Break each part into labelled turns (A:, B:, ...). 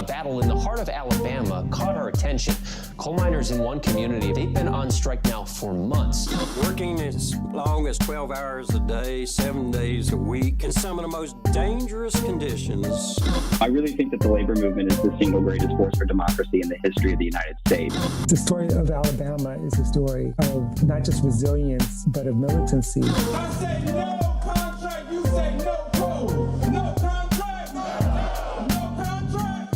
A: battle in the heart of Alabama caught our attention. Coal miners in one community, they've been on strike now for months.
B: Working as long as 12 hours a day, 7 days a week, in some of the most dangerous conditions.
C: I really think that the labor movement is the single greatest force for democracy in the history of the United States.
D: The story of Alabama is a story of not just resilience, but of militancy.
E: I say no contract, you say no code. No contract, no contract.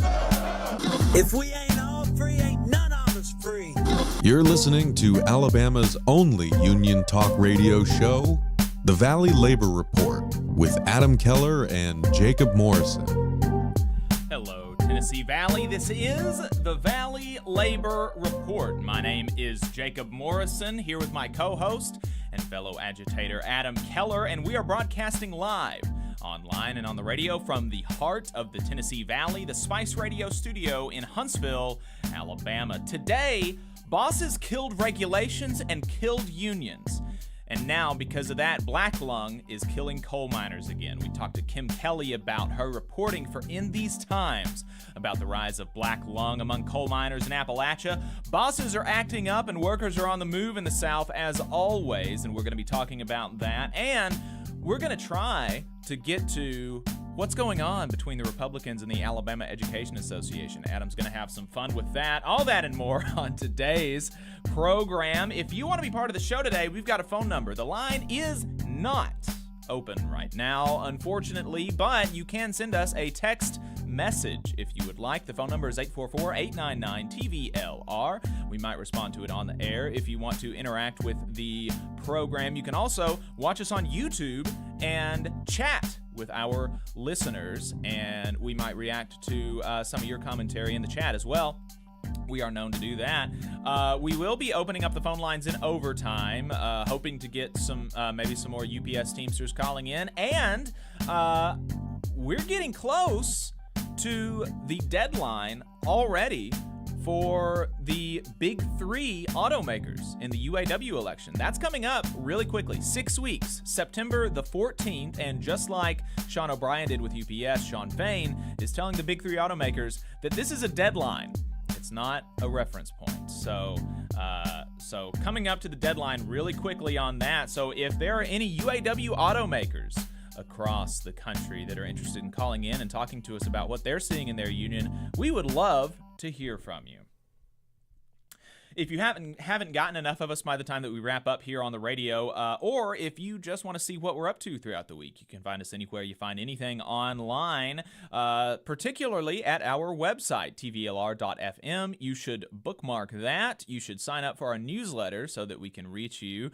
F: If we ain't all free, ain't none of us free.
G: You're listening to Alabama's only union talk radio show, The Valley Labor Report, with Adam Keller and Jacob Morrison.
H: Hello, Tennessee Valley. This is the Valley Labor Report. My name is Jacob Morrison, here with my co-host and fellow agitator Adam Keller, and we are broadcasting live online and on the radio from the heart of the Tennessee Valley, the Spice Radio studio in Huntsville, Alabama. Today, bosses killed regulations and killed unions. And now, because of that, Black Lung is killing coal miners again. We talked to Kim Kelly about her reporting for In These Times about the rise of Black Lung among coal miners in Appalachia. Bosses are acting up and workers are on the move in the South as always, and we're going to be talking about that. And we're going to try to get to what's going on between the Republicans and the Alabama Education Association. Adam's going to have some fun with that. All that and more on today's program. If you want to be part of the show today, we've got a phone number. The line is not open right now, unfortunately, but you can send us a text message if you would like. The phone number is 844-899-TVLR. We might respond to it on the air if you want to interact with the program. You can also watch us on YouTube and chat with our listeners, and we might react to some of your commentary in the chat as well. We are known to do that. We will be opening up the phone lines in overtime, hoping to get some maybe some more UPS Teamsters calling in, and we're getting close to the deadline already for the big three automakers in the UAW election. That's coming up really quickly. 6 weeks, September the 14th, and just like Sean O'Brien did with UPS, Sean Fain is telling the big three automakers that this is a deadline. It's not a reference point. So coming up to the deadline really quickly on that. So if there are any UAW automakers across the country that are interested in calling in and talking to us about what they're seeing in their union, we would love to hear from you. If you haven't gotten enough of us by the time that we wrap up here on the radio, or if you just want to see what we're up to throughout the week, you can find us anywhere you find anything online, particularly at our website, TVLR.fm. You should bookmark that. You should sign up for our newsletter so that we can reach you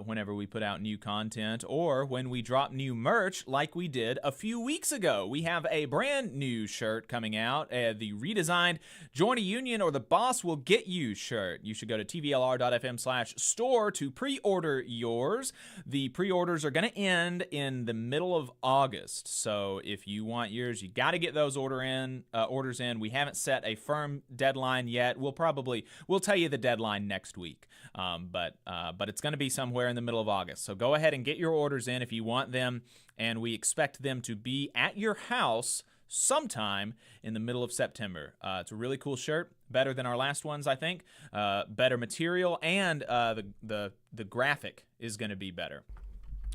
H: whenever we put out new content or when we drop new merch like we did a few weeks ago. We have a brand new shirt coming out, the redesigned Join a Union or the Boss Will Get You shirt. You should go to tvlr.fm/store to pre-order yours. The pre-orders are going to end in the middle of August. So if you want yours, you got to get those orders in. We haven't set a firm deadline yet. We'll tell you the deadline next week. But it's going to be somewhere in the middle of August. So go ahead and get your orders in if you want them, and we expect them to be at your house sometime in the middle of September. It's a really cool shirt, better than our last ones, I think. Better material, and the graphic is going to be better.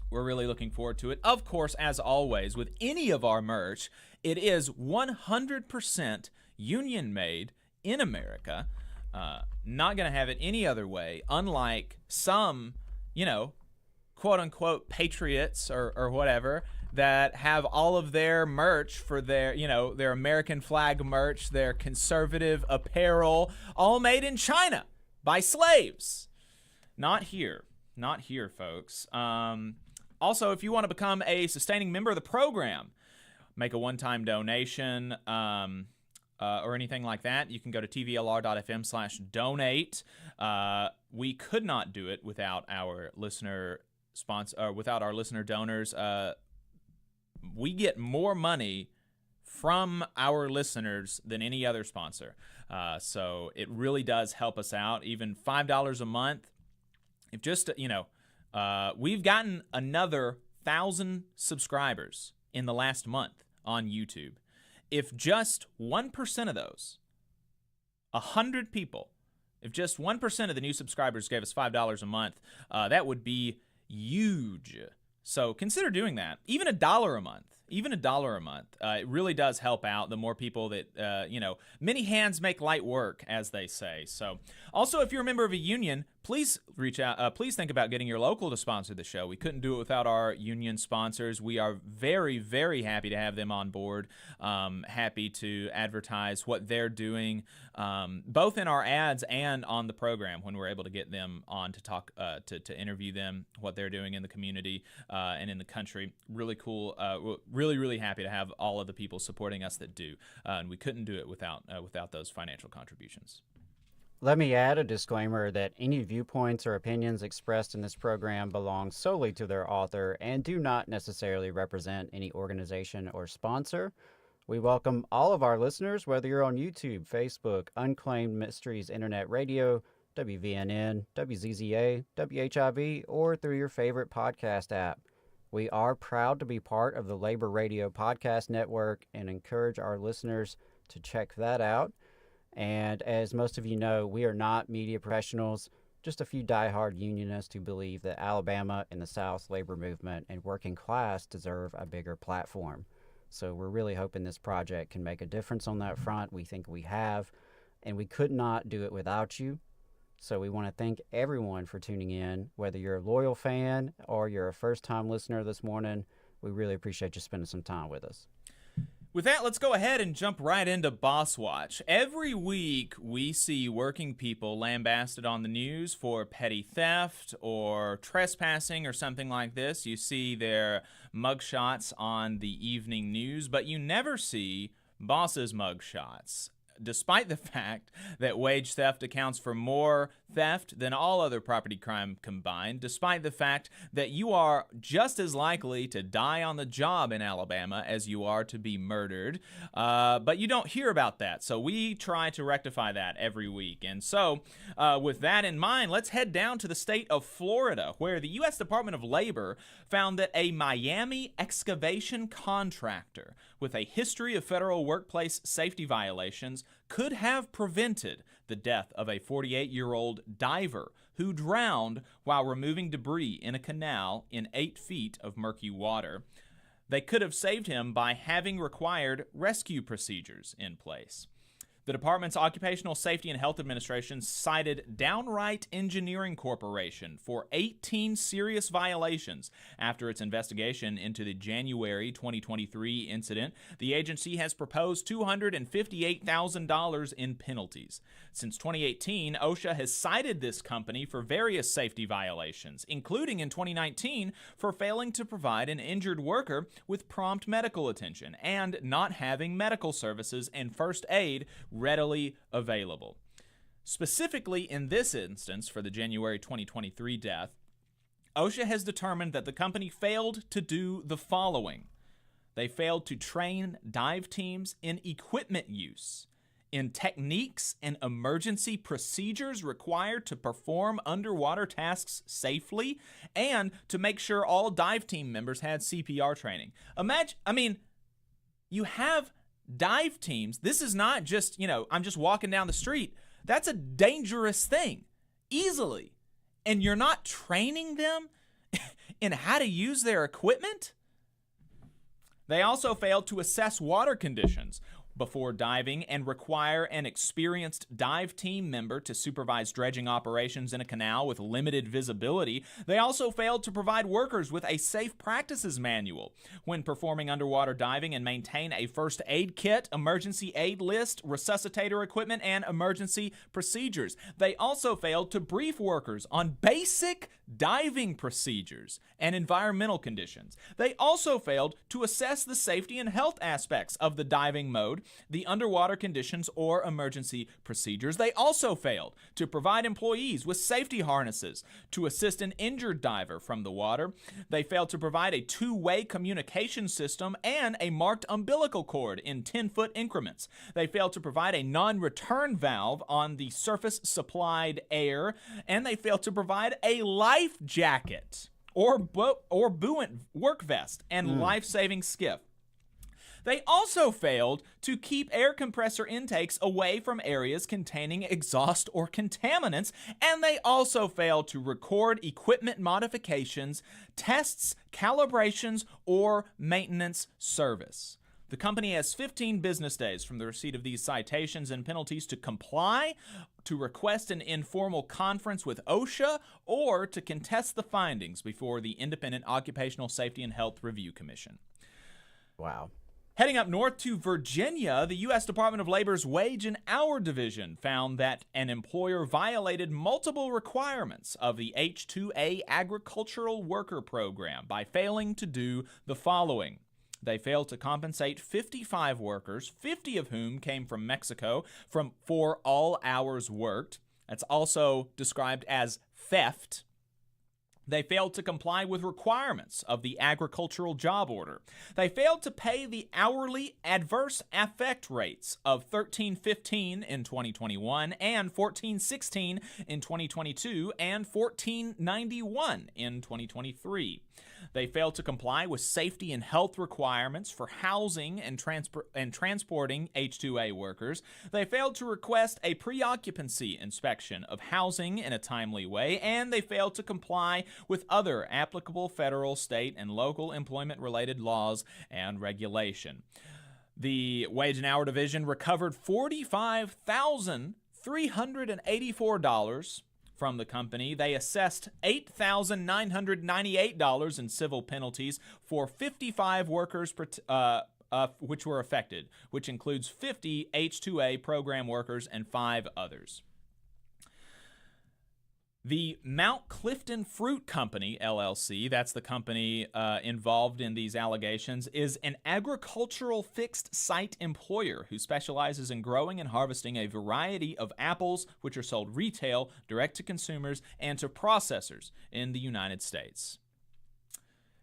H: We're really looking forward to it. Of course, as always, with any of our merch, it is 100% union made in America. Not going to have it any other way, unlike some, quote-unquote patriots or whatever that have all of their merch for their American flag merch, their conservative apparel, all made in China by slaves. Not here, folks. Also, if you want to become a sustaining member of the program, make a one-time donation or anything like that, you can go to tvlr.fm/donate. We could not do it without our listener donors. We get more money from our listeners than any other sponsor. So it really does help us out. Even $5 a month. If just, we've gotten another 1,000 subscribers in the last month on YouTube. if just 1% of those, 100 people, if just 1% of the new subscribers gave us $5 a month, that would be huge. So consider doing that. Even $1 a month. It really does help out. The more people that, many hands make light work, as they say. So also, if you're a member of a union, please reach out. Please think about getting your local to sponsor the show. We couldn't do it without our union sponsors. We are very, very happy to have them on board. Happy to advertise what they're doing, both in our ads and on the program when we're able to get them on to talk, to interview them, what they're doing in the community and in the country. Really cool. Really, really happy to have all of the people supporting us that do. And we couldn't do it without those financial contributions.
I: Let me add a disclaimer that any viewpoints or opinions expressed in this program belong solely to their author and do not necessarily represent any organization or sponsor. We welcome all of our listeners, whether you're on YouTube, Facebook, Unclaimed Mysteries Internet Radio, WVNN, WZZA, WHIV, or through your favorite podcast app. We are proud to be part of the Labor Radio Podcast Network and encourage our listeners to check that out. And as most of you know, we are not media professionals, just a few diehard unionists who believe that Alabama and the South labor movement and working class deserve a bigger platform. So we're really hoping this project can make a difference on that front. We think we have, and we could not do it without you. So we want to thank everyone for tuning in, whether you're a loyal fan or you're a first-time listener this morning. We really appreciate you spending some time with us.
H: With that, let's go ahead and jump right into Boss Watch. Every week, we see working people lambasted on the news for petty theft or trespassing or something like this. You see their mugshots on the evening news, but you never see bosses' mugshots. Despite the fact that wage theft accounts for more theft than all other property crime combined, despite the fact that you are just as likely to die on the job in Alabama as you are to be murdered, but you don't hear about that. So we try to rectify that every week. And so with that in mind, let's head down to the state of Florida, where the U.S. Department of Labor found that a Miami excavation contractor with a history of federal workplace safety violations could have prevented the death of a 48-year-old diver who drowned while removing debris in a canal in 8 feet of murky water. They could have saved him by having required rescue procedures in place. The department's Occupational Safety and Health Administration cited Downright Engineering Corporation for 18 serious violations after its investigation into the January 2023 incident. The agency has proposed $258,000 in penalties. Since 2018, OSHA has cited this company for various safety violations, including in 2019 for failing to provide an injured worker with prompt medical attention and not having medical services and first aid readily available. Specifically in this instance, for the January 2023 death, OSHA has determined that the company failed to do the following. They failed to train dive teams in equipment use, in techniques and emergency procedures required to perform underwater tasks safely, and to make sure all dive team members had CPR training. You have dive teams. This is not just, I'm just walking down the street. That's a dangerous thing, easily. And you're not training them in how to use their equipment? They also failed to assess water conditions before diving and require an experienced dive team member to supervise dredging operations in a canal with limited visibility. They also failed to provide workers with a safe practices manual when performing underwater diving and maintain a first aid kit, emergency aid list, resuscitator equipment, and emergency procedures. They also failed to brief workers on basic diving procedures and environmental conditions. They also failed to assess the safety and health aspects of the diving mode, the underwater conditions, or emergency procedures. They also failed to provide employees with safety harnesses to assist an injured diver from the water. They failed to provide a two-way communication system and a marked umbilical cord in 10-foot increments. They failed to provide a non-return valve on the surface supplied air, and they failed to provide a life jacket or buoyant work vest and life-saving skiff. They also failed to keep air compressor intakes away from areas containing exhaust or contaminants, and they also failed to record equipment modifications, tests, calibrations, or maintenance service. The company has 15 business days from the receipt of these citations and penalties to comply, to request an informal conference with OSHA, or to contest the findings before the Independent Occupational Safety and Health Review Commission.
I: Wow.
H: Heading up north to Virginia, the U.S. Department of Labor's Wage and Hour Division found that an employer violated multiple requirements of the H-2A Agricultural Worker Program by failing to do the following. They failed to compensate 55 workers, 50 of whom came from Mexico, for all hours worked. That's also described as theft. They failed to comply with requirements of the agricultural job order. They failed to pay the hourly adverse effect rates of $13.15 in 2021 and $14.16 in 2022 and $14.91 in 2023. They failed to comply with safety and health requirements for housing and transporting H-2A workers. They failed to request a pre-occupancy inspection of housing in a timely way, and they failed to comply with other applicable federal, state, and local employment-related laws and regulation. The Wage and Hour Division recovered $45,384 from the company. They assessed $8,998 in civil penalties for 55 workers which were affected, which includes 50 H-2A program workers and 5 others. The Mount Clifton Fruit Company, LLC, that's the company involved in these allegations, is an agricultural fixed site employer who specializes in growing and harvesting a variety of apples, which are sold retail, direct to consumers, and to processors in the United States.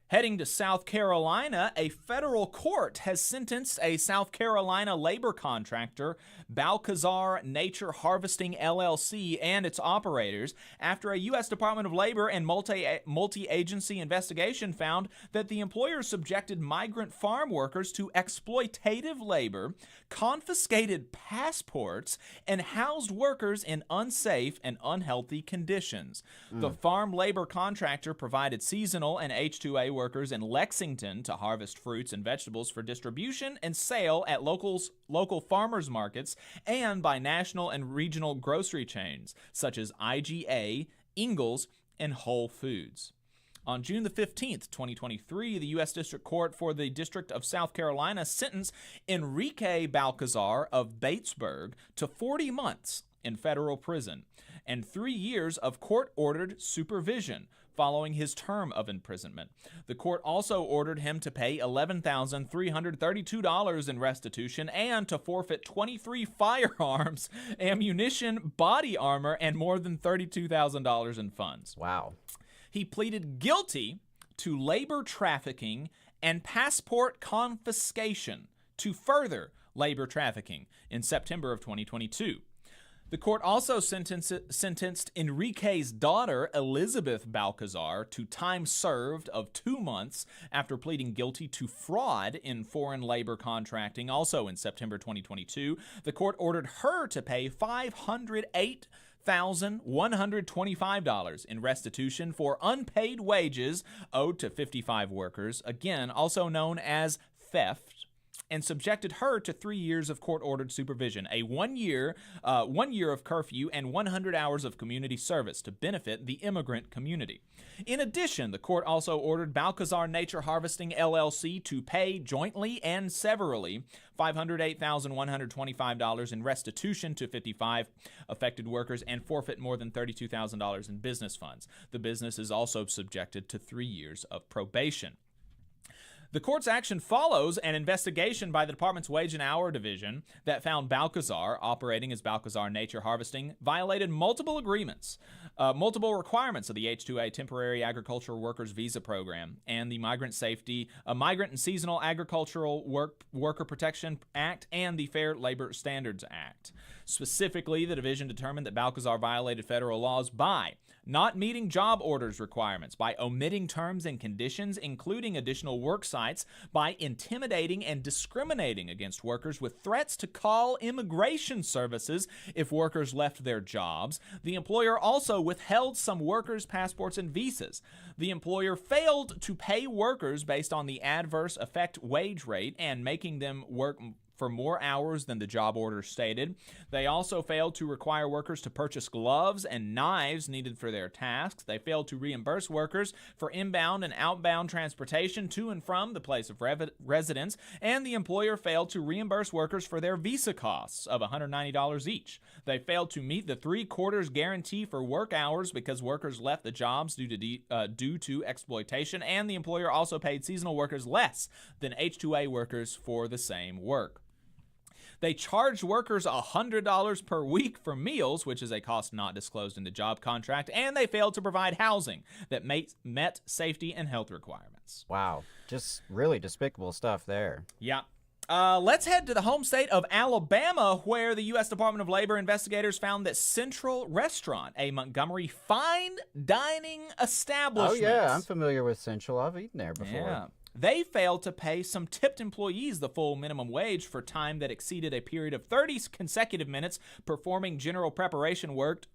H: Heading to South Carolina, a federal court has sentenced a South Carolina labor contractor, Balcazar Nature Harvesting LLC, and its operators after a U.S. Department of Labor and multi-agency investigation found that the employer subjected migrant farm workers to exploitative labor, confiscated passports, and housed workers in unsafe and unhealthy conditions. The farm labor contractor provided seasonal and H-2A workers in Lexington to harvest fruits and vegetables for distribution and sale at local farmers markets and by national and regional grocery chains such as IGA, Ingles, and Whole Foods. On June the 15th, 2023, the U.S. District Court for the District of South Carolina sentenced Enrique Balcazar of Batesburg to 40 months in federal prison and 3 years of court-ordered supervision following his term of imprisonment. The court also ordered him to pay $11,332 in restitution and to forfeit 23 firearms, ammunition, body armor, and more than $32,000 in funds.
I: Wow.
H: He pleaded guilty to labor trafficking and passport confiscation to further labor trafficking in September of 2022. The court also sentenced Enrique's daughter, Elizabeth Balcazar, to time served of 2 months after pleading guilty to fraud in foreign labor contracting, also in September 2022. The court ordered her to pay $508,125 in restitution for unpaid wages owed to 55 workers, again, also known as theft, and subjected her to 3 years of court-ordered supervision, a 1 year of curfew, and 100 hours of community service to benefit the immigrant community. In addition, the court also ordered Balcazar Nature Harvesting LLC to pay jointly and severally $508,125 in restitution to 55 affected workers and forfeit more than $32,000 in business funds. The business is also subjected to 3 years of probation. The court's action follows an investigation by the department's Wage and Hour Division that found Balcazar, operating as Balcazar Nature Harvesting, violated multiple agreements multiple requirements of the H-2A Temporary Agricultural Workers Visa Program and the Migrant and Seasonal Agricultural Worker Protection Act and the Fair Labor Standards Act. Specifically, the division determined that Balcazar violated federal laws by not meeting job orders requirements, by omitting terms and conditions, including additional work sites, by intimidating and discriminating against workers with threats to call immigration services if workers left their jobs. The employer also withheld some workers' passports and visas. The employer failed to pay workers based on the adverse effect wage rate and making them work for more hours than the job order stated. They also failed to require workers to purchase gloves and knives needed for their tasks. They failed to reimburse workers for inbound and outbound transportation to and from the place of residence, and the employer failed to reimburse workers for their visa costs of $190 each. They failed to meet the 3/4 guarantee for work hours because workers left the jobs due to exploitation, and the employer also paid seasonal workers less than H-2A workers for the same work. They charged workers $100 per week for meals, which is a cost not disclosed in the job contract, and they failed to provide housing that met safety and health requirements.
I: Wow, just really despicable stuff there.
H: Yeah. Let's head to the home state of Alabama, where the U.S. Department of Labor investigators found that Central Restaurant, a Montgomery fine dining establishment.
I: Oh, yeah, I'm familiar with Central. I've eaten there before.
H: Yeah. They failed to pay some tipped employees the full minimum wage for time that exceeded a period of 30 consecutive minutes performing general preparation work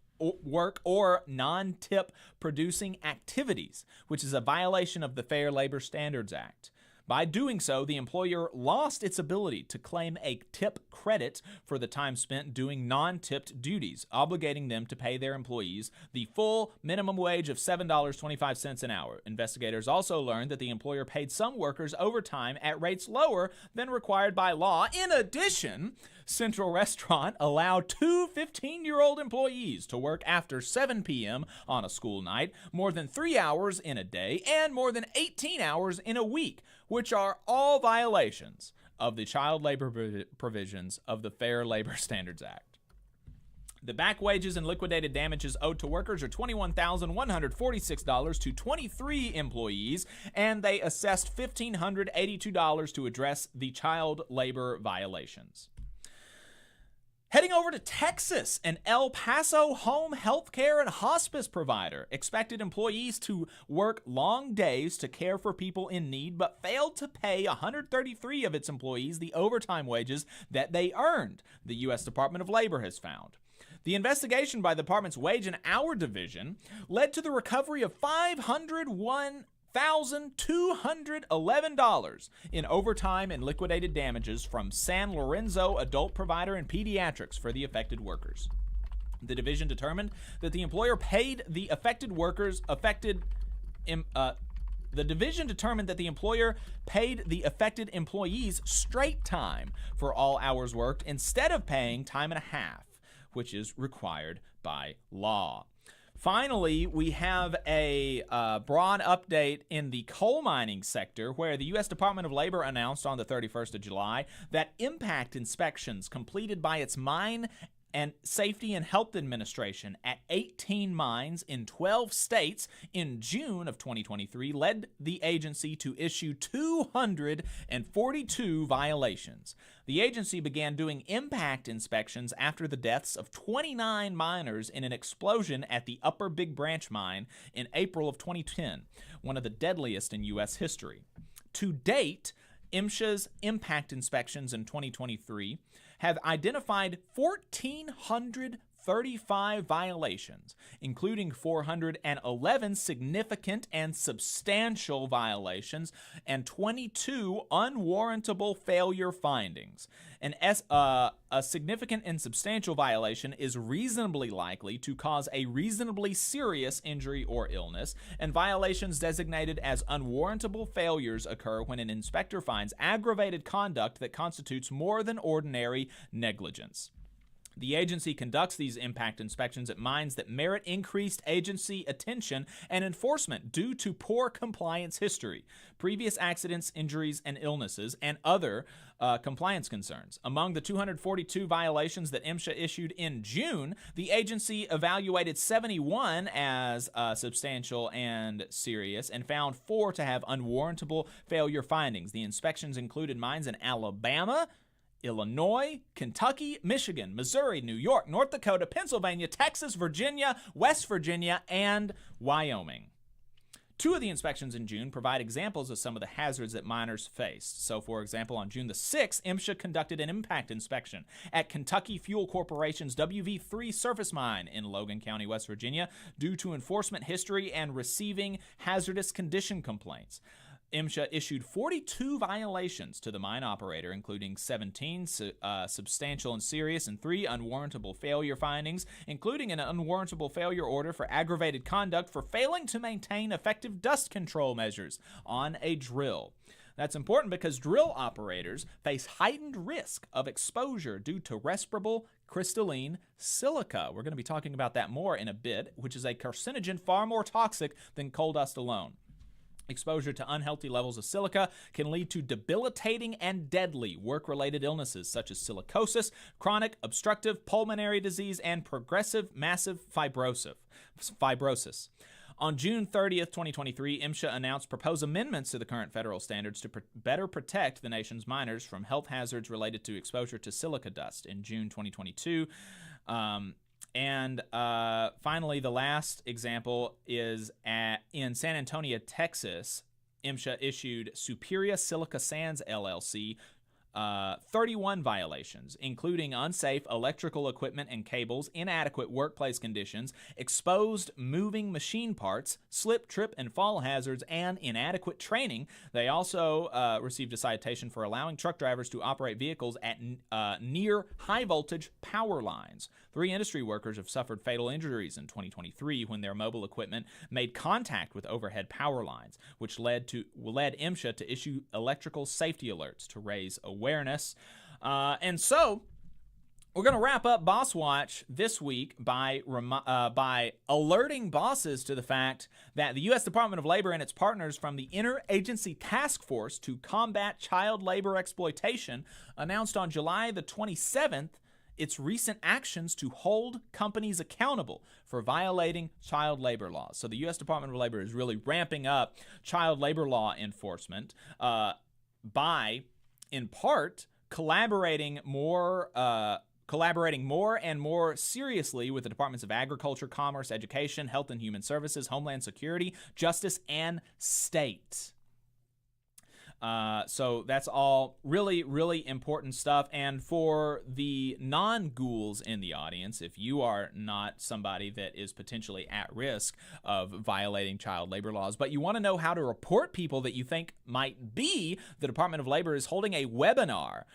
H: or non-tip producing activities, which is a violation of the Fair Labor Standards Act. By doing so, the employer lost its ability to claim a tip credit for the time spent doing non-tipped duties, obligating them to pay their employees the full minimum wage of $7.25 an hour. Investigators also learned that the employer paid some workers overtime at rates lower than required by law. In addition, Central Restaurant allowed 2 15-year-old employees to work after 7 p.m. on a school night, more than 3 hours in a day, and more than 18 hours in a week, which are all violations of the child labor provisions of the Fair Labor Standards Act. The back wages and liquidated damages owed to workers are $21,146 to 23 employees, and they assessed $1,582 to address the child labor violations. Heading over to Texas, an El Paso home health care and hospice provider expected employees to work long days to care for people in need, but failed to pay 133 of its employees the overtime wages that they earned, the U.S. Department of Labor has found. The investigation by the department's Wage and Hour Division led to the recovery of $501,211 in overtime and liquidated damages from San Lorenzo Adult Provider and Pediatrics for the affected workers. The division determined that the employer paid the affected workers employees straight time for all hours worked instead of paying time and a half, which is required by law. Finally, we have a broad update in the coal mining sector, where the U.S. Department of Labor announced on the 31st of July that impact inspections completed by its Mine and Safety and Health Administration at 18 mines in 12 states in June of 2023 led the agency to issue 242 violations. The agency began doing impact inspections after the deaths of 29 miners in an explosion at the Upper Big Branch mine in April of 2010, one of the deadliest in U.S. history. To date, MSHA's impact inspections in 2023 have identified 1,435 violations, including 411 significant and substantial violations and 22 unwarrantable failure findings. A significant and substantial violation is reasonably likely to cause a reasonably serious injury or illness, and violations designated as unwarrantable failures occur when an inspector finds aggravated conduct that constitutes more than ordinary negligence. The agency conducts these impact inspections at mines that merit increased agency attention and enforcement due to poor compliance history, previous accidents, injuries, and illnesses, and other compliance concerns. Among the 242 violations that MSHA issued in June, the agency evaluated 71 as substantial and serious and found 4 to have unwarrantable failure findings. The inspections included mines in Alabama, Illinois, Kentucky, Michigan, Missouri, New York, North Dakota, Pennsylvania, Texas, Virginia, West Virginia, and Wyoming. 2 of the inspections in June provide examples of some of the hazards that miners faced. So, for example, on June the 6th, MSHA conducted an impact inspection at Kentucky Fuel Corporation's WV3 surface mine in Logan County, West Virginia, due to enforcement history and receiving hazardous condition complaints. MSHA issued 42 violations to the mine operator, including 17 substantial and serious and 3 unwarrantable failure findings, including an unwarrantable failure order for aggravated conduct for failing to maintain effective dust control measures on a drill. That's important because drill operators face heightened risk of exposure due to respirable crystalline silica. We're going to be talking about that more in a bit, which is a carcinogen far more toxic than coal dust alone. Exposure to unhealthy levels of silica can lead to debilitating and deadly work-related illnesses such as silicosis, chronic obstructive pulmonary disease, and progressive massive fibrosis. On June 30th, 2023, MSHA announced proposed amendments to the current federal standards to better protect the nation's miners from health hazards related to exposure to silica dust in June 2022. And finally, the last example is in San Antonio, Texas. MSHA issued Superior Silica Sands, LLC, 31 violations, including unsafe electrical equipment and cables, inadequate workplace conditions, exposed moving machine parts, slip, trip, and fall hazards, and inadequate training. They also received a citation for allowing truck drivers to operate vehicles at near high-voltage power lines. 3 industry workers have suffered fatal injuries in 2023 when their mobile equipment made contact with overhead power lines, which led MSHA to issue electrical safety alerts to raise awareness. And so we're going to wrap up Boss Watch this week by alerting bosses to the fact that the U.S. Department of Labor and its partners from the Interagency Task Force to Combat Child Labor Exploitation announced on July the 27th its recent actions to hold companies accountable for violating child labor laws. So the U.S. Department of Labor is really ramping up child labor law enforcement by, in part, collaborating more and more seriously with the Departments of Agriculture, Commerce, Education, Health and Human Services, Homeland Security, Justice, and State. So that's all really, really important stuff. And for the non-ghouls in the audience, if you are not somebody that is potentially at risk of violating child labor laws, but you want to know how to report people that you think might be, the Department of Labor is holding a webinar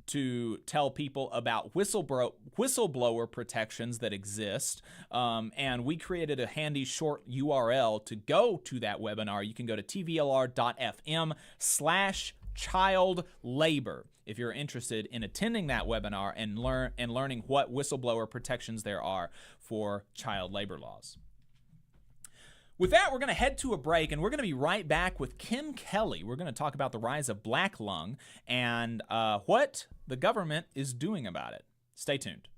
H: to tell people about whistleblower protections that exist. And we created a handy short URL to go to that webinar. You can go to tvlr.fm/child labor if you're interested in attending that webinar and learning what whistleblower protections there are for child labor laws. With that, we're going to head to a break, and we're going to be right back with Kim Kelly. We're going to talk about the rise of black lung and what the government is doing about it. Stay tuned.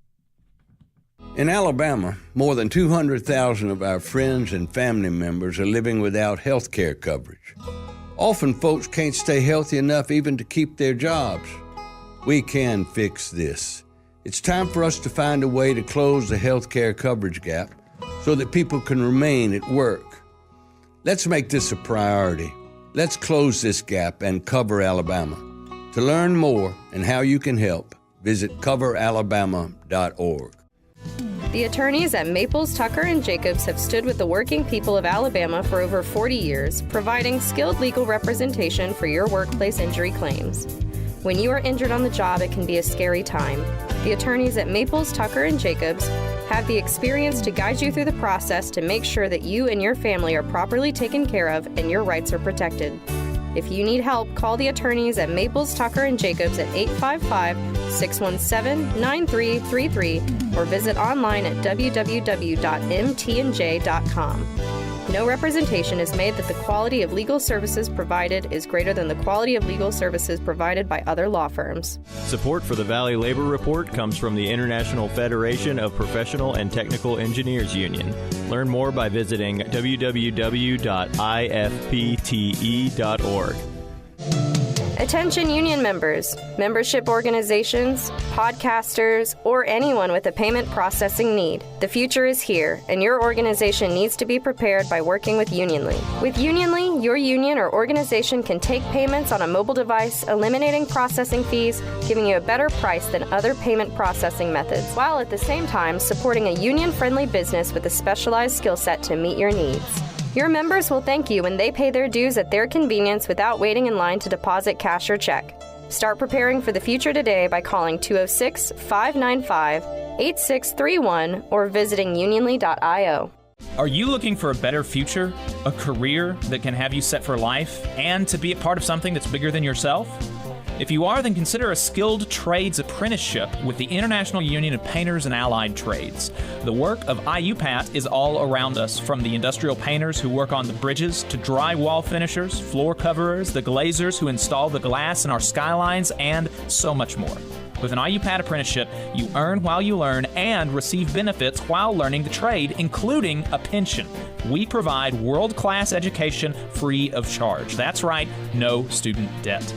J: In Alabama, more than 200,000 of our friends and family members are living without health care coverage. Often folks can't stay healthy enough even to keep their jobs. We can fix this. It's time for us to find a way to close the health care coverage gap so that people can remain at work. Let's make this a priority. Let's close this gap and cover Alabama. To learn more and how you can help, visit coveralabama.org.
K: The attorneys at Maples, Tucker & Jacobs have stood with the working people of Alabama for over 40 years, providing skilled legal representation for your workplace injury claims. When you are injured on the job, it can be a scary time. The attorneys at Maples, Tucker & Jacobs have the experience to guide you through the process to make sure that you and your family are properly taken care of and your rights are protected. If you need help, call the attorneys at Maples, Tucker, and Jacobs at 855-617-9333 or visit online at www.mtnj.com. No representation is made that the quality of legal services provided is greater than the quality of legal services provided by other law firms.
L: Support for the Valley Labor Report comes from the International Federation of Professional and Technical Engineers Union. Learn more by visiting www.ifpte.org.
K: Attention union members, membership organizations, podcasters, or anyone with a payment processing need. The future is here, and your organization needs to be prepared by working with Unionly. With Unionly, your union or organization can take payments on a mobile device, eliminating processing fees, giving you a better price than other payment processing methods, while at the same time supporting a union-friendly business with a specialized skill set to meet your needs. Your members will thank you when they pay their dues at their convenience without waiting in line to deposit cash or check. Start preparing for the future today by calling 206-595-8631 or visiting unionly.io.
H: Are you looking for a better future, a career that can have you set for life, and to be a part of something that's bigger than yourself? If you are, then consider a skilled trades apprenticeship with the International Union of Painters and Allied Trades. The work of IUPAT is all around us, from the industrial painters who work on the bridges to drywall finishers, floor coverers, the glazers who install the glass in our skylines, and so much more. With an IUPAT apprenticeship, you earn while you learn and receive benefits while learning the trade, including a pension. We provide world-class education free of charge. That's right, no student debt.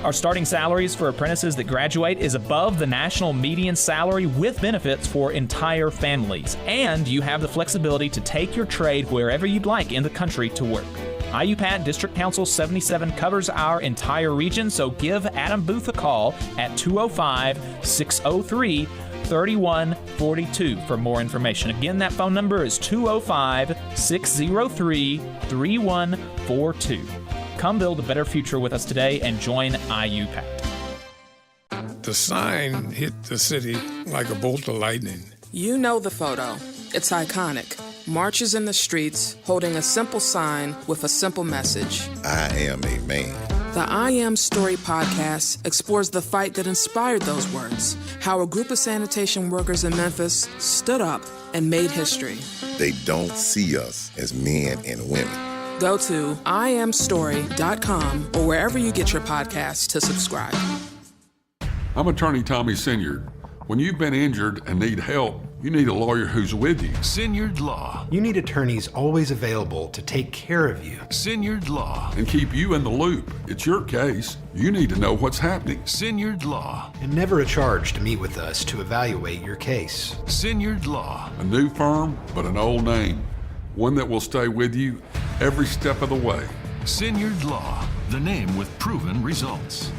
H: Our starting salaries for apprentices that graduate is above the national median salary with benefits for entire families. And you have the flexibility to take your trade wherever you'd like in the country to work. IUPAT District Council 77 covers our entire region, so give Adam Booth a call at 205-603-3142 for more information. Again, that phone number is 205-603-3142. Come build a better future with us today and join IUPAT.
M: The sign hit the city like a bolt of lightning.
N: You know the photo. It's iconic. Marches in the streets holding a simple sign with a simple message.
O: I am a man.
N: The I Am Story podcast explores the fight that inspired those words, how a group of sanitation workers in Memphis stood up and made history.
O: They don't see us as men and women.
N: Go to IamStory.com or wherever you get your podcasts to subscribe.
P: I'm attorney Tommy Sinyard. When you've been injured and need help, you need a lawyer who's with you.
Q: Sinyard Law. You need attorneys always available to take care of you. Sinyard Law.
P: And keep you in the loop. It's your case. You need to know what's happening.
Q: Sinyard Law. And never a charge to meet with us to evaluate your case. Sinyard Law.
P: A new firm, but an old name. One that will stay with you every step of the way.
Q: Sinyard Law, the name with proven results.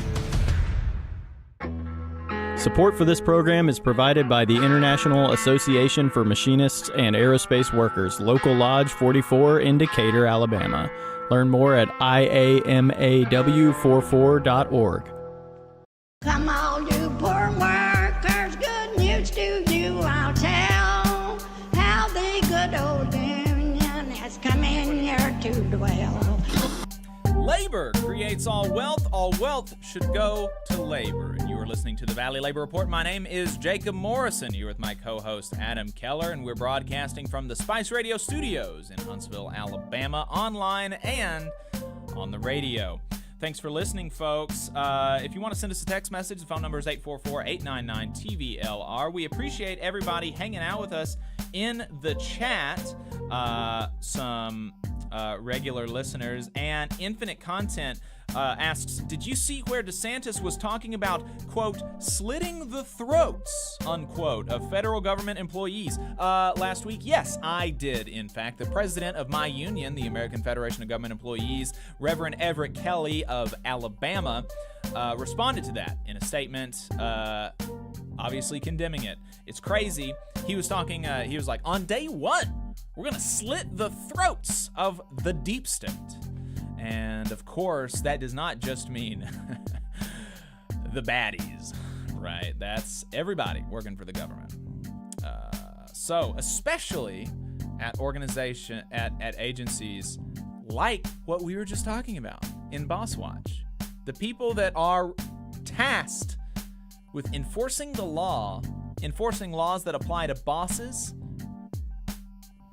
L: Support for this program is provided by the International Association for Machinists and Aerospace Workers, Local Lodge 44 in Decatur, Alabama. Learn more at iamaw44.org.
R: Come on, you poor workers, good news to you I'll tell, how the good old union has come in here to dwell.
H: Labor creates all wealth should go to labor. And you are listening to the Valley Labor Report. My name is Jacob Morrison. You're with my co-host Adam Keller, and we're broadcasting from the Spice Radio studios in Huntsville, Alabama, online and on the radio. Thanks for listening, folks. If you want to send us a text message, the phone number is 844-899-TVLR. We appreciate everybody hanging out with us in the chat. Some regular listeners, and Infinite Content asks, did you see where DeSantis was talking about, quote, slitting the throats, unquote, of federal government employees last week? Yes, I did, in fact. The president of my union, the American Federation of Government Employees, Reverend Everett Kelly of Alabama, responded to that in a statement, obviously condemning it. It's crazy. He was talking, he was like, on day one, we're going to slit the throats of the deep state. And, of course, that does not just mean the baddies, right? That's everybody working for the government. So, especially at agencies like what we were just talking about in Boss Watch. The people that are tasked with enforcing the law, enforcing laws that apply to bosses,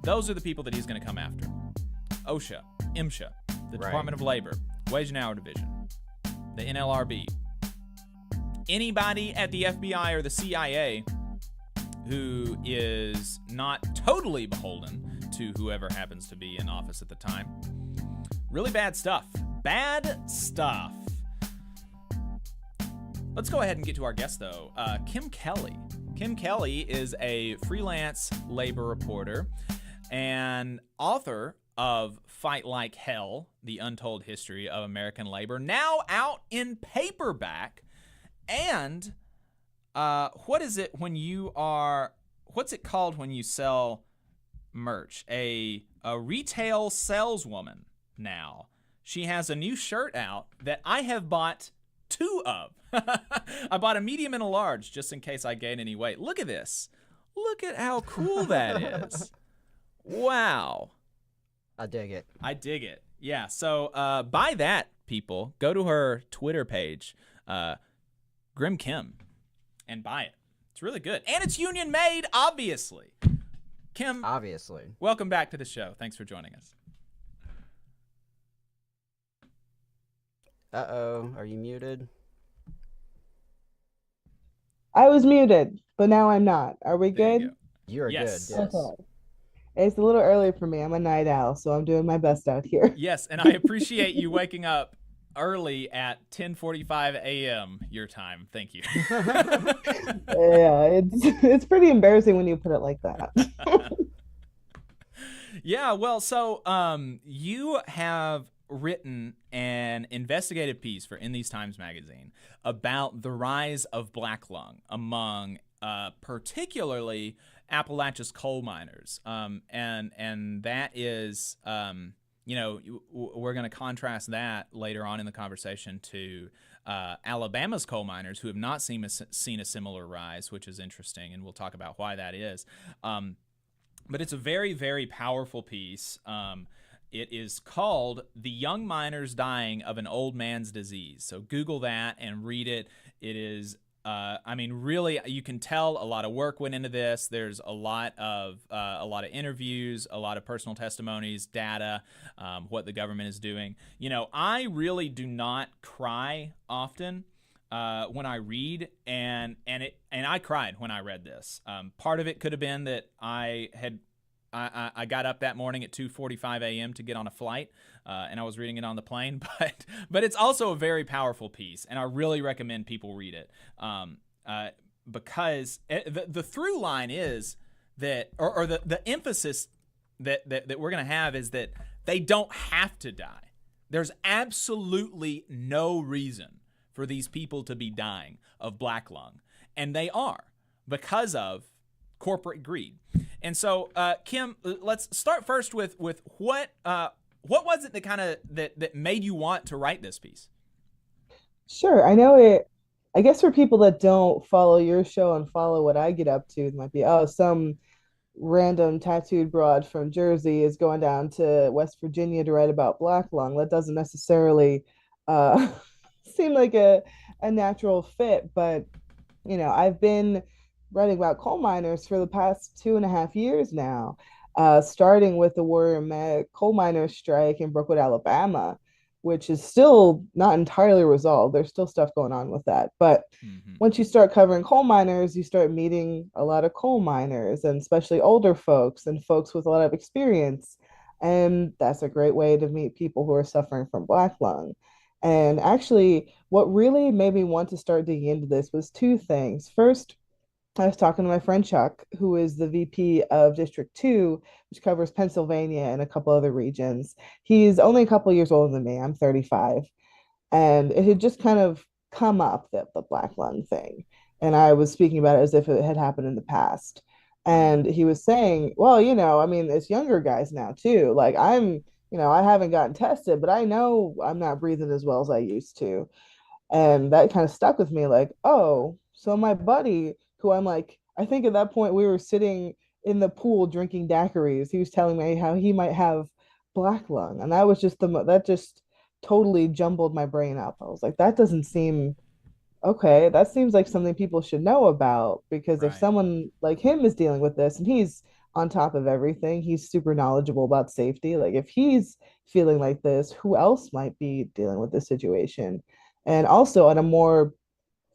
H: those are the people that he's going to come after. OSHA, MSHA, the Department of Labor, Wage and Hour Division, the NLRB, anybody at the FBI or the CIA who is not totally beholden to whoever happens to be in office at the time. Really bad stuff. Bad stuff. Let's go ahead and get to our guest, though. Kim Kelly. Kim Kelly is a freelance labor reporter and author of Fight Like Hell, The Untold History of American Labor, now out in paperback. And what's it called when you sell merch? A retail saleswoman now. She has a new shirt out that I have bought 2 of. I bought a medium and a large just in case I gain any weight. Look at this. Look at how cool that is. Wow.
I: I dig it.
H: I dig it. Yeah. So buy that, people. Go to her Twitter page, Grim Kim, and buy it. It's really good. And it's union made, obviously. Kim.
I: Obviously.
H: Welcome back to the show. Thanks for joining us.
I: Uh-oh. Are you muted?
S: I was muted, but now I'm not. Are we good?
I: You're good. Yes.
S: Okay. It's a little early for me. I'm a night owl, so I'm doing my best out here.
H: Yes, and I appreciate you waking up early at 10:45 a.m. your time. Thank you.
S: Yeah, it's pretty embarrassing when you put it like that.
H: Yeah, well, so you have written an investigative piece for In These Times magazine about the rise of black lung among particularly Appalachia's coal miners, and that is, we're going to contrast that later on in the conversation to Alabama's coal miners, who have not seen a similar rise, which is interesting, and we'll talk about why that is. But it's a very, very powerful piece. It is called "The Young Miners Dying of an Old Man's Disease." So Google that and read it. It is, really, you can tell a lot of work went into this. There's a lot of interviews, a lot of personal testimonies, data, what the government is doing. I really do not cry often when I read, and I cried when I read this. Part of it could have been that I got up that morning at 2:45 a.m. to get on a flight, and I was reading it on the plane. But it's also a very powerful piece, and I really recommend people read it because the through line is that, or the emphasis that we're going to have is that they don't have to die. There's absolutely no reason for these people to be dying of black lung, and they are because of corporate greed. And so, Kim, let's start first with what was it that made you want to write this piece?
S: Sure. I know it. I guess for people that don't follow your show and follow what I get up to, it might be, some random tattooed broad from Jersey is going down to West Virginia to write about black lung. That doesn't necessarily seem like a natural fit, but I've been writing about coal miners for the past 2.5 years now, starting with the Warrior Met coal miners strike in Brookwood, Alabama, which is still not entirely resolved. There's still stuff going on with that. But once you start covering coal miners, you start meeting a lot of coal miners, and especially older folks and folks with a lot of experience. And that's a great way to meet people who are suffering from black lung. And actually, what really made me want to start digging into this was 2 things. First, I was talking to my friend Chuck, who is the VP of District 2, which covers Pennsylvania and a couple other regions. He's only a couple years older than me. I'm 35. And it had just kind of come up, the black lung thing. And I was speaking about it as if it had happened in the past. And he was saying, well, it's younger guys now too. Like I haven't gotten tested, but I know I'm not breathing as well as I used to. And that kind of stuck with me, like, oh, so my buddy, who I'm like, I think at that point we were sitting in the pool drinking daiquiris. He was telling me how he might have black lung, and that was just that just totally jumbled my brain up. I was like, that doesn't seem okay. That seems like something people should know about, because if
H: Right.
S: someone like him is dealing with this and he's on top of everything, he's super knowledgeable about safety. Like if he's feeling like this, who else might be dealing with this situation? And also on a more,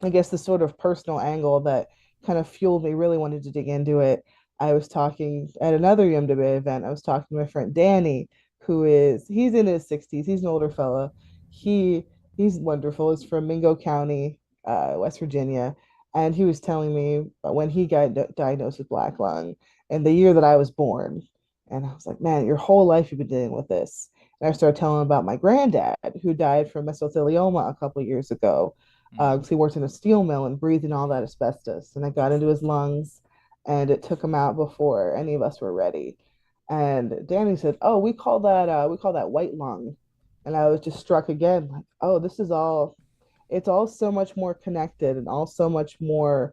S: I guess, the sort of personal angle that kind of fueled me really wanted to dig into it. I was talking at another UMWA event. I was talking to my friend Danny, he's in his 60s. He's an older fella. He's wonderful. He's from Mingo County, West Virginia, and he was telling me when he got diagnosed with black lung and the year that I was born. And I was like, man, your whole life you've been dealing with this. And I started telling him about my granddad who died from mesothelioma a couple of years ago, because he worked in a steel mill and breathed in all that asbestos, and it got into his lungs, and it took him out before any of us were ready. And Danny said, "Oh, we call that white lung," and I was just struck again, like, "Oh, this is all. It's all so much more connected, and all so much more.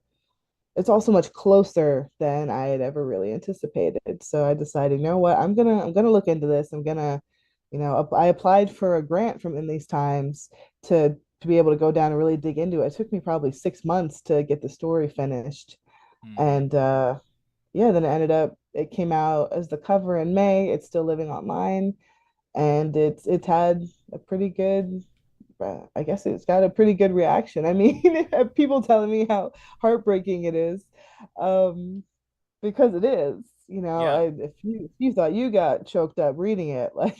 S: It's all so much closer than I had ever really anticipated." So I decided, you know what, I'm gonna look into this. I applied for a grant from In These Times to be able to go down and really dig into it. It took me probably 6 months to get the story finished. And yeah, then it came out as the cover in May. It's still living online, and it's had a pretty good, I guess it's got a pretty good reaction. I mean, people telling me how heartbreaking it is, because it is.
H: Yeah.
S: If you thought you got choked up reading it, like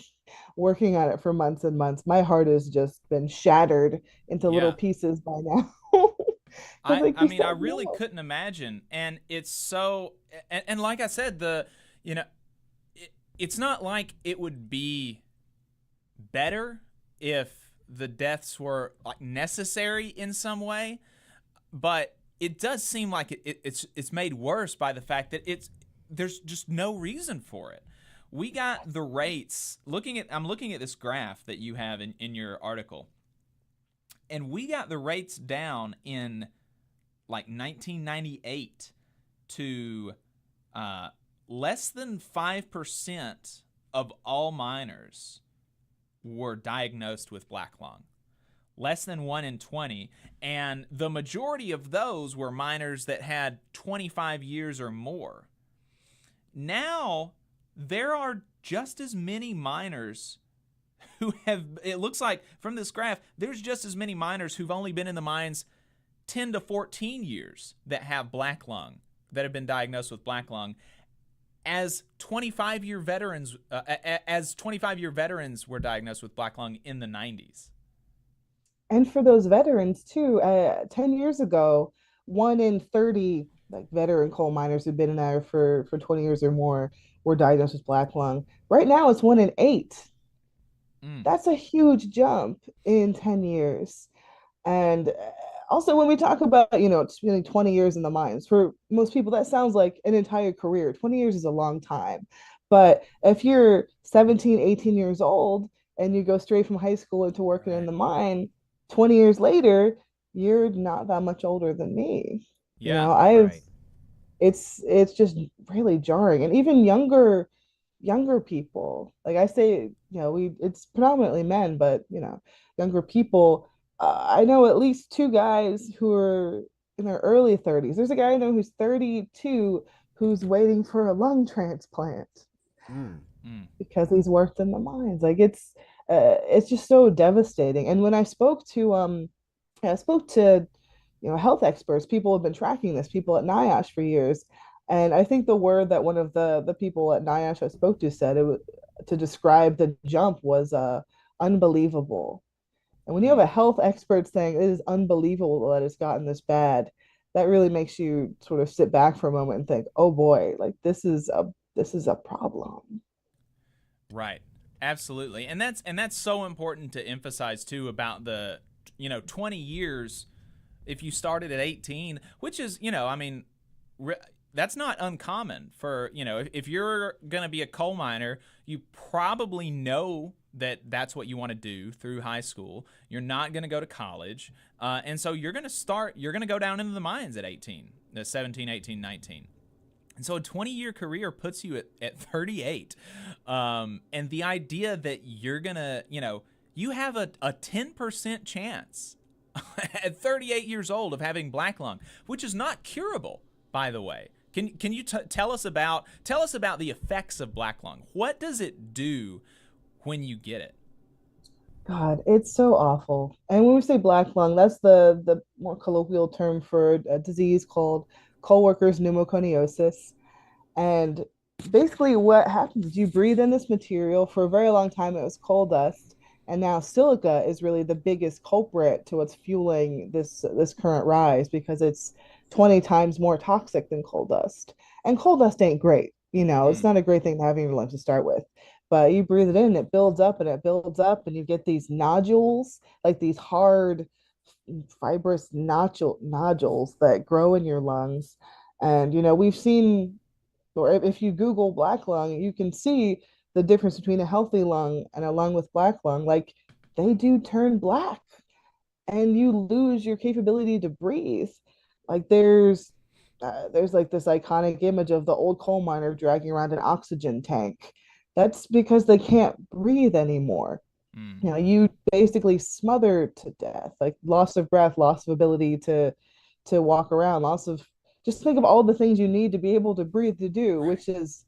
S: working on it for months and months, my heart has just been shattered into little
H: Yeah.
S: pieces by now.
H: I mean, I really couldn't imagine. And it's so, and like I said, it's not like it would be better if the deaths were like necessary in some way, but it does seem like it's made worse by the fact that there's just no reason for it. We got the rates I'm looking at this graph that you have in your article, and we got the rates down in like 1998 to less than 5% of all miners were diagnosed with black lung. Less than 1 in 20, and the majority of those were miners that had 25 years or more. Now, there are just as many miners who have, it looks like from this graph, there's just as many miners who've only been in the mines 10 to 14 years that have black lung, that have been diagnosed with black lung, as 25-year veterans were diagnosed with black lung in the 90s.
S: And for those veterans too, 10 years ago, 1 in 30 like veteran coal miners who've been in there for 20 years or more were diagnosed with black lung. Right now, it's 1 in 8. That's a huge jump in 10 years. And also, when we talk about, spending 20 years in the mines, for most people, that sounds like an entire career. 20 years is a long time. But if you're 17, 18 years old and you go straight from high school into working in the mine, 20 years later, you're not that much older than me.
H: Yeah,
S: It's just really jarring. And even younger people, like I say, it's predominantly men, but younger people, I know at least 2 guys who are in their early 30s. There's a guy I know who's 32 who's waiting for a lung transplant because he's worked in the mines. Like it's just so devastating. And when I spoke to health experts, people have been tracking this, people at NIOSH for years. And I think the word that one of the people at NIOSH I spoke to said it was, to describe the jump, was unbelievable. And when you have a health expert saying it is unbelievable that it's gotten this bad, that really makes you sort of sit back for a moment and think, oh boy, like this is a problem.
H: Right. Absolutely. And that's so important to emphasize too, about the 20 years. If you started at 18, which is, that's not uncommon for, if you're going to be a coal miner, you probably know that that's what you want to do through high school. You're not going to go to college. And so you're going to go down into the mines at 18, 17, 18, 19. And so a 20-year career puts you at 38. And the idea that you're going to, you have a 10% chance at 38 years old of having black lung, which is not curable, by the way. Can you tell us about the effects of black lung? What does it do when you get it?
S: God, it's so awful. And when we say black lung, that's the more colloquial term for a disease called co-workers pneumoconiosis. And basically what happens is you breathe in this material. For a very long time it was coal dust, and now silica is really the biggest culprit to what's fueling this current rise, because it's 20 times more toxic than coal dust. And coal dust ain't great. It's not a great thing to have in your lungs to start with. But you breathe it in, it builds up and it builds up, and you get these nodules, like these hard, fibrous nodules that grow in your lungs. And, we've seen, or if you Google black lung, you can see the difference between a healthy lung and a lung with black lung. Like, they do turn black, and you lose your capability to breathe. Like, there's like this iconic image of the old coal miner dragging around an oxygen tank. That's because they can't breathe anymore. You basically smother to death, like loss of breath, loss of ability to walk around, just think of all the things you need to be able to breathe to do, which is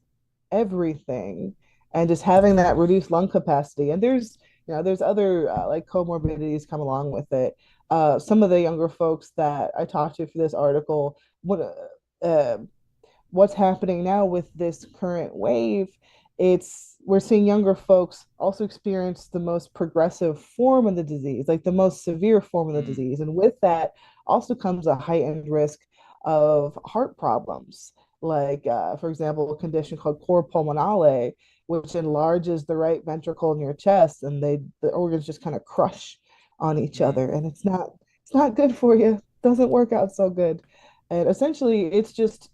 S: everything. And just having that reduced lung capacity. And there's other like comorbidities come along with it. Some of the younger folks that I talked to for this article, what's happening now with this current wave, we're seeing younger folks also experience the most progressive form of the disease, like the most severe form of the disease. And with that also comes a heightened risk of heart problems, like, for example, a condition called cor pulmonale, which enlarges the right ventricle in your chest, and the organs just kind of crush on each other, and it's not good for you. Doesn't work out so good. And essentially, it's just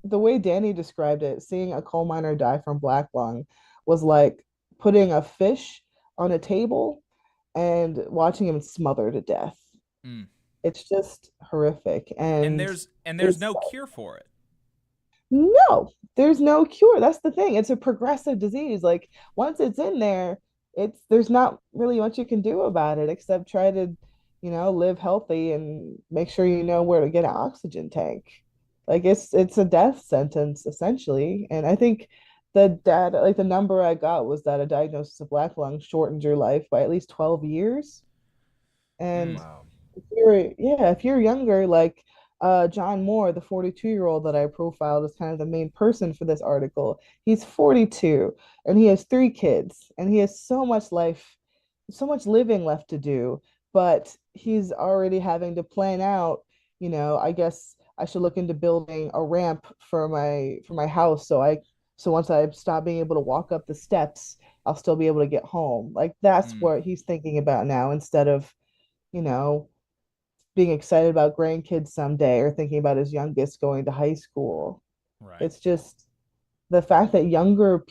S: the way Danny described it. Seeing a coal miner die from black lung was like putting a fish on a table and watching him smother to death. It's just horrific. And
H: there's no cure for it.
S: No, there's no cure. That's the thing. It's a progressive disease. Like, once it's in there, there's not really much you can do about it except try to, live healthy and make sure you know where to get an oxygen tank. Like, it's a death sentence essentially. And I think the data, like the number I got, was that a diagnosis of black lung shortens your life by at least 12 years. And if you're younger, like John Moore, the 42-year-old that I profiled as kind of the main person for this article, he's 42 and he has 3 kids, and he has so much living left to do, but he's already having to plan out, I guess I should look into building a ramp for my house, so once I stop being able to walk up the steps, I'll still be able to get home. Like, that's what he's thinking about now, instead of, being excited about grandkids someday, or thinking about his youngest going to high school.
H: Right.
S: It's just the fact that younger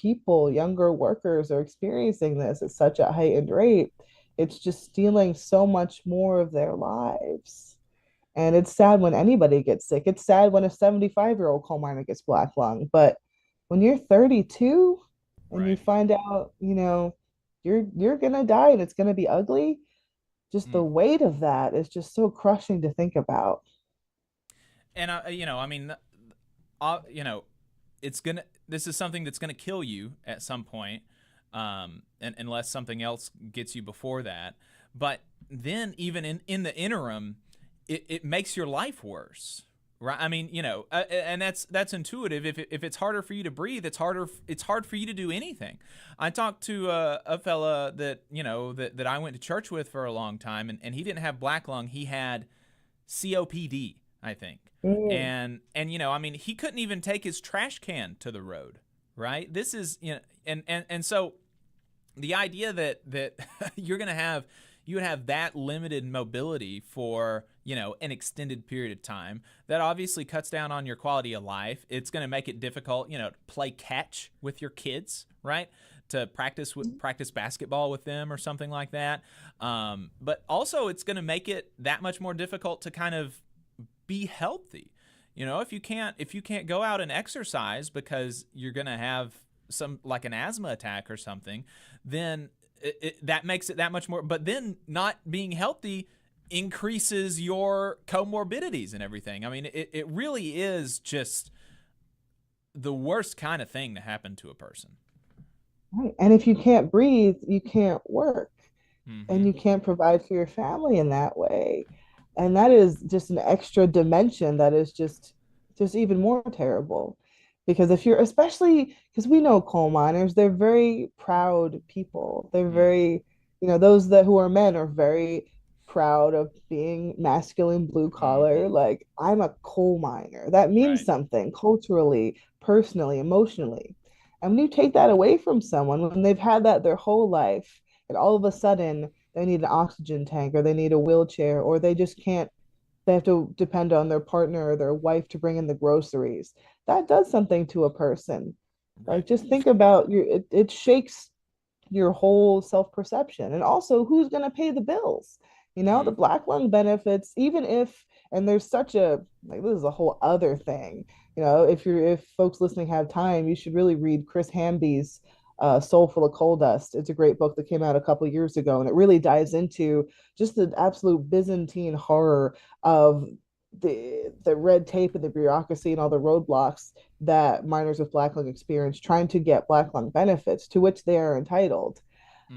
S: workers are experiencing this at such a heightened rate. It's just stealing so much more of their lives. And it's sad when anybody gets sick. It's sad when a 75-year-old coal miner gets black lung. But when you're 32 and you find out, you're gonna die and it's gonna be ugly, just the weight of that is just so crushing to think about.
H: And this is something that's gonna kill you at some point, and unless something else gets you before that. But then even in the interim, it makes your life worse, right? I mean, and that's intuitive. If it's harder for you to breathe, it's hard for you to do anything. I talked to a fella that that I went to church with for a long time, and he didn't have black lung. He had COPD, I think. And he couldn't even take his trash can to the road, right? This is and so the idea that you would have that limited mobility for an extended period of time, that obviously cuts down on your quality of life. It's going to make it difficult, to play catch with your kids, right? To practice basketball with them or something like that. But also it's going to make it that much more difficult to kind of be healthy. You know, if you can't go out and exercise because you're going to have some like an asthma attack or something, then that makes it that much more. But then not being healthy increases your comorbidities and everything. I mean, it really is just the worst kind of thing to happen to a person.
S: Right. And if you can't breathe, you can't work, and you can't provide for your family in that way. And that is just an extra dimension that is just even more terrible. Because if you're, especially because we know coal miners, they're very proud people. They're very, those that who are men are very proud of being masculine, blue collar. Like, I'm a coal miner. That means something culturally, personally, emotionally. And when you take that away from someone, when they've had that their whole life, and all of a sudden they need an oxygen tank, or they need a wheelchair, or they just can't, they have to depend on their partner or their wife to bring in the groceries, that does something to a person. Like, just think about it shakes your whole self-perception. And also, who's going to pay the bills? The black lung benefits, even if, and there's such a, like, this is a whole other thing. If folks listening have time, you should really read Chris Hamby's Soul Full of Coal Dust. It's a great book that came out a couple of years ago, and it really dives into just the absolute Byzantine horror of the red tape and the bureaucracy and all the roadblocks that miners with black lung experience trying to get black lung benefits to which they are entitled.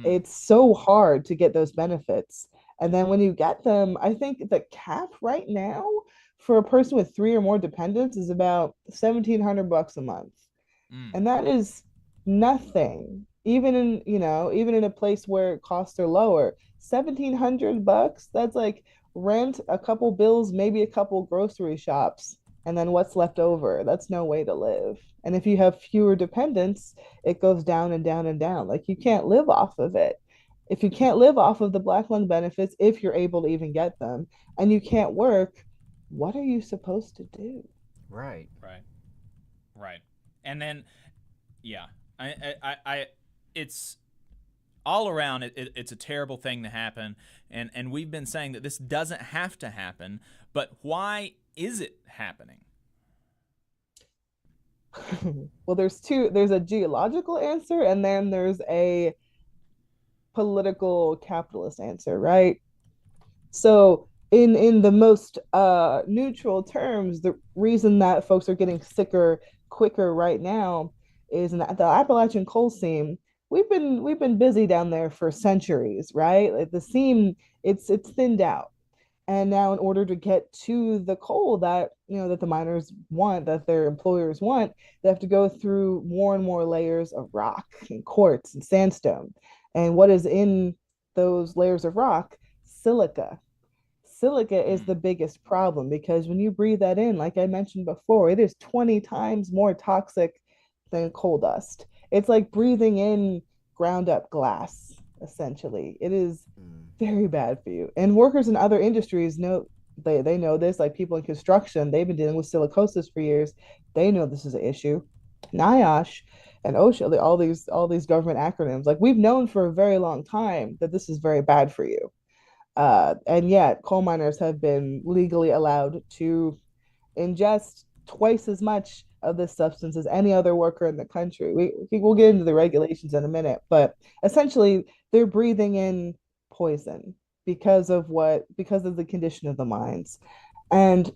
S: It's so hard to get those benefits. And then when you get them, I think the cap right now for a person with 3 or more dependents is about $1,700 a month. And that is nothing. Even in a place where costs are lower, $1,700, that's like rent, a couple bills, maybe a couple grocery shops, and then what's left over. That's no way to live. And if you have fewer dependents, it goes down and down and down. Like, you can't live off of it. If you can't live off of the black lung benefits, if you're able to even get them, and you can't work, what are you supposed to do?
I: Right.
H: And then, yeah, I it's all around. It's a terrible thing to happen, and we've been saying that this doesn't have to happen, but why is it happening?
S: Well, there's a geological answer, and then there's a political capitalist answer, right? So in the most neutral terms, the reason that folks are getting sicker quicker right now is in the Appalachian coal seam. We've been busy down there for centuries, right? Like, the seam, it's thinned out. And now, in order to get to the coal that that the miners want, that their employers want, they have to go through more and more layers of rock and quartz and sandstone. And what is in those layers of rock? Silica. Silica is the biggest problem, because when you breathe that in, like I mentioned before, it is 20 times more toxic than coal dust. It's like breathing in ground up glass, essentially. It is very bad for you. And workers in other industries know, they know this, like people in construction, they've been dealing with silicosis for years. They know this is an issue. NIOSH and OSHA, all these government acronyms, like, we've known for a very long time that this is very bad for you. And yet coal miners have been legally allowed to ingest twice as much of this substance as any other worker in the country. We'll get into the regulations in a minute, but essentially they're breathing in poison because of the condition of the mines. And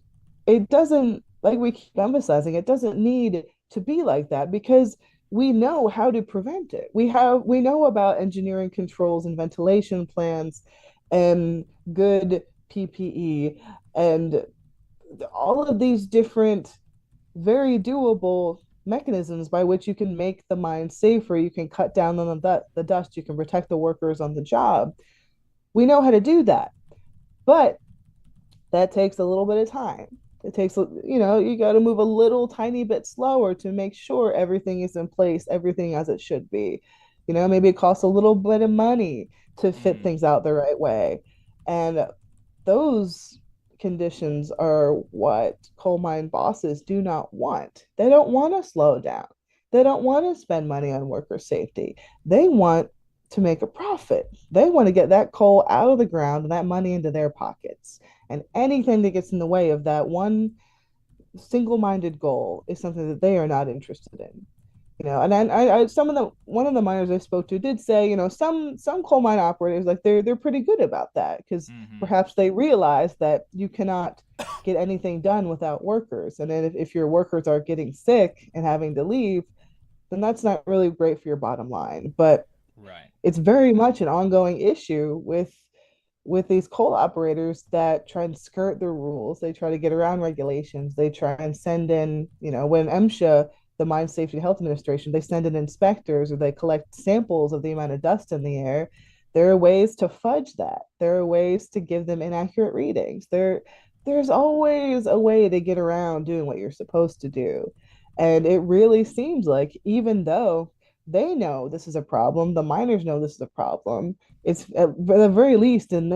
S: it doesn't, like we keep emphasizing, it doesn't need to be like that, because we know how to prevent it. We know about engineering controls and ventilation plans and good PPE and all of these different very doable mechanisms by which you can make the mine safer. You can cut down on the dust, you can protect the workers on the job. We know how to do that, but that takes a little bit of time. It takes, you got to move a little tiny bit slower to make sure everything is in place, everything as it should be. Maybe it costs a little bit of money to fit things out the right way. And those conditions are what coal mine bosses do not want. They don't want to slow down. They don't want to spend money on worker safety. They want to make a profit. They want to get that coal out of the ground and that money into their pockets. And anything that gets in the way of that one single-minded goal is something that they are not interested in. And some of the one of the miners I spoke to did say, some coal mine operators, like, they're pretty good about that, because perhaps they realize that you cannot get anything done without workers, and then if your workers are getting sick and having to leave, then that's not really great for your bottom line. But it's very much an ongoing issue with these coal operators that try and skirt the rules. They try to get around regulations. They try and send in, when MSHA, the Mine Safety Health Administration, they send in inspectors, or they collect samples of the amount of dust in the air. There are ways to fudge that. There are ways to give them inaccurate readings. There's always a way to get around doing what you're supposed to do. And it really seems like, even though they know this is a problem, the miners know this is a problem, it's at the very least in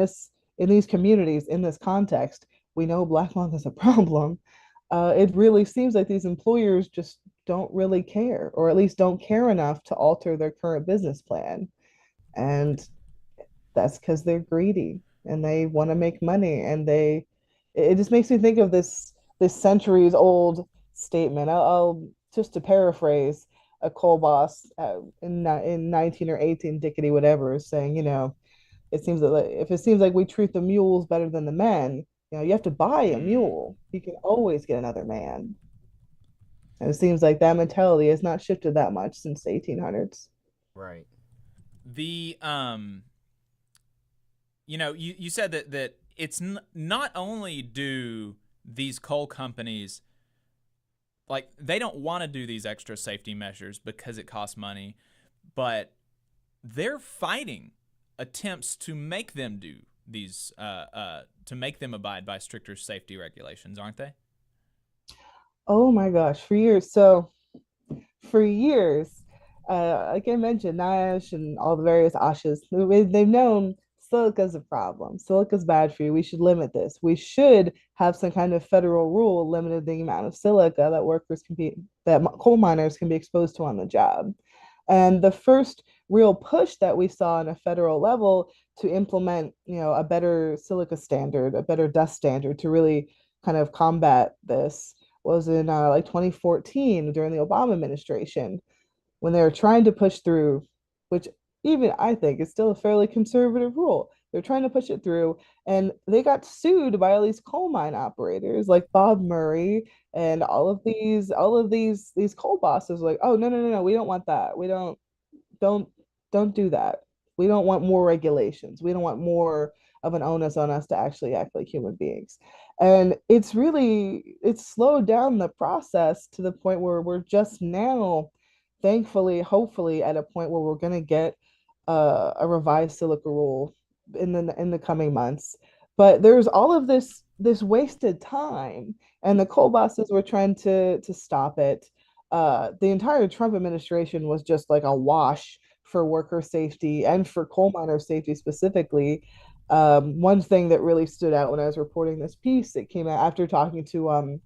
S: these communities, in this context, we know Black lung is a problem. It really seems like these employers just don't really care, or at least don't care enough to alter their current business plan. And that's because they're greedy and they want to make money. And it just makes me think of this centuries old statement. I'll just to paraphrase a coal boss in 19 or 18 Dickety whatever, is saying, it seems that if it seems like we treat the mules better than the men, you have to buy a mule. You can always get another man. And it seems like that mentality has not shifted that much since the 1800s.
I: Right.
H: The you said that it's not only do these coal companies, like, they don't want to do these extra safety measures because it costs money, but they're fighting attempts to make them do these, to make them abide by stricter safety regulations, aren't they?
S: Oh my gosh, for years. So for years, like I mentioned, NIOSH and all the various OSHAs, they've known silica's a problem. Silica's bad for you. We should limit this. We should have some kind of federal rule limiting the amount of silica that coal miners can be exposed to on the job. And the first real push that we saw on a federal level to implement, a better silica standard, a better dust standard to really kind of combat this was in like 2014 during the Obama administration, when they were trying to push through, which even I think is still a fairly conservative rule. They're trying to push it through, and they got sued by all these coal mine operators like Bob Murray and all of these coal bosses. Like, oh, no, we don't want that. We don't do that. We don't want more regulations. We don't want more of an onus on us to actually act like human beings. And it's slowed down the process to the point where we're just now, thankfully, hopefully, at a point where we're going to get a revised silica rule in the coming months. But there's all of this wasted time, and the coal bosses were trying to stop it. The entire Trump administration was just like a wash for worker safety and for coal miner safety specifically. One thing that really stood out when I was reporting this piece, it came out after talking to one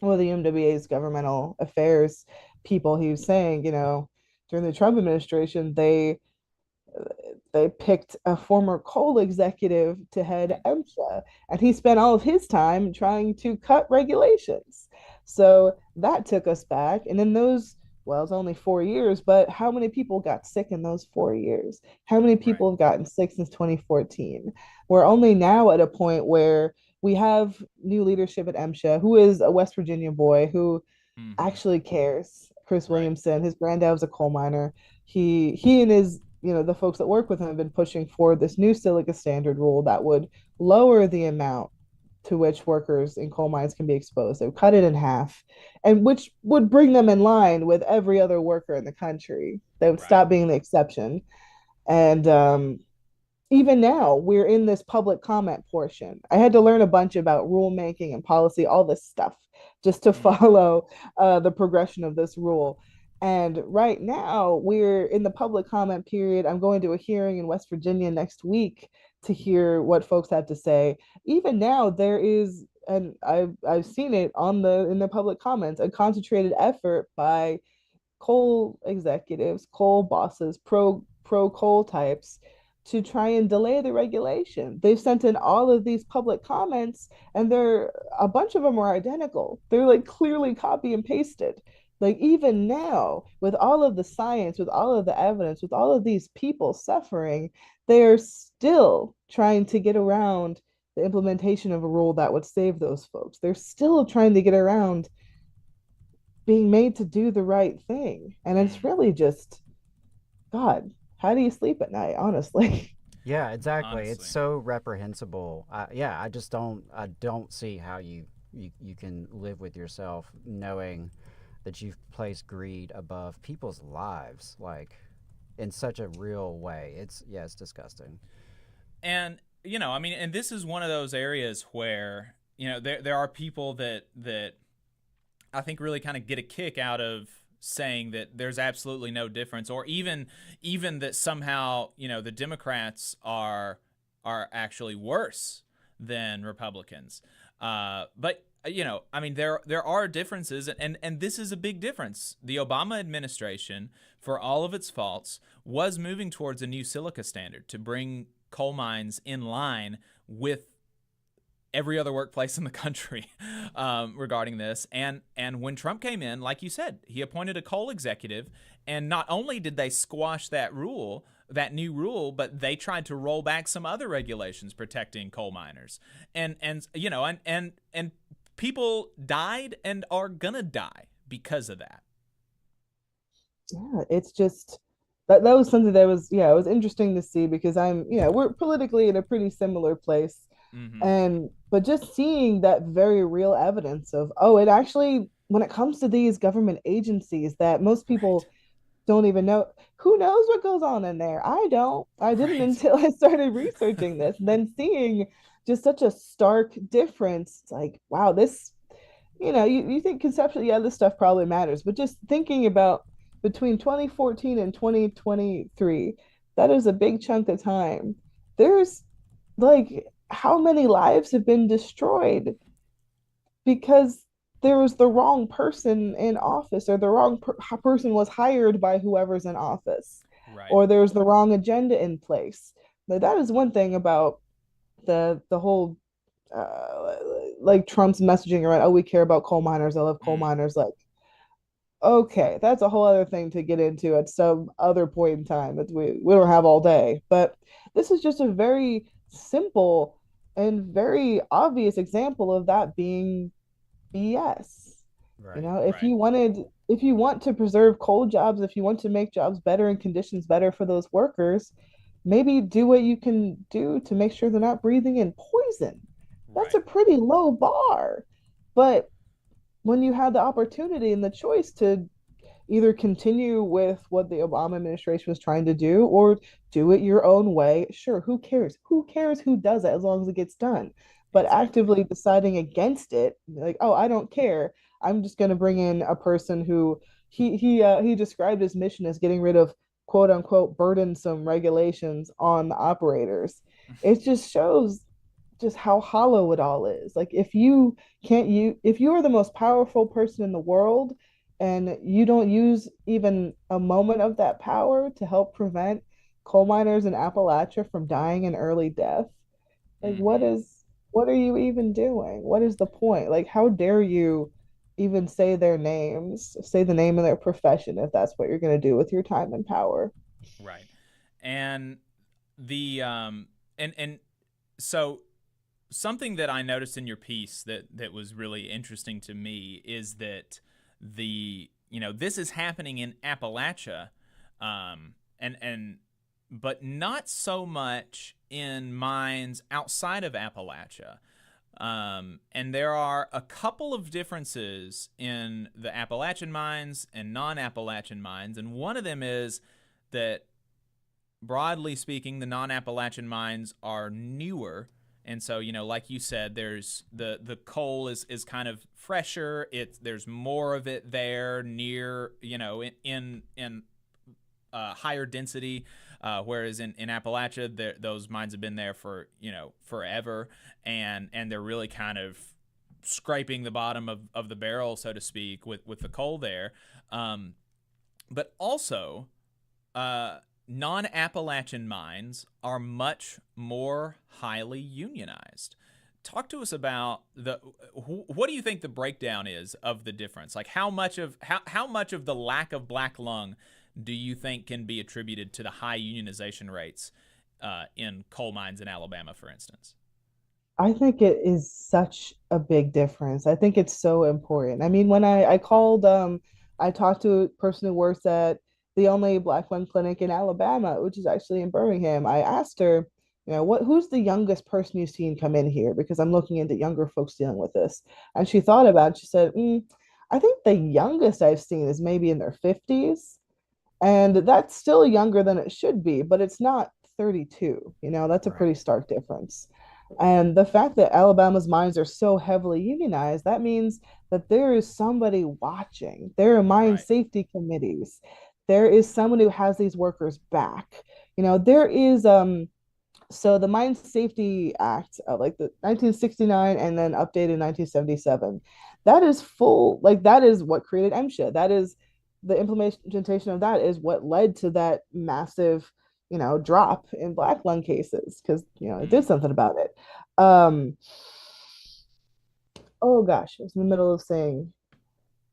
S: of the UMWA's governmental affairs people. He was saying, during the Trump administration, they picked a former coal executive to head MSHA, and he spent all of his time trying to cut regulations. So that took us back. And in those, well, it's only 4 years, but how many people got sick in those 4 years? How many people have gotten sick since 2014? We're only now at a point where we have new leadership at MSHA, who is a West Virginia boy who actually cares. Chris Williamson, his granddad was a coal miner. He and his, the folks that work with him have been pushing for this new silica standard rule that would lower the amount to which workers in coal mines can be exposed. They would cut it in half, and which would bring them in line with every other worker in the country. They would stop being the exception. And even now, we're in this public comment portion. I had to learn a bunch about rulemaking and policy, all this stuff, just to follow the progression of this rule. And right now, we're in the public comment period. I'm going to a hearing in West Virginia next week to hear what folks have to say. Even now, there is, and I've seen it in the public comments, a concentrated effort by coal executives, coal bosses, pro coal types to try and delay the regulation. They've sent in all of these public comments, and a bunch of them are identical. They're like clearly copy and pasted. Like even now, with all of the science, with all of the evidence, with all of these people suffering, they are still trying to get around the implementation of a rule that would save those folks. They're still trying to get around being made to do the right thing. And it's really just, God, how do you sleep at night, honestly?
I: Yeah, exactly.
H: Honestly.
I: It's so reprehensible. Yeah, I just don't see how you can live with yourself knowing that you've placed greed above people's lives, like in such a real way. It's disgusting.
H: And I mean, and this is one of those areas where there are people that I think really kind of get a kick out of saying that there's absolutely no difference, or even that somehow the Democrats are actually worse than Republicans. But I mean, there are differences, and this is a big difference. The Obama administration, for all of its faults, was moving towards a new silica standard to bring coal mines in line with every other workplace in the country regarding this. And when Trump came in, like you said, he appointed a coal executive, and not only did they squash that new rule, but they tried to roll back some other regulations protecting coal miners. And people died and are gonna die because of that.
S: Yeah, it's just that was something that was, it was interesting to see, because we're politically in a pretty similar place. But just seeing that very real evidence of, it actually, when it comes to these government agencies that most people don't even know, who knows what goes on in there? I didn't until I started researching this. And then seeing just such a stark difference. It's like, wow, this, you think conceptually, this stuff probably matters, but just thinking about between 2014 and 2023, that is a big chunk of time. There's like, how many lives have been destroyed because there was the wrong person in office, or the wrong person was hired by whoever's in office, or there's the wrong agenda in place. But that is one thing about the whole like Trump's messaging around, we care about coal miners, I love coal miners. Like, okay, that's a whole other thing to get into at some other point in time that we don't have all day. But this is just a very simple and very obvious example of that being BS. If you want to preserve coal jobs, if you want to make jobs better and conditions better for those workers, maybe do what you can do to make sure they're not breathing in poison. That's a pretty low bar. But when you have the opportunity and the choice to either continue with what the Obama administration was trying to do, or do it your own way, sure, who cares? Who cares who does it, as long as it gets done? But actively deciding against it, like, I don't care, I'm just going to bring in a person who he described his mission as getting rid of quote unquote burdensome regulations on the operators. It just shows just how hollow it all is. Like, if you are the most powerful person in the world, and you don't use even a moment of that power to help prevent coal miners in Appalachia from dying an early death, like, what are you even doing? What is the point? Like, how dare you even say their names, say the name of their profession, if that's what you're going to do with your time and power?
H: Right. And so something that I noticed in your piece that was really interesting to me is that this is happening in Appalachia, but not so much in mines outside of Appalachia. And there are a couple of differences in the Appalachian mines and non-Appalachian mines, and one of them is that, broadly speaking, the non-Appalachian mines are newer. And so, like you said, there's the coal is kind of fresher. There's more of it there near, in higher density, whereas in Appalachia, those mines have been there for, forever, and they're really kind of scraping the bottom of the barrel, so to speak, with the coal there. But also, non-Appalachian mines are much more highly unionized. Talk to us about what do you think the breakdown is of the difference? Like how much of the lack of black lung do you think can be attributed to the high unionization rates in coal mines in Alabama, for instance?
S: I think it is such a big difference. I think it's so important. I mean, when I called, I talked to a person who works at the only Black lung clinic in Alabama, which is actually in Birmingham. I asked her, who's the youngest person you've seen come in here? Because I'm looking into younger folks dealing with this. And she thought about it. She said, I think the youngest I've seen is maybe in their 50s. And that's still younger than it should be, but it's not 32. That's a pretty stark difference. And the fact that Alabama's mines are so heavily unionized, that means that there is somebody watching. There are mine safety committees. There is someone who has these workers back. There is so the Mine Safety Act, like the 1969 and then updated in 1977, that is that is what created MSHA. That is the implementation of that is what led to that massive drop in black lung cases because it did something about it. Oh gosh, I was in the middle of saying,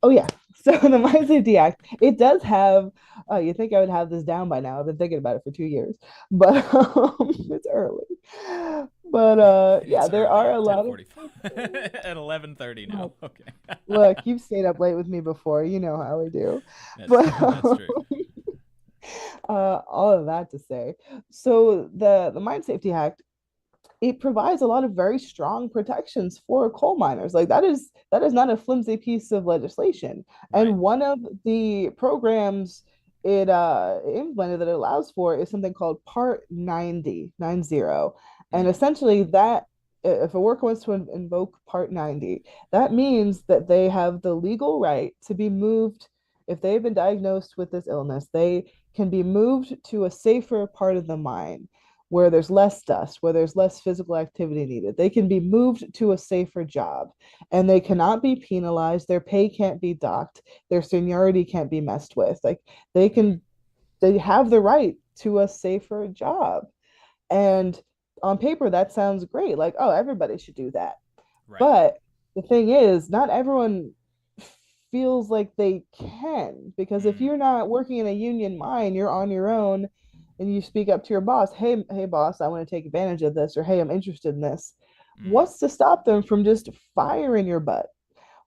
S: oh yeah. So the Mine Safety Act, it does have. You think I would have this down by now? I've been thinking about it for 2 years, but it's early. But yeah, there are a lot of
H: at 11:30 now. Okay.
S: Look, you've stayed up late with me before. You know how we do.
H: That's true.
S: All of that to say, so the Mine Safety Act, it provides a lot of very strong protections for coal miners. Like that is not a flimsy piece of legislation. And one of the programs it implemented that it allows for is something called Part 90. And essentially that if a worker wants to invoke Part 90, that means that they have the legal right to be moved. If they've been diagnosed with this illness, they can be moved to a safer part of the mine where there's less dust, where there's less physical activity needed. They can be moved to a safer job and they cannot be penalized. Their pay can't be docked. Their seniority can't be messed with. Like they have the right to a safer job. And on paper, that sounds great. Like, oh, everybody should do that.
H: Right.
S: But the thing is, not everyone feels like they can, because if you're not working in a union mine, you're on your own and you speak up to your boss, hey boss, I want to take advantage of this, or hey, I'm interested in this. What's to stop them from just firing your butt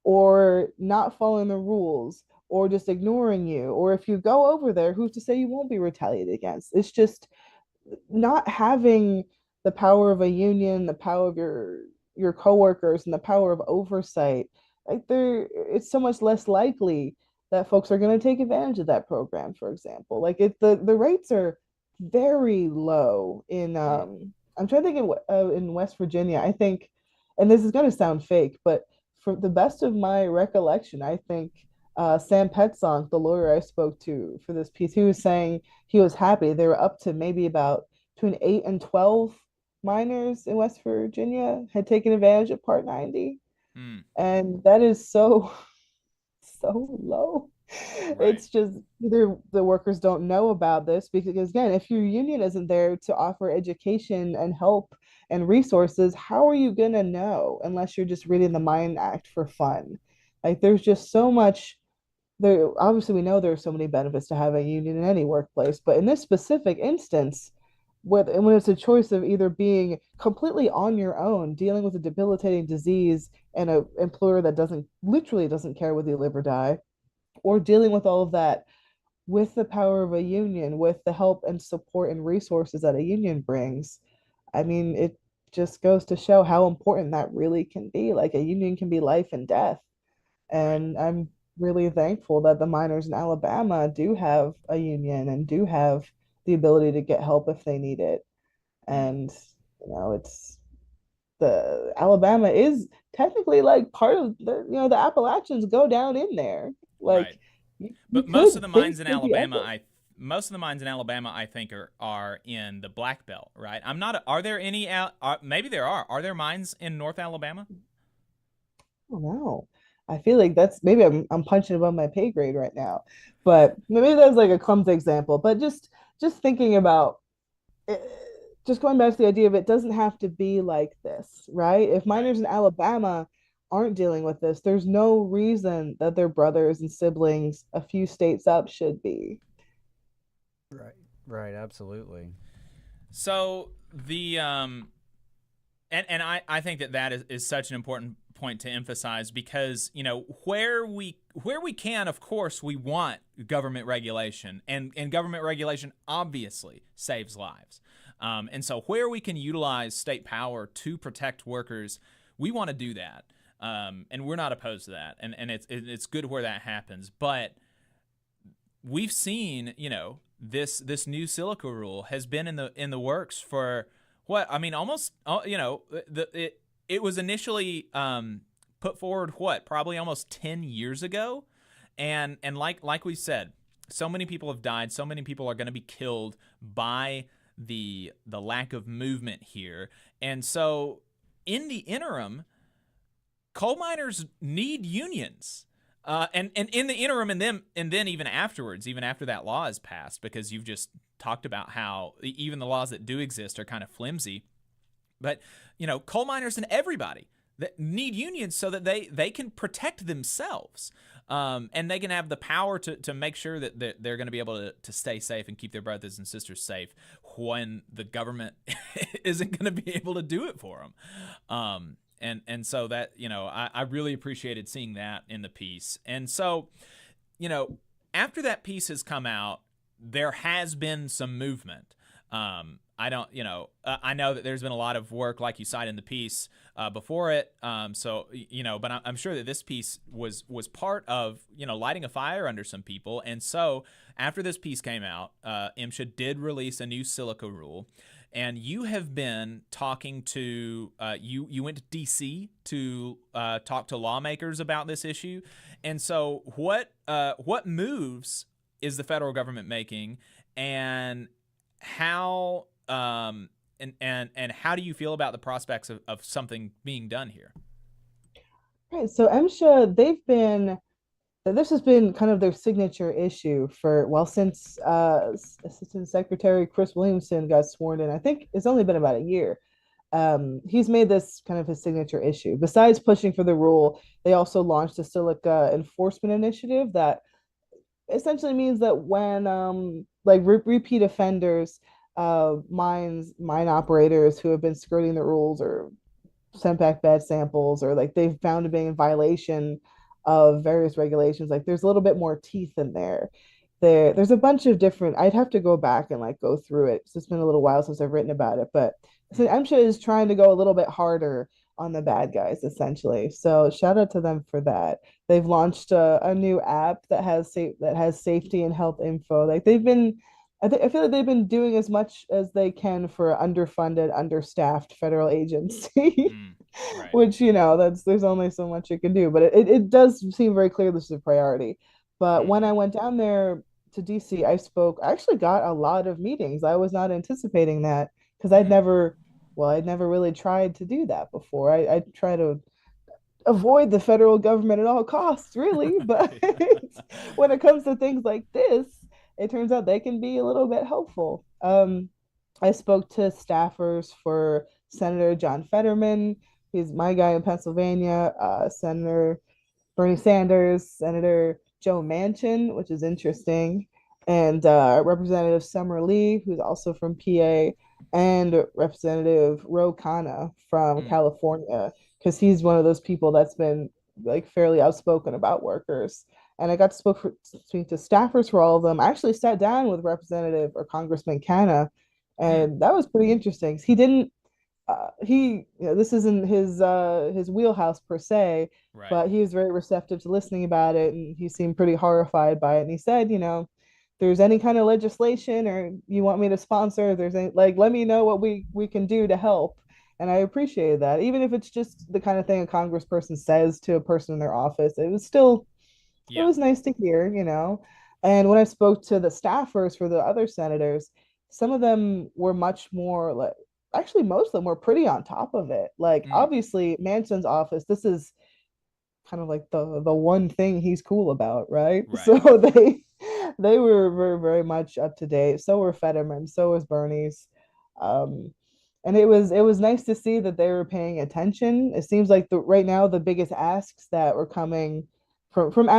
S: or not following the rules or just ignoring you? Or if you go over there, who's to say you won't be retaliated against? It's just not having the power of a union, the power of your coworkers, and the power of oversight. Like it's so much less likely that folks are going to take advantage of that program, for example. Like the rates are very low in I'm trying to think in West Virginia, I think, and this is going to sound fake, but for the best of my recollection, I think Sam Petzonk, the lawyer I spoke to for this piece, he was saying he was happy they were up to maybe about between 8 and 12 miners in West Virginia had taken advantage of Part 90. And that is so low. It's just either the workers don't know about this, because again, if your union isn't there to offer education and help and resources, how are you gonna know unless you're just reading the Mine Act for fun? Like there's just so much there. Obviously, we know there are so many benefits to have a union in any workplace, but in this specific instance, when it's a choice of either being completely on your own, dealing with a debilitating disease and an employer that literally doesn't care whether you live or die, or dealing with all of that with the power of a union, with the help and support and resources that a union brings, I mean, it just goes to show how important that really can be. Like a union can be life and death. And I'm really thankful that the miners in Alabama do have a union and do have the ability to get help if they need it. And it's the Alabama is technically like part of the the Appalachians go down in there. Like
H: but most of the mines in Alabama I think are in the Black Belt, right? Are there any maybe there are there mines in North Alabama?
S: I don't know. I feel like maybe I'm punching above my pay grade right now, but maybe that's like a clumsy example. But just just thinking about just going back to the idea of it doesn't have to be like this, right? If minors in Alabama aren't dealing with this, there's no reason that their brothers and siblings a few states up should be.
I: Right, absolutely.
H: So the and I think that is such an important point to emphasize, because where we can, of course, we want government regulation, and government regulation obviously saves lives, and so where we can utilize state power to protect workers, we want to do that, and we're not opposed to that, and it's good where that happens. But we've seen this new silica rule has been in the works for what I mean almost it was initially put forward probably almost 10 years ago, and like we said, so many people have died, so many people are going to be killed by the lack of movement here, and so in the interim, coal miners need unions. And in the interim, and then even afterwards, even after that law is passed, because you've just talked about how even the laws that do exist are kind of flimsy. But coal miners and everybody that need unions so that they can protect themselves, and they can have the power to make sure that they're going to be able to stay safe and keep their brothers and sisters safe when the government isn't going to be able to do it for them. And so that, I really appreciated seeing that in the piece. And so, after that piece has come out, there has been some movement. I know that there's been a lot of work, like you cite in the piece, before it. But I'm sure that this piece was part of, lighting a fire under some people. And so after this piece came out, MSHA did release a new silica rule. And you have been talking to you went to D.C. to talk to lawmakers about this issue. And so what moves is the federal government making, and how and how do you feel about the prospects of something being done here?
S: Right. So MSHA, this has been kind of their signature issue since Assistant Secretary Chris Williamson got sworn in. I think it's only been about a year. He's made this kind of his signature issue. Besides pushing for the rule, they also launched a silica enforcement initiative that essentially means that when repeat offenders, mine operators who have been skirting the rules or sent back bad samples, or they've found to be in violation of various regulations, there's a little bit more teeth in there. There's a bunch of different, I'd have to go back and go through it. So it's been a little while since I've written about it, but so MSHA is trying to go a little bit harder on the bad guys, essentially. So shout out to them for that. They've launched a new app that has safety and health info. I feel like they've been doing as much as they can for underfunded, understaffed federal agency. Right. Which, there's only so much you can do, but it does seem very clear this is a priority. But when I went down there to DC, I actually got a lot of meetings. I was not anticipating that, because I'd never really tried to do that before. I try to avoid the federal government at all costs, really. But when it comes to things like this, it turns out they can be a little bit helpful. I spoke to staffers for Senator John Fetterman. He's my guy in Pennsylvania, Senator Bernie Sanders, Senator Joe Manchin, which is interesting, and Representative Summer Lee, who's also from PA, and Representative Ro Khanna from California, because he's one of those people that's been fairly outspoken about workers. And I got to speak to staffers for all of them. I actually sat down with Representative or Congressman Khanna, and that was pretty interesting. He didn't this isn't his wheelhouse per se, right, but he was very receptive to listening about it, and he seemed pretty horrified by it. And he said, if there's any kind of legislation or you want me to sponsor, if there's any, let me know what we can do to help. And I appreciated that, even if it's just the kind of thing a congressperson says to a person in their office. It was still, it was nice to hear, And when I spoke to the staffers for the other senators, some of them were much more actually, most of them were pretty on top of it. Obviously, Manchin's office, this is kind of the one thing he's cool about, right? So They were very, very much up to date. So were Fetterman, so was Bernie's. Um, and it was nice to see that they were paying attention. It seems like right now the biggest asks that were coming from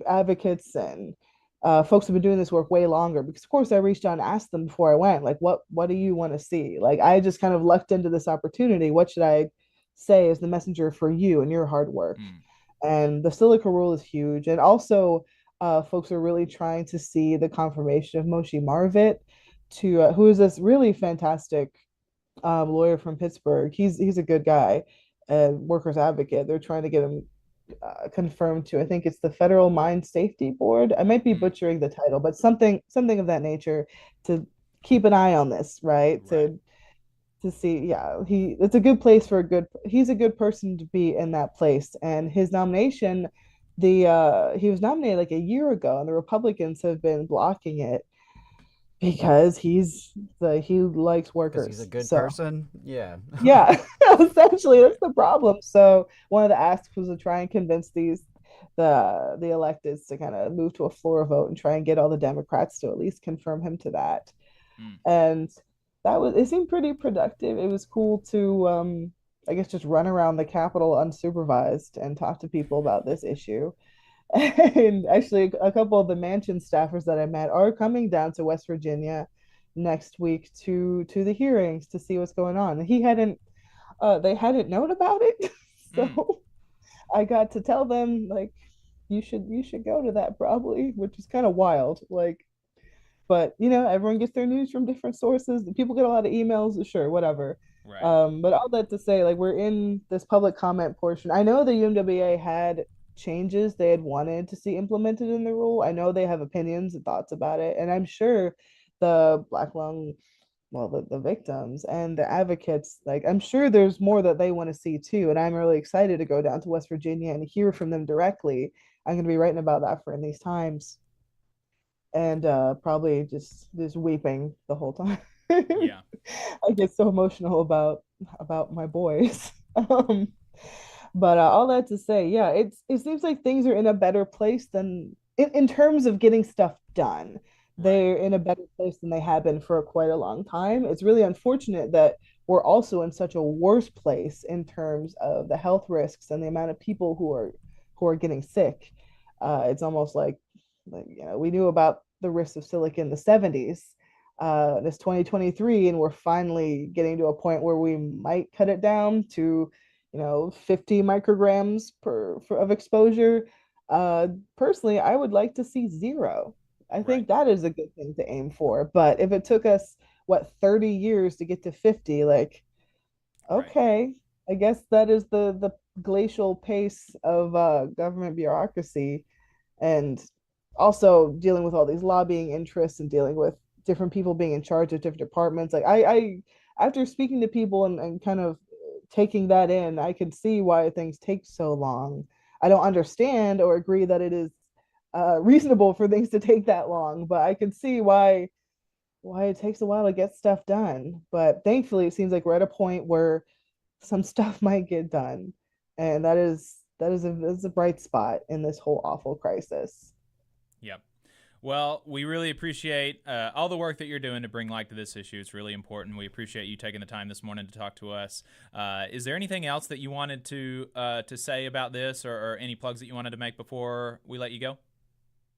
S: advocates and folks have been doing this work way longer, because of course I reached out and asked them before I went, like, what do you want to see? Like, I just kind of lucked into this opportunity. What should I say as the messenger for you and your hard work? And the silica rule is huge. And also, folks are really trying to see the confirmation of Moshe Marvit, who is this really fantastic lawyer from Pittsburgh. He's a good guy and workers advocate. They're trying to get him confirmed to, I think it's the Federal Mine Safety Board. I might be butchering the title, but something of that nature, to keep an eye on this, right? To see, yeah, it's a good place for he's a good person to be in that place. And his nomination, he was nominated like a year ago, and the Republicans have been blocking it because he likes workers.
I: He's a good person. Yeah.
S: Yeah, essentially that's the problem. So one of the asks was to try and convince the electeds to kind of move to a floor vote and try and get all the Democrats to at least confirm him to that. And it seemed pretty productive. It was cool to I guess just run around the Capitol unsupervised and talk to people about this issue. And actually, a couple of the Manchin staffers that I met are coming down to West Virginia next week to the hearings to see what's going on. They hadn't known about it, so I got to tell them, like, you should go to that probably, which is kind of wild. Like, but everyone gets their news from different sources. People get a lot of emails, sure, whatever.
H: Right.
S: But all that to say, like, we're in this public comment portion. I know the UMWA had changes they had wanted to see implemented in the rule. I know they have opinions and thoughts about it, and I'm sure the Black Lung, well, the victims and the advocates, like, I'm sure there's more that they want to see too. And I'm really excited to go down to West Virginia and hear from them directly. I'm going to be writing about that for In These Times, and probably just weeping the whole time.
H: Yeah.
S: I get so emotional about my boys. But all that to say, yeah, it seems like things are in a better place than in terms of getting stuff done. They're in a better place than they have been for quite a long time. It's really unfortunate that we're also in such a worse place in terms of the health risks and the amount of people who are getting sick. It's almost like we knew about the risks of silica in the 70s. This 2023, and we're finally getting to a point where we might cut it down to 50 micrograms of exposure. Personally, I would like to see 0. I think that is a good thing to aim for. But if it took us 30 years to get to 50, like, okay, I guess that is the glacial pace of government bureaucracy, and also dealing with all these lobbying interests and dealing with different people being in charge of different departments. Like, I after speaking to people and kind of taking that in, I can see why things take so long. I don't understand or agree that it is reasonable for things to take that long, but I can see why it takes a while to get stuff done. But thankfully, it seems like we're at a point where some stuff might get done, and that is a bright spot in this whole awful crisis.
H: Yep. Well, we really appreciate all the work that you're doing to bring light to this issue. It's really important. We appreciate you taking the time this morning to talk to us. Is there anything else that you wanted to say about this, or any plugs that you wanted to make before we let you go?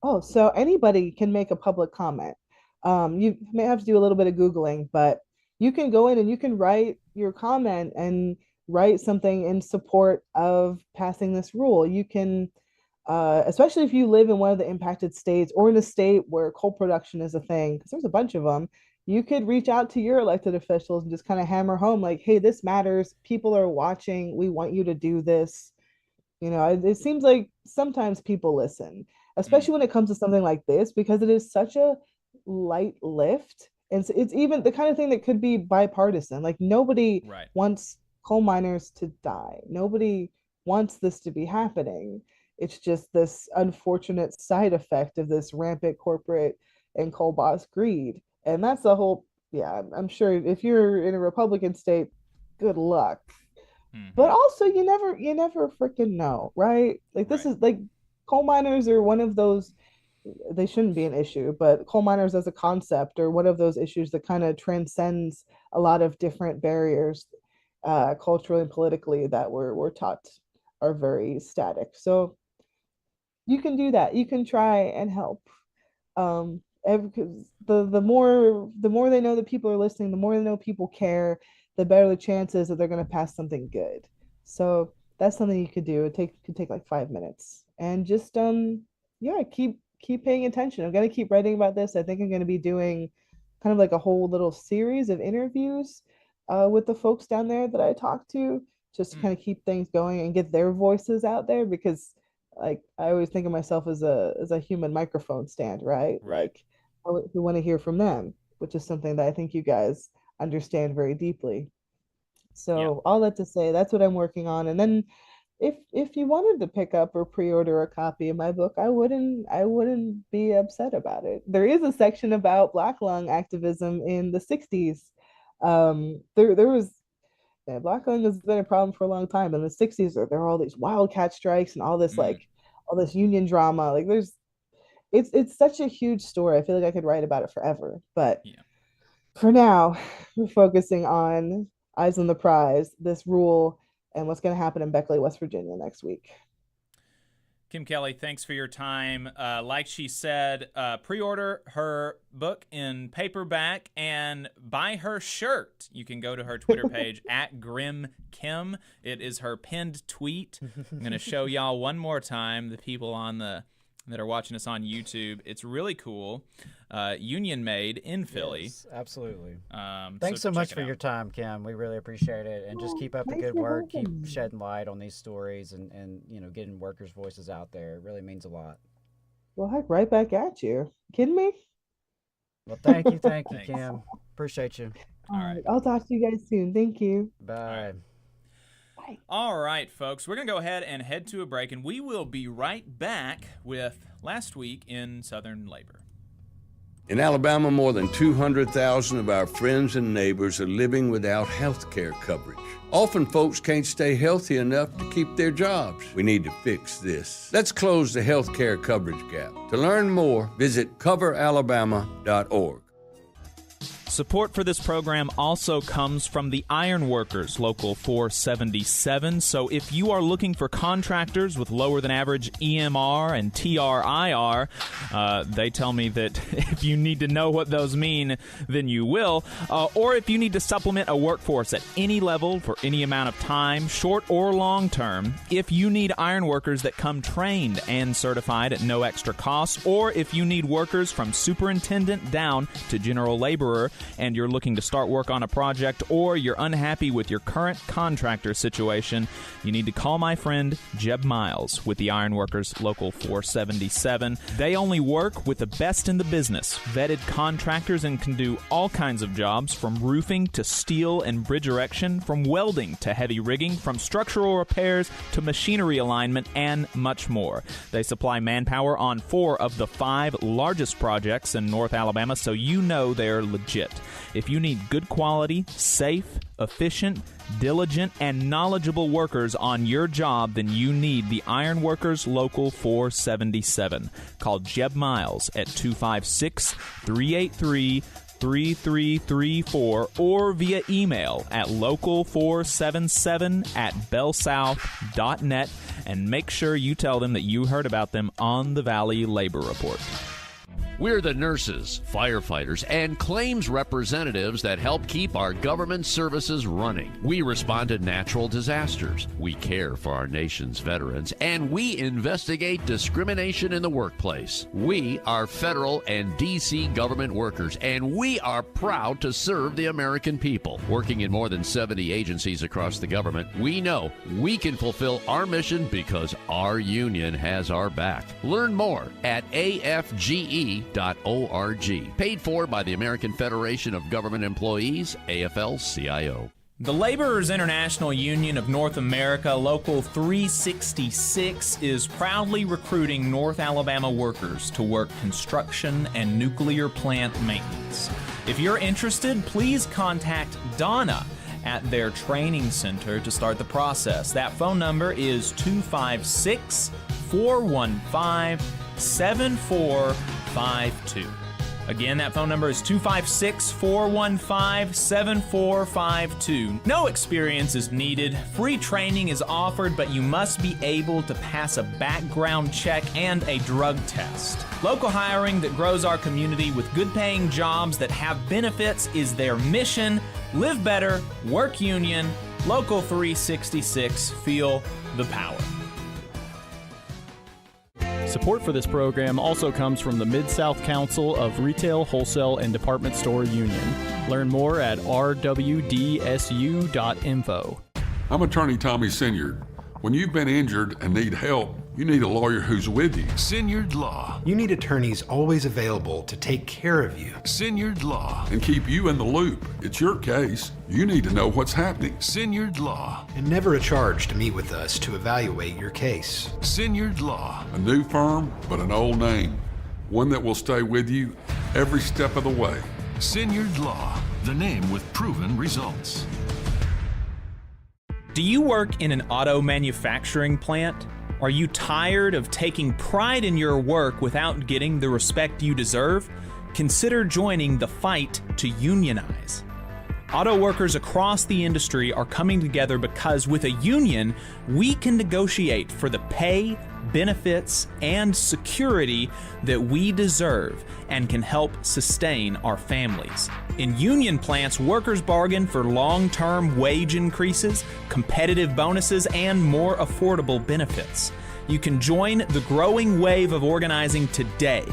S: Oh, so anybody can make a public comment. You may have to do a little bit of Googling, but you can go in and you can write your comment and write something in support of passing this rule. You can, especially if you live in one of the impacted states or in a state where coal production is a thing, because there's a bunch of them, you could reach out to your elected officials and just kind of hammer home, like, hey, this matters. People are watching. We want you to do this. It seems like sometimes people listen, especially when it comes to something like this, because it is such a light lift. And it's even the kind of thing that could be bipartisan. Like, nobody wants coal miners to die. Nobody wants this to be happening. It's just this unfortunate side effect of this rampant corporate and coal boss greed. And that's the whole, I'm sure if you're in a Republican state, good luck. But also, you never freaking know, right? Like, this is like, coal miners are one of those they shouldn't be an issue, but coal miners as a concept are one of those issues that kind of transcends a lot of different barriers, culturally and politically, that we're taught are very static. So you can do that. You can try and help. Because the more they know that people are listening, the more they know people care, the better the chances that they're going to pass something good. So that's something you could do. Could take like 5 minutes, and just yeah, keep paying attention. I'm going to keep writing about this. I think I'm going to be doing kind of like a whole little series of interviews with the folks down there that I talk to, just to kind of keep things going and get their voices out there, because like I always think of myself as a human microphone stand, right? Like we want to hear from them, which is something that I think you guys understand very deeply. So all that to say, that's what I'm working on. And then if you wanted to pick up or pre-order a copy of my book, I wouldn't be upset about it. There is a section about Black lung activism in the 60s. There was Black lung has been a problem for a long time. In the 60s, there were all these wildcat strikes and all this all this union drama. Like it's such a huge story. I feel like I could write about it forever. But for now, we're focusing on Eyes on the Prize, this rule, and what's going to happen in Beckley, West Virginia next week.
H: Kim Kelly, thanks for your time. Like she said, pre-order her book in paperback and buy her shirt. You can go to her Twitter page at GrimKim. It is her pinned tweet. I'm going to show y'all one more time, the people that are watching us on YouTube. It's really cool. Union made in Philly.
I: Yes, absolutely.
H: Thanks
I: so much for your time, Kim. We really appreciate it. And just keep up the
S: thanks
I: good
S: for
I: work. Keep
S: having me.
I: shedding light on these stories and getting workers' voices out there. It really means a lot.
S: Well, heck, right back at you. Kidding me?
I: Well, thank you, Kim. Appreciate you.
S: All right. I'll talk to you guys soon. Thank you.
I: Bye.
H: All right, folks, we're going to go ahead and head to a break, and we will be right back with Last Week in Southern Labor.
J: In Alabama, more than 200,000 of our friends and neighbors are living without health care coverage. Often folks can't stay healthy enough to keep their jobs. We need to fix this. Let's close the health care coverage gap. To learn more, visit coveralabama.org.
H: Support for this program also comes from the Iron Workers, Local 477. So if you are looking for contractors with lower than average EMR and TRIR, they tell me that if you need to know what those mean, then you will. Or if you need to supplement a workforce at any level for any amount of time, short or long term, if you need iron workers that come trained and certified at no extra cost, or if you need workers from superintendent down to general laborer, and you're looking to start work on a project, or you're unhappy with your current contractor situation, you need to call my friend Jeb Miles with the Iron Workers Local 477. They only work with the best in the business, vetted contractors, and can do all kinds of jobs, from roofing to steel and bridge erection, from welding to heavy rigging, from structural repairs to machinery alignment, and much more. They supply manpower on 4 of the 5 largest projects in North Alabama, so you know they're legit. If you need good quality, safe, efficient, diligent, and knowledgeable workers on your job, then you need the Iron Workers Local 477. Call Jeb Miles at 256-383-3334 or via email at local477@bellsouth.net, and make sure you tell them that you heard about them on the Valley Labor Report.
T: We're the nurses, firefighters, and claims representatives that help keep our government services running. We respond to natural disasters. We care for our nation's veterans, and we investigate discrimination in the workplace. We are federal and D.C. government workers, and we are proud to serve the American people. Working in more than 70 agencies across the government, we know we can fulfill our mission because our union has our back. Learn more at afge.org. Paid for by the American Federation of Government Employees, AFL-CIO.
H: The Laborers International Union of North America, Local 366, is proudly recruiting North Alabama workers to work construction and nuclear plant maintenance. If you're interested, please contact Donna at their training center to start the process. That phone number is 256-415 256-415-7452. Again, that phone number is 256-415-7452. No experience is needed. Free training is offered, but you must be able to pass a background check and a drug test. Local hiring that grows our community with good-paying jobs that have benefits is their mission. Live better, work union, Local 366, feel the power.
L: Support for this program also comes from the Mid-South Council of Retail, Wholesale, and Department Store Union. Learn more at rwdsu.info.
P: I'm Attorney Tommy Sinyard. When you've been injured and need help, you need a lawyer who's with you.
Q: Sinyard Law. You need attorneys always available to take care of you. Sinyard Law.
P: And keep you in the loop. It's your case. You need to know what's happening.
Q: Sinyard Law. And never a charge to meet with us to evaluate your case. Sinyard Law.
P: A new firm, but an old name. One that will stay with you every step of the way.
Q: Sinyard Law. The name with proven results.
H: Do you work in an auto manufacturing plant? Are you tired of taking pride in your work without getting the respect you deserve? Consider joining the fight to unionize. Auto workers across the industry are coming together because with a union, we can negotiate for the pay, benefits, and security that we deserve and can help sustain our families. In union plants, workers bargain for long-term wage increases, competitive bonuses, and more affordable benefits. You can join the growing wave of organizing today.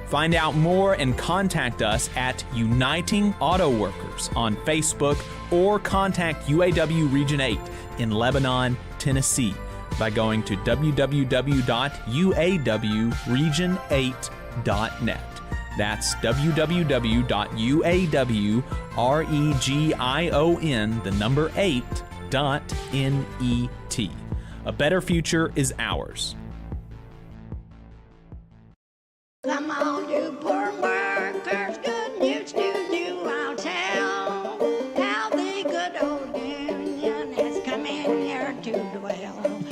H: Find out more and contact us at Uniting Auto Workers on Facebook or contact UAW Region 8 in Lebanon, Tennessee by going to www.uawregion8.net. That's www.uawregion8.net. A better future is ours.
R: Come on, you poor workers, good news to you I'll tell. How the good old union has come in here to dwell.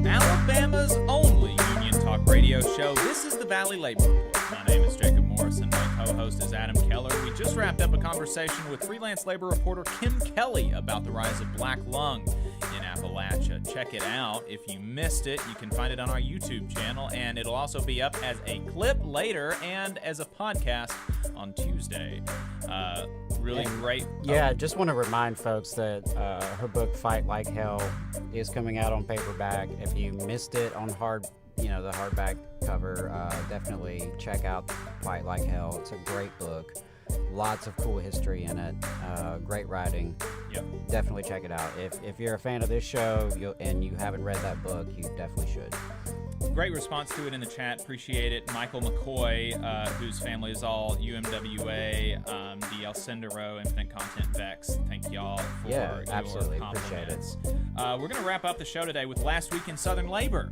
H: Alabama's only union talk radio show. This is the Valley Labor Report. My name is Jacob Morrison. My co-host is Adam Keller. We just wrapped up a conversation with freelance labor reporter Kim Kelly about the rise of black lung in Appalachia. Check it out. If you missed it, you can find it on our YouTube channel, and it'll also be up as a clip later and as a podcast on Tuesday. Really great.
I: Yeah, just want to remind folks that her book Fight Like Hell is coming out on paperback. If you missed it on the hardback cover, definitely check out Fight Like Hell. It's a great book. Lots of cool history in it. Great writing.
H: Yep.
I: Definitely check it out. If you're a fan of this show and you haven't read that book, you definitely should.
H: Great response to it in the chat. Appreciate it. Michael McCoy, whose family is all UMWA, the El Sendero, Infinite Content Vex. Thank y'all for your
I: absolutely
H: compliments. We're going to wrap up the show today with Last Week in Southern Labor.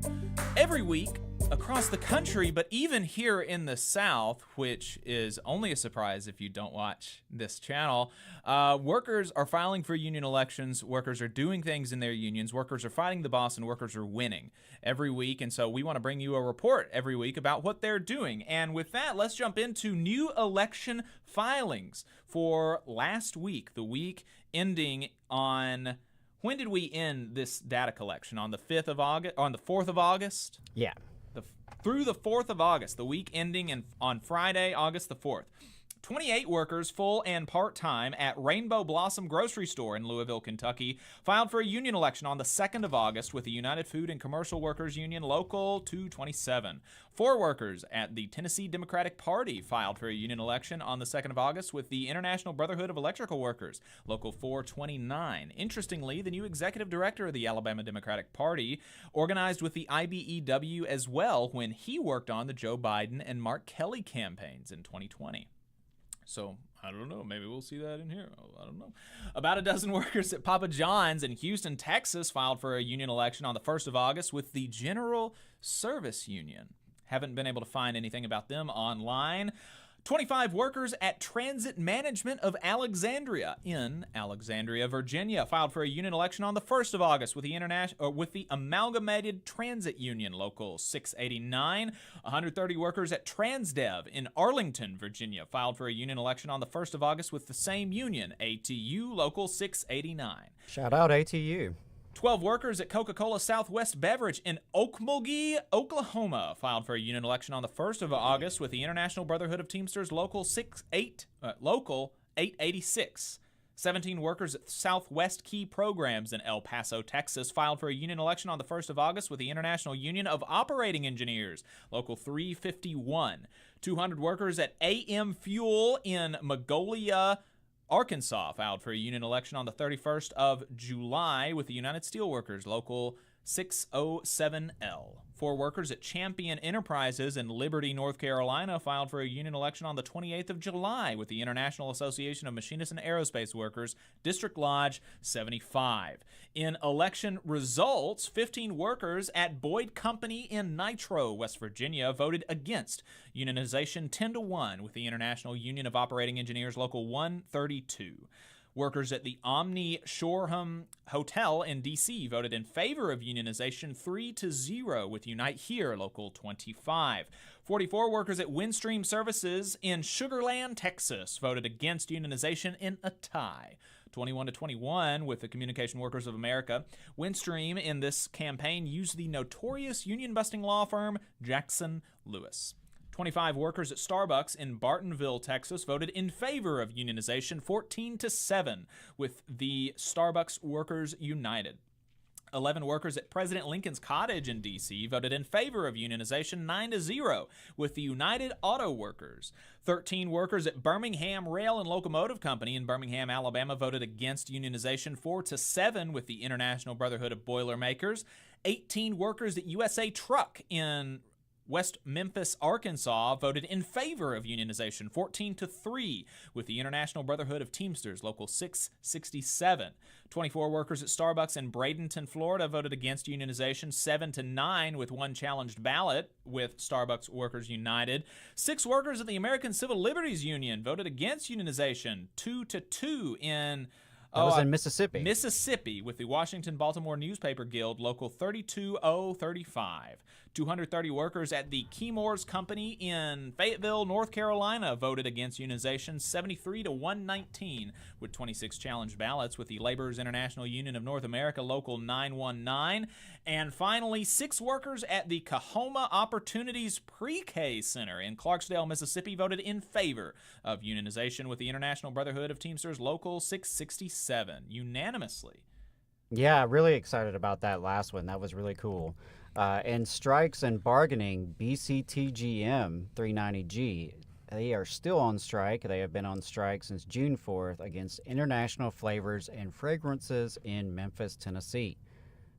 H: Every week across the country, but even here in the South, which is only a surprise if you don't watch this channel, workers are filing for union elections, workers are doing things in their unions, workers are fighting the boss, and workers are winning every week. And so we want to bring you a report every week about what they're doing. And with that, let's jump into new election filings for last week, the week ending on... When did we end this data collection? On the 5th of August? On the 4th of August?
I: Yeah.
H: Through the 4th of August, the week ending on Friday, August the 4th. 28 workers, full and part-time, at Rainbow Blossom Grocery Store in Louisville, Kentucky, filed for a union election on the 2nd of August with the United Food and Commercial Workers Union Local 227. 4 workers at the Tennessee Democratic Party filed for a union election on the 2nd of August with the International Brotherhood of Electrical Workers, Local 429. Interestingly, the new executive director of the Alabama Democratic Party organized with the IBEW as well when he worked on the Joe Biden and Mark Kelly campaigns in 2020. So, I don't know. Maybe we'll see that in here. I don't know. About a dozen workers at Papa John's in Houston, Texas, filed for a union election on the 1st of August with the General Service Union. Haven't been able to find anything about them online. 25 workers at Transit Management of Alexandria in Alexandria, Virginia, filed for a union election on the 1st of August with the Amalgamated Transit Union, Local 689. 130 workers at Transdev in Arlington, Virginia, filed for a union election on the 1st of August with the same union, ATU, Local 689.
I: Shout out ATU.
H: 12 workers at Coca-Cola Southwest Beverage in Okmulgee, Oklahoma, filed for a union election on the 1st of August with the International Brotherhood of Teamsters Local 886. 17 workers at Southwest Key Programs in El Paso, Texas, filed for a union election on the 1st of August with the International Union of Operating Engineers, Local 351. 200 workers at AM Fuel in Magnolia, Arkansas, filed for a union election on the 31st of July with the United Steelworkers, Local 607L. 4 workers at Champion Enterprises in Liberty, North Carolina, filed for a union election on the 28th of July with the International Association of Machinists and Aerospace Workers, District Lodge 75. In election results, 15 workers at Boyd Company in Nitro, West Virginia, voted against unionization 10-1 with the International Union of Operating Engineers, Local 132. Workers at the Omni Shoreham Hotel in D.C. voted in favor of unionization 3-0 with Unite Here, Local 25. 44 workers at Windstream Services in Sugar Land, Texas, voted against unionization in a tie. 21-21 with the Communication Workers of America. Windstream in this campaign used the notorious union-busting law firm Jackson Lewis. 25 workers at Starbucks in Bartonville, Texas, voted in favor of unionization 14-7 with the Starbucks Workers United. 11 workers at President Lincoln's Cottage in D.C. voted in favor of unionization 9-0 with the United Auto Workers. 13 workers at Birmingham Rail and Locomotive Company in Birmingham, Alabama voted against unionization 4-7 with the International Brotherhood of Boilermakers. 18 workers at USA Truck in West Memphis, Arkansas, voted in favor of unionization 14-3 with the International Brotherhood of Teamsters, Local 667. 24 workers at Starbucks in Bradenton, Florida, voted against unionization 7-9 with one challenged ballot with Starbucks Workers United. 6 workers at the American Civil Liberties Union voted against unionization 2-2 in
I: That was in Mississippi.
H: Mississippi with the Washington-Baltimore Newspaper Guild, Local 32035. 230 workers at the Keymores Company in Fayetteville, North Carolina, voted against unionization 73-119 with 26 challenged ballots with the Laborers International Union of North America, Local 919. And finally, 6 workers at the Kahoma Opportunities Pre-K Center in Clarksdale, Mississippi, voted in favor of unionization with the International Brotherhood of Teamsters, Local 667, unanimously.
I: Yeah, really excited about that last one. That was really cool. And strikes and bargaining, BCTGM 390G, they are still on strike. They have been on strike since June 4th against International Flavors and Fragrances in Memphis, Tennessee.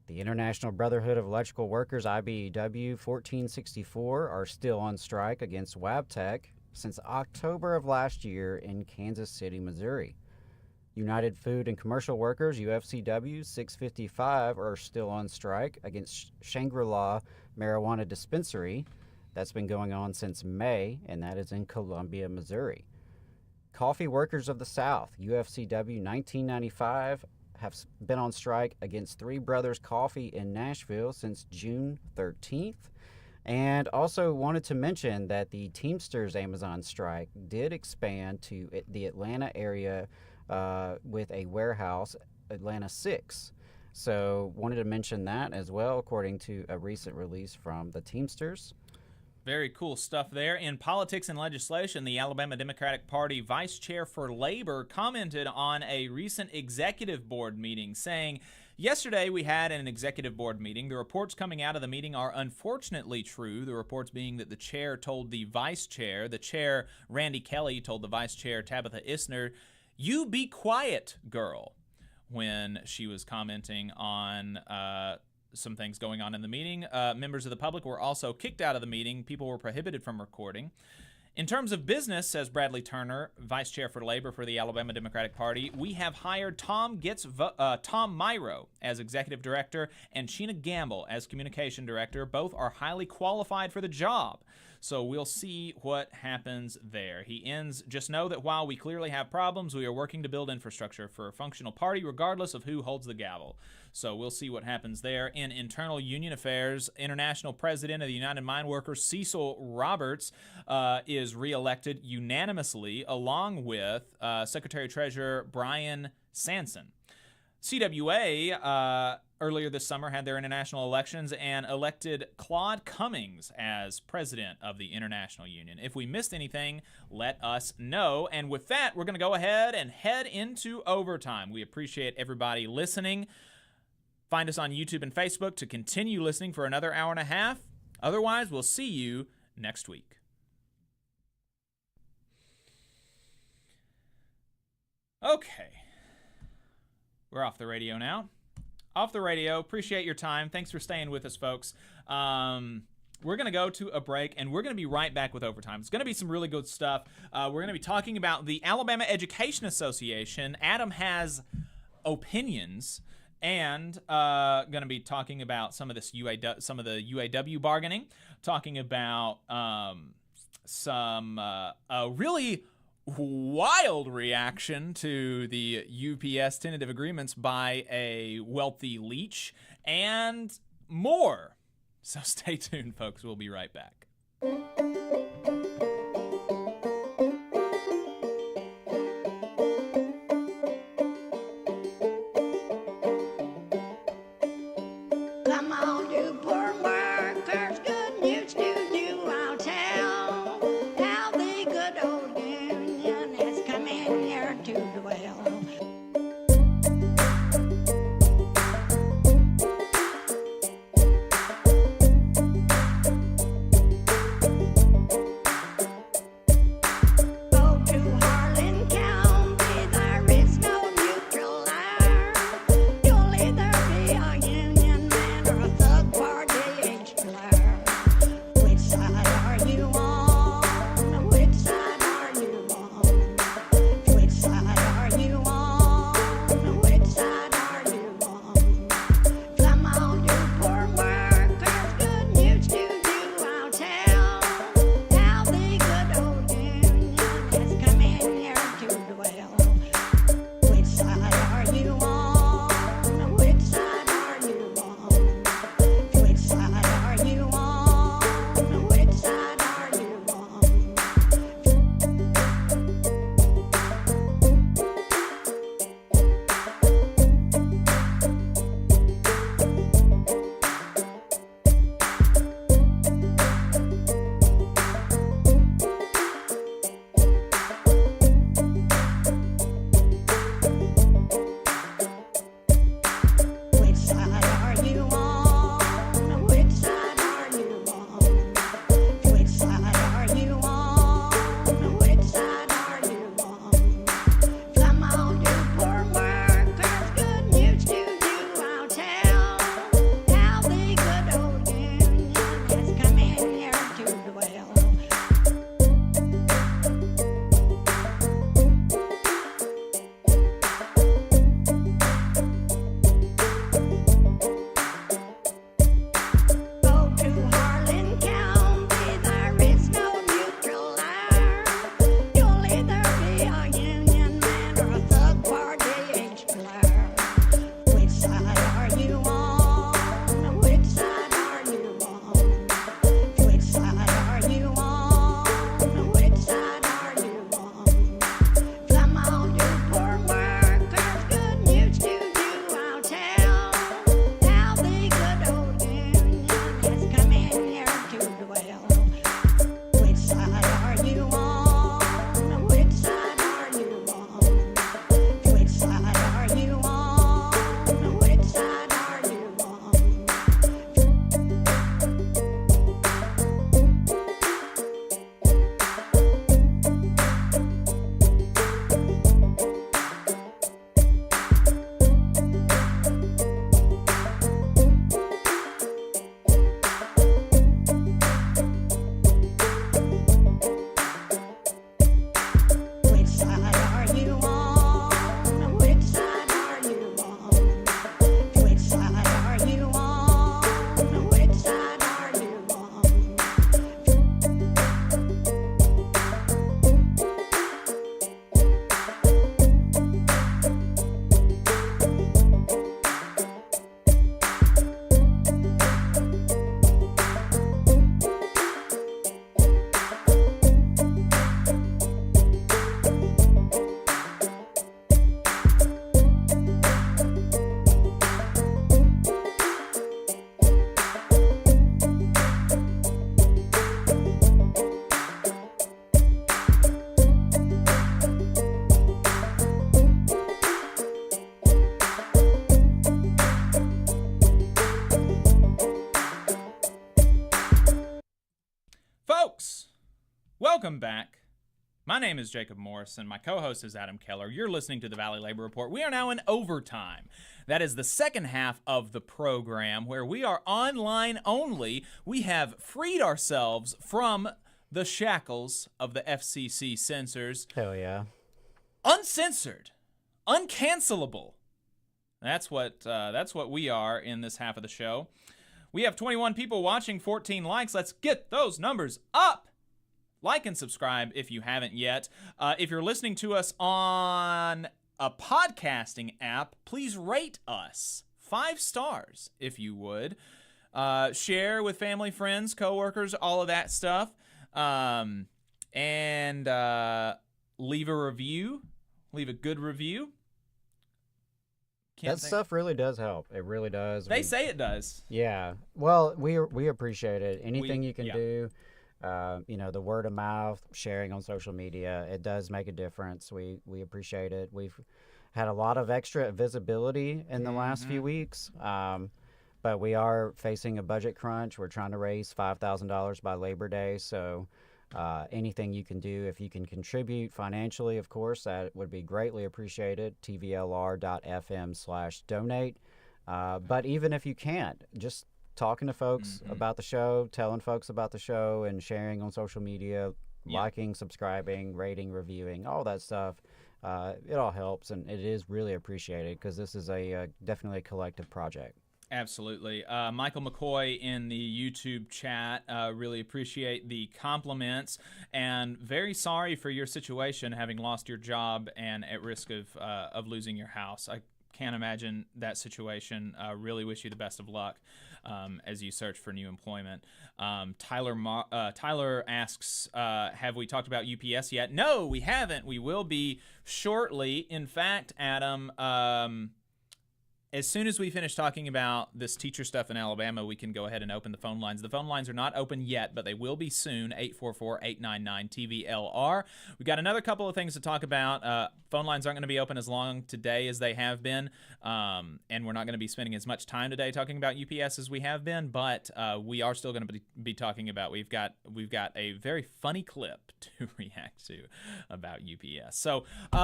I: The International Brotherhood of Electrical Workers, IBEW 1464, are still on strike against Wabtec since October of last year in Kansas City, Missouri. United Food and Commercial Workers, UFCW 655, are still on strike against Shangri-La Marijuana Dispensary. That's been going on since May, and that is in Columbia, Missouri. Coffee Workers of the South, UFCW 1995, have been on strike against Three Brothers Coffee in Nashville since June 13th. And also wanted to mention that the Teamsters Amazon strike did expand to the Atlanta area with a warehouse, Atlanta 6. So wanted to mention that as well, according to a recent release from the Teamsters.
H: Very cool stuff there. In politics and legislation, the Alabama Democratic Party Vice Chair for Labor commented on a recent executive board meeting, saying, "Yesterday we had an executive board meeting. The reports coming out of the meeting are unfortunately true. The reports being that the chair told the vice chair, the chair, Randy Kelly, told the vice chair, Tabitha Isner, 'You be quiet, girl,' when she was commenting on some things going on in the meeting. Members of the public were also kicked out of the meeting. People were prohibited from recording. In terms of business, says Bradley Turner, Vice Chair for Labor for the Alabama Democratic Party, we have hired Tom Myro as Executive Director and Sheena Gamble as Communication Director. Both are highly qualified for the job. So we'll see what happens there. He ends, just know that while we clearly have problems, we are working to build infrastructure for a functional party regardless of who holds the gavel. So we'll see what happens there. In internal union affairs, International President of the United Mine Workers, Cecil Roberts, is reelected unanimously, along with Secretary-Treasurer Brian Sanson. CWA earlier this summer had their international elections and elected Claude Cummings as president of the International Union. If we missed anything, let us know. And with that, we're going to go ahead and head into overtime. We appreciate everybody listening. Find us on YouTube and Facebook to continue listening for another hour and a half. Otherwise, we'll see you next week. Okay. We're off the radio now. Off the radio. Appreciate your time. Thanks for staying with us, folks. We're going to go to a break, and we're going to be right back with Overtime. It's going to be some really good stuff. We're going to be talking about the Alabama Education Association. Adam has opinions, and going to be talking about some of this some of the UAW bargaining, talking about some really wild reaction to the UPS tentative agreements by a wealthy leech, and more. So stay tuned, folks. We'll be right back.
R: Come on, you poor workers, good news to you I'll tell. How the good old union has come in here to dwell. Which side are you on?
H: Welcome back. My name is Jacob Morrison. My co-host is Adam Keller. You're listening to the Valley Labor Report. We are now in overtime. That is the second half of the program where we are online only. We have freed ourselves from the shackles of the FCC censors.
I: Hell yeah.
H: Uncensored. Uncancelable. That's what we are in this half of the show. We have 21 people watching, 14 likes. Let's get those numbers up. Like and subscribe if you haven't yet. If you're listening to us on a podcasting app, please rate us 5 stars if you would. Share with family, friends, coworkers, all of that stuff. And leave a review. Leave a good review.
I: That stuff really does help. It really does.
H: They say it does.
I: Yeah. Well, we appreciate it. Anything you can do. The word of mouth, sharing on social media, it does make a difference. We appreciate it. We've had a lot of extra visibility in the last few weeks, but we are facing a budget crunch. We're trying to raise $5,000 by Labor Day, so anything you can do, if you can contribute financially, of course, that would be greatly appreciated. TVLR.fm/donate. But even if you can't, just talking to folks about the show, telling folks about the show, and sharing on social media, liking, subscribing, rating, reviewing, all that stuff. It all helps, and it is really appreciated because this is definitely a collective project.
H: Absolutely. Michael McCoy in the YouTube chat, really appreciate the compliments, and very sorry for your situation, having lost your job and at risk of losing your house. I can't imagine that situation. Really wish you the best of luck as you search for new employment. Tyler asks, have we talked about UPS yet? No, we haven't. We will be shortly. In fact, Adam, as soon as we finish talking about this teacher stuff in Alabama, we can go ahead and open the phone lines. The phone lines are not open yet, but they will be soon, 844-899-TVLR. We got another couple of things to talk about. Phone lines aren't going to be open as long today as they have been, and we're not going to be spending as much time today talking about UPS as we have been, but we are still going to be talking about, we've got a very funny clip to react to about UPS. So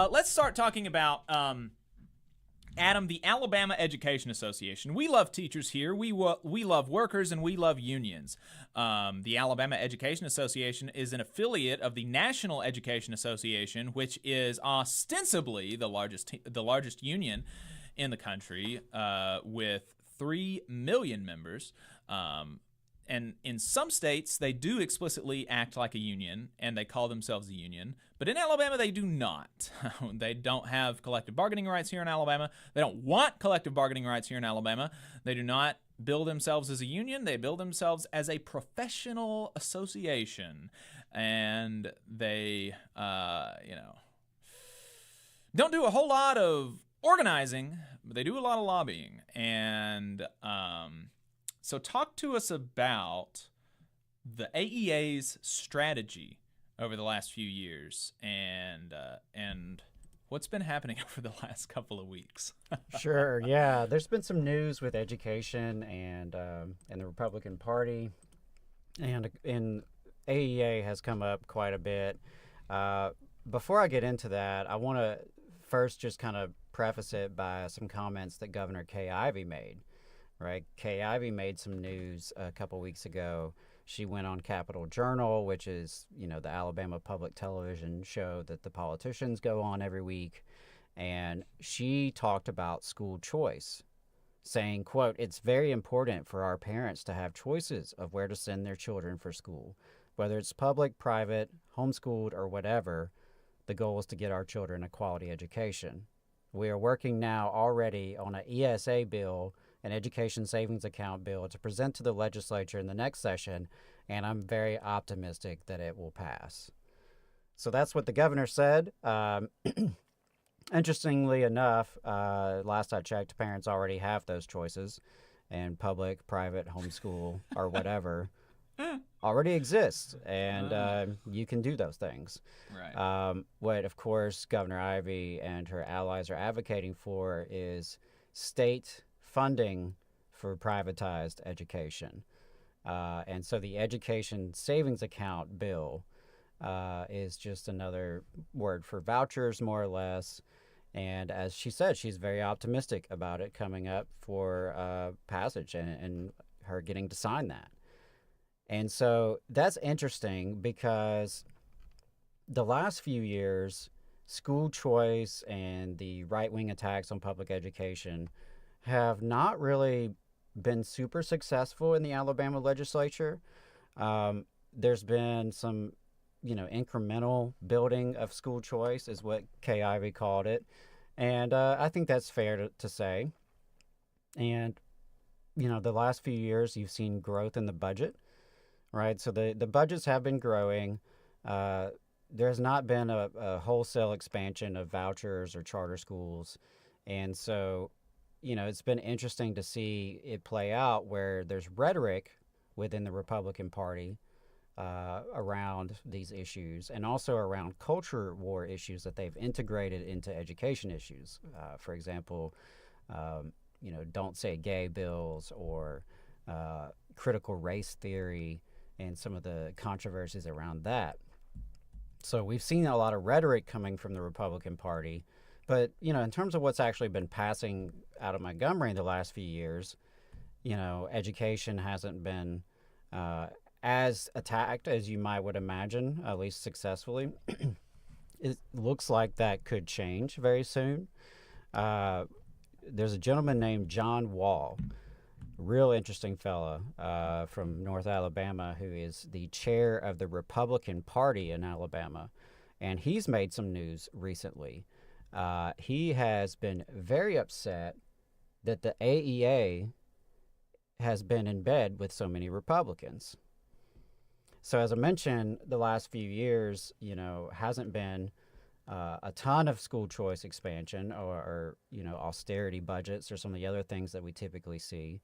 H: let's start talking about... Adam, the Alabama Education Association. We love teachers here. We love workers, and we love unions. The Alabama Education Association is an affiliate of the National Education Association, which is ostensibly the largest union in the country, with 3 million members. And in some states, they do explicitly act like a union, and they call themselves a union. But in Alabama, they do not. They don't have collective bargaining rights here in Alabama. They don't want collective bargaining rights here in Alabama. They do not bill themselves as a union. They bill themselves as a professional association. And they, don't do a whole lot of organizing, but they do a lot of lobbying. And... So talk to us about the AEA's strategy over the last few years and what's been happening over the last couple of weeks.
I: Sure, yeah. There's been some news with education and the Republican Party, and AEA has come up quite a bit. Before I get into that, I want to first just kind of preface it by some comments that Governor Kay Ivey made. Right, Kay Ivey made some news a couple weeks ago. She went on Capitol Journal, which is, the Alabama public television show that the politicians go on every week, and she talked about school choice, saying, quote, "It's very important for our parents to have choices of where to send their children for school. Whether it's public, private, homeschooled, or whatever, the goal is to get our children a quality education. We are working now already on an ESA bill, an education savings account bill, to present to the legislature in the next session, and I'm very optimistic that it will pass." So that's what the governor said. Interestingly enough, last I checked, parents already have those choices, and public, private, homeschool, or whatever already exists, and you can do those things.
H: Right.
I: What, of course, Governor Ivey and her allies are advocating for is state funding for privatized education. And so the education savings account bill is just another word for vouchers, more or less. And as she said, she's very optimistic about it coming up for passage and her getting to sign that. And so that's interesting because the last few years, school choice and the right-wing attacks on public education have not really been super successful in the Alabama legislature. There's been some, incremental building of school choice is what Kay Ivey called it. And I think that's fair to say. And, the last few years you've seen growth in the budget, right? So the budgets have been growing. There's not been a wholesale expansion of vouchers or charter schools. And so, it's been interesting to see it play out where there's rhetoric within the Republican Party around these issues and also around culture war issues that they've integrated into education issues. For example, don't say gay bills or critical race theory and some of the controversies around that. So we've seen a lot of rhetoric coming from the Republican Party. But, in terms of what's actually been passing out of Montgomery in the last few years, education hasn't been as attacked as you would imagine, at least successfully. It looks like that could change very soon. There's a gentleman named John Wall, real interesting fella from North Alabama, who is the chair of the Republican Party in Alabama. And he's made some news recently. He has been very upset that the AEA has been in bed with so many Republicans. So as I mentioned, the last few years, hasn't been a ton of school choice expansion or austerity budgets or some of the other things that we typically see.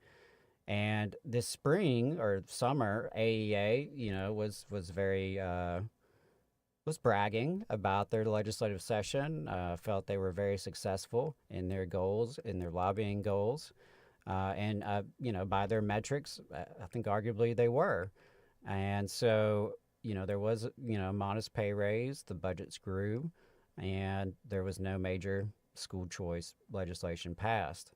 I: And this spring or summer, AEA, was very was bragging about their legislative session, felt they were very successful in their goals, in their lobbying goals. And by their metrics, I think arguably they were. And so, there was, a modest pay raise, the budgets grew, and there was no major school choice legislation passed.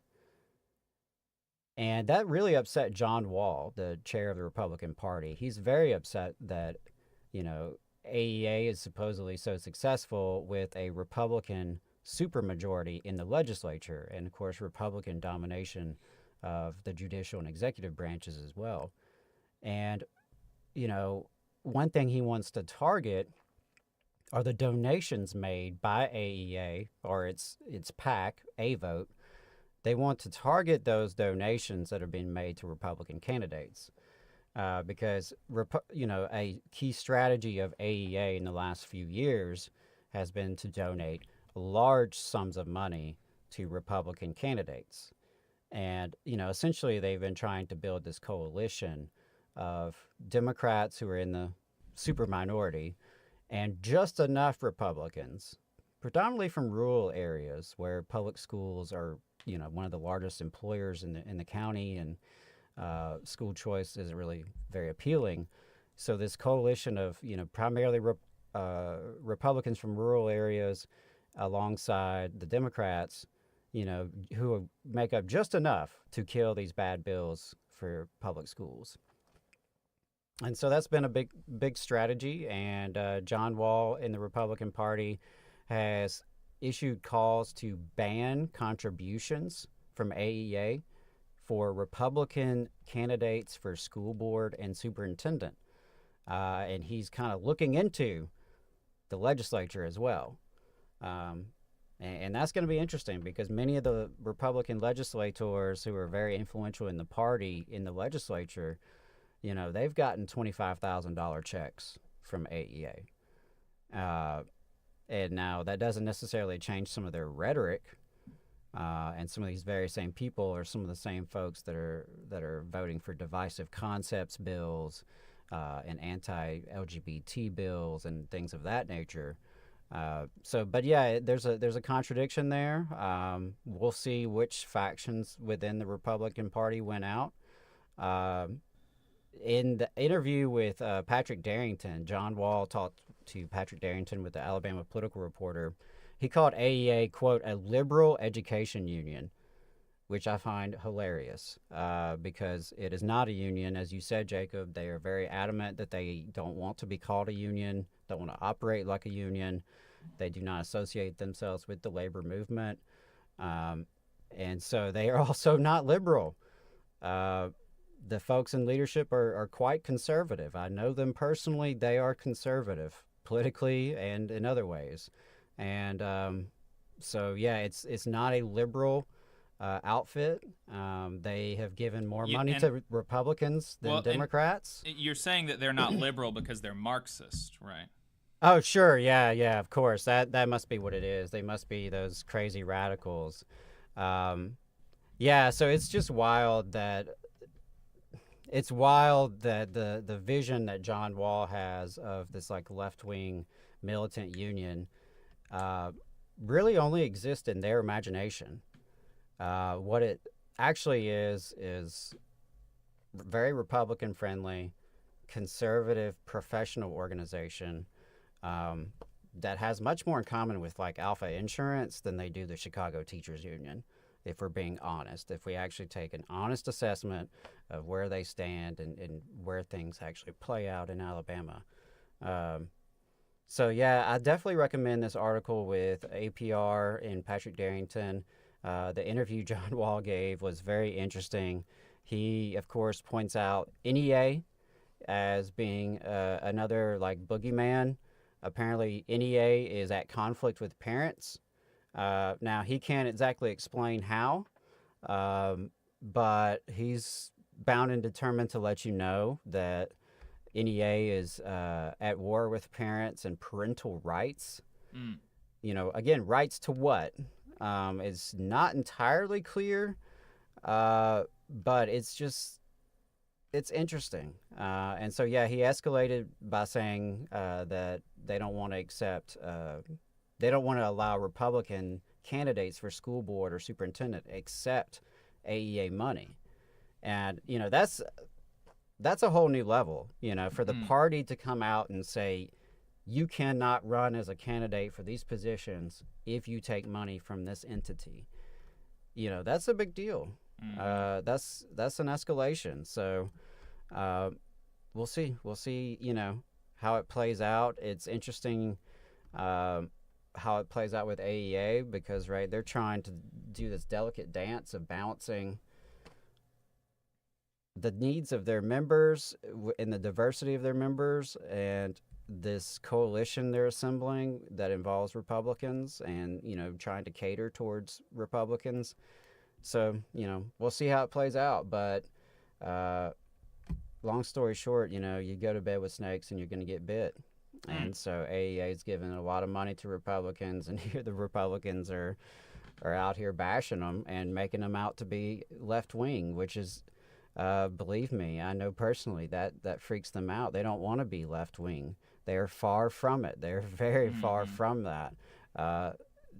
I: And that really upset John Wall, the chair of the Republican Party. He's very upset that, AEA is supposedly so successful with a Republican supermajority in the legislature, and of course Republican domination of the judicial and executive branches as well. And one thing he wants to target are the donations made by AEA or its PAC, A-Vote. They want to target those donations that are being made to Republican candidates. Because, a key strategy of AEA in the last few years has been to donate large sums of money to Republican candidates. And, essentially they've been trying to build this coalition of Democrats who are in the super minority and just enough Republicans, predominantly from rural areas where public schools are, one of the largest employers in the county, and school choice isn't really very appealing. So this coalition of, primarily Republicans from rural areas alongside the Democrats, who make up just enough to kill these bad bills for public schools. And so that's been a big strategy. And John Wall in the Republican Party has issued calls to ban contributions from AEA for Republican candidates for school board and superintendent. And he's kind of looking into the legislature as well. And that's going to be interesting because many of the Republican legislators who are very influential in the party, in the legislature, they've gotten $25,000 checks from AEA. And now that doesn't necessarily change some of their rhetoric. And some of these very same people are some of the same folks that are voting for divisive concepts bills and anti-LGBT bills and things of that nature. But yeah, there's a contradiction there. We'll see which factions within the Republican Party win out. in the interview with Patrick Darrington, John Wall talked to Patrick Darrington with the Alabama Political Reporter. He called AEA, quote, a liberal education union, which I find hilarious because it is not a union. As you said, Jacob, they are very adamant that they don't want to be called a union, don't want to operate like a union. They do not associate themselves with the labor movement. And so they are also not liberal. The folks in leadership are quite conservative. I know them personally. They are conservative politically and in other ways. And so, yeah, it's not a liberal outfit. They have given more money to Republicans than Democrats.
H: You're saying that they're not liberal because they're Marxist, right?
I: Oh, sure. Yeah, of course. That must be what it is. They must be those crazy radicals. Yeah, so it's just wild that the vision that John Wall has of this like left-wing militant union really only exists in their imagination. What it actually is very Republican friendly, conservative professional organization that has much more in common with like Alpha Insurance than they do the Chicago Teachers Union, if we're being honest. If we actually take an honest assessment of where they stand and where things actually play out in Alabama. So yeah, I definitely recommend this article with APR and Patrick Darrington. The interview John Wall gave was very interesting. He, of course, points out NEA as being another like boogeyman. Apparently, NEA is at conflict with parents. Now, he can't exactly explain how, but he's bound and determined to let you know that NEA is at war with parents and parental rights. You know, again, rights to what? It's not entirely clear, but it's interesting. And so, yeah, he escalated by saying that they don't want to accept, they don't want to allow Republican candidates for school board or superintendent accept AEA money. And, you know, that's a whole new level, you know, for the party to come out and say, you cannot run as a candidate for these positions if you take money from this entity. You know, that's a big deal. That's an escalation. So we'll see, you know, how it plays out. It's interesting how it plays out with AEA because, right, they're trying to do this delicate dance of balancing the needs of their members and the diversity of their members and this coalition they're assembling that involves Republicans and, you know, trying to cater towards Republicans. So, you know, we'll see how it plays out. But long story short, you know, you go to bed with snakes and you're going to get bit. And so AEA is giving a lot of money to Republicans, and here the Republicans are out here bashing them and making them out to be left-wing, which is, believe me, I know personally that freaks them out. They don't want to be left-wing. They're far from it. They're very far from that.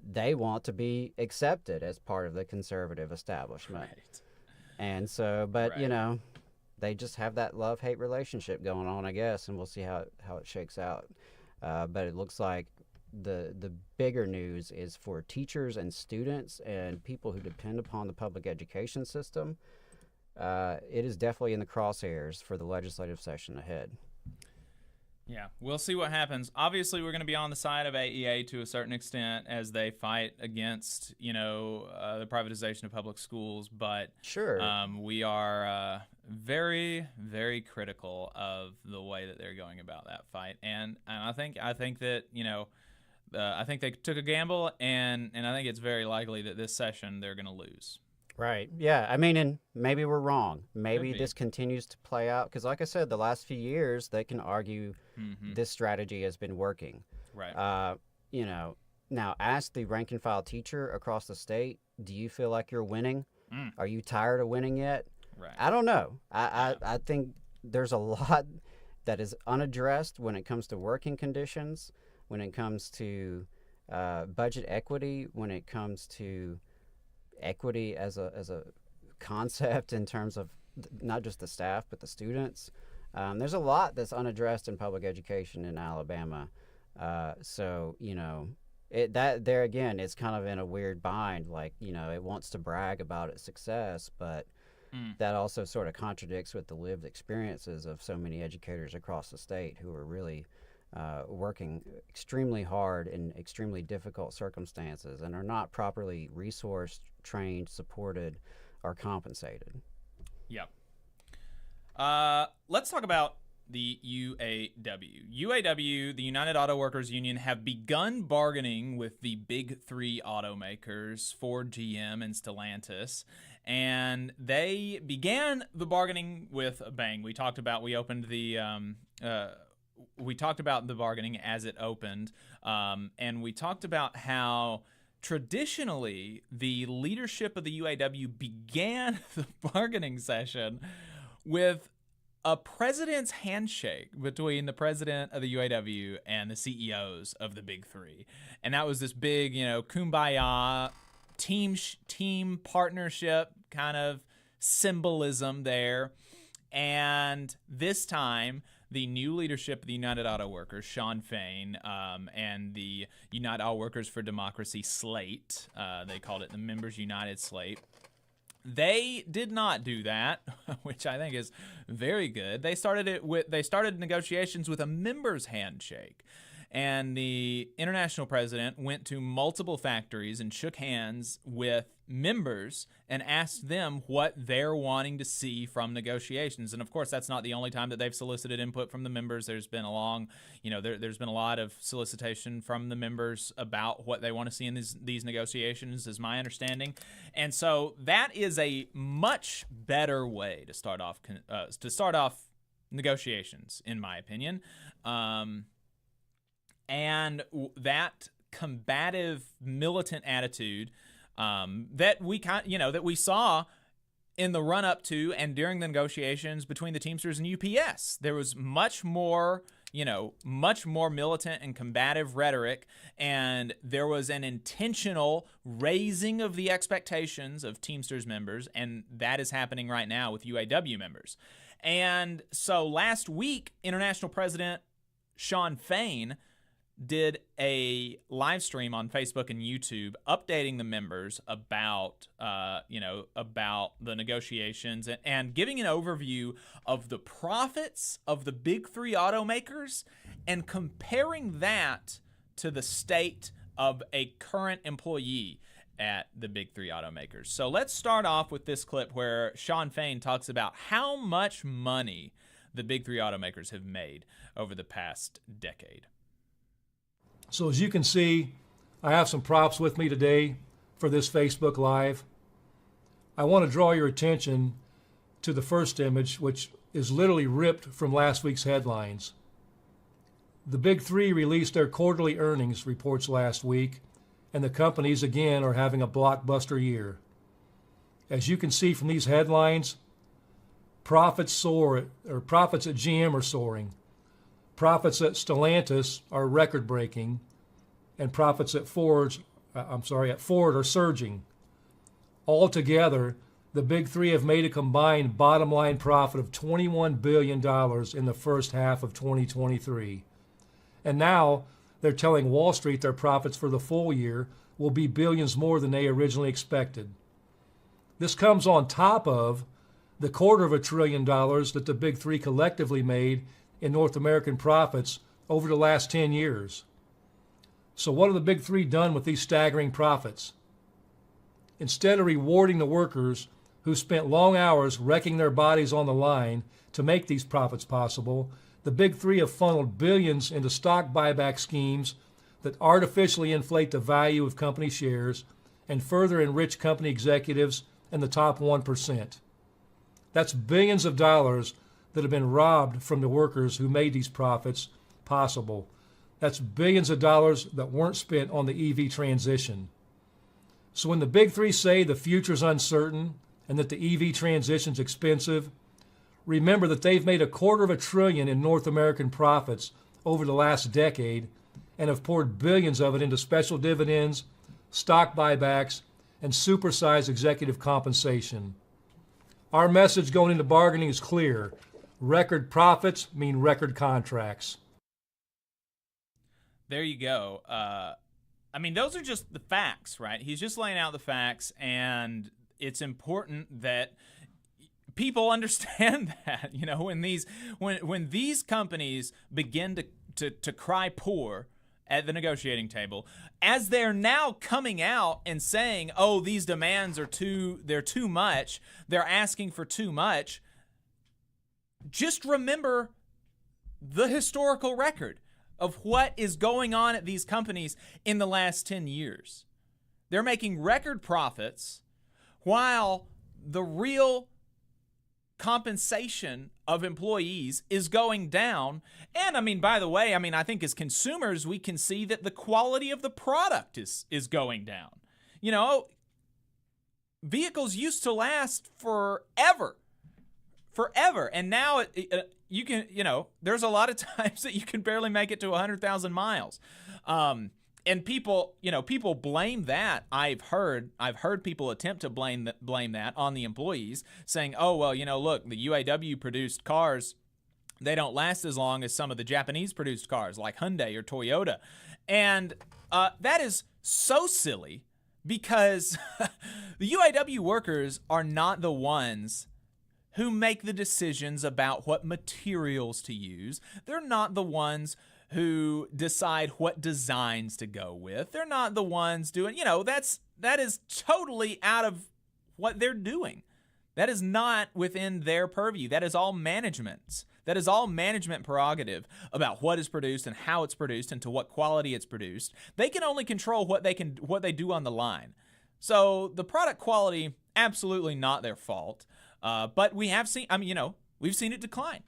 I: They want to be accepted as part of the conservative establishment.
H: Right.
I: And so, but, you know, they just have that love-hate relationship going on, I guess, and we'll see how it shakes out. But it looks like the bigger news is for teachers and students and people who depend upon the public education system. It is definitely in the crosshairs for the legislative session ahead.
H: Yeah, we'll see what happens. Obviously, we're going to be on the side of AEA to a certain extent as they fight against, you know, the privatization of public schools. But
I: sure,
H: we are very, very critical of the way that they're going about that fight. And I think that, you know, I think they took a gamble, and I think it's very likely that this session they're going to lose.
I: Right. Yeah. I mean, and maybe we're wrong. Maybe this continues to play out because, like I said, the last few years they can argue this strategy has been working.
H: Right.
I: You know, now ask the rank and file teacher across the state. Do you feel like you're winning? Are you tired of winning yet?
H: Right.
I: I don't know. I think there's a lot that is unaddressed when it comes to working conditions, when it comes to budget equity, when it comes to equity as a concept in terms of not just the staff, but the students. There's a lot that's unaddressed in public education in Alabama. So, you know, there again, it's kind of in a weird bind. Like, you know, it wants to brag about its success, but that also sort of contradicts with the lived experiences of so many educators across the state who are really working extremely hard in extremely difficult circumstances and are not properly resourced, trained, supported, or compensated.
H: Yep. Let's talk about the UAW. UAW, the United Auto Workers Union, have begun bargaining with the big three automakers, Ford, GM, and Stellantis. And they began the bargaining with a bang. We talked about the bargaining as it opened, and we talked about how traditionally the leadership of the UAW began the bargaining session with a president's handshake between the president of the UAW and the CEOs of the big three. And that was this big, you know, kumbaya team partnership kind of symbolism there. And this time, the new leadership of the United Auto Workers, Shawn Fain, and the United Auto Workers for Democracy slate, they called it the Members United slate, they did not do that, which I think is very good. They started negotiations with a members handshake. And the international president went to multiple factories and shook hands with members and asked them what they're wanting to see from negotiations. And of course, that's not the only time that they've solicited input from the members. There's been there's been a lot of solicitation from the members about what they want to see in these negotiations, is my understanding. And so that is a much better way to start off negotiations, in my opinion. And that combative, militant attitude that we saw in the run-up to and during the negotiations between the Teamsters and UPS. There was much more militant and combative rhetoric, and there was an intentional raising of the expectations of Teamsters members, and that is happening right now with UAW members. And so last week, International President Shawn Fain did a live stream on Facebook and YouTube updating the members about the negotiations and giving an overview of the profits of the big three automakers and comparing that to the state of a current employee at the big three automakers. So let's start off with this clip where Shawn Fain talks about how much money the big three automakers have made over the past decade.
U: So as you can see, I have some props with me today for this Facebook Live. I want to draw your attention to the first image, which is literally ripped from last week's headlines. The Big Three released their quarterly earnings reports last week, and the companies again are having a blockbuster year. As you can see from these headlines, profits at GM are soaring. Profits at Stellantis are record-breaking, and profits at Ford are surging. Altogether, the Big Three have made a combined bottom-line profit of $21 billion in the first half of 2023. And now they're telling Wall Street their profits for the full year will be billions more than they originally expected. This comes on top of the $250 billion that the Big Three collectively made in North American profits over the last 10 years. So what have the Big Three done with these staggering profits? Instead of rewarding the workers who spent long hours wrecking their bodies on the line to make these profits possible, the Big Three have funneled billions into stock buyback schemes that artificially inflate the value of company shares and further enrich company executives and the top 1%. That's billions of dollars that have been robbed from the workers who made these profits possible. That's billions of dollars that weren't spent on the EV transition. So when the Big Three say the future's uncertain and that the EV transition's expensive, remember that they've made $250 billion in North American profits over the last decade and have poured billions of it into special dividends, stock buybacks, and supersized executive compensation. Our message going into bargaining is clear. Record profits mean record contracts.
H: There you go. I mean, those are just the facts, right? He's just laying out the facts, and it's important that people understand that. You know, when these companies begin to cry poor at the negotiating table, as they're now coming out and saying, "Oh, these demands are too much. They're asking for too much." Just remember the historical record of what is going on at these companies in the last 10 years. They're making record profits while the real compensation of employees is going down. And I mean, by the way, I think as consumers, we can see that the quality of the product is going down. You know, vehicles used to last forever. And now you can, there's a lot of times that you can barely make it to 100,000 miles. And people blame that. I've heard people attempt to blame that on the employees, saying, "Oh, well, look, the UAW produced cars, they don't last as long as some of the Japanese produced cars like Hyundai or Toyota." And that is so silly, because the UAW workers are not the ones who make the decisions about what materials to use. They're not the ones who decide what designs to go with. They're not the ones doing, that is totally out of what they're doing. That is not within their purview. That is all management's. That is all management prerogative about what is produced and how it's produced and to what quality it's produced. They can only control what they do on the line. So the product quality, absolutely not their fault. But we have seen, we've seen it decline.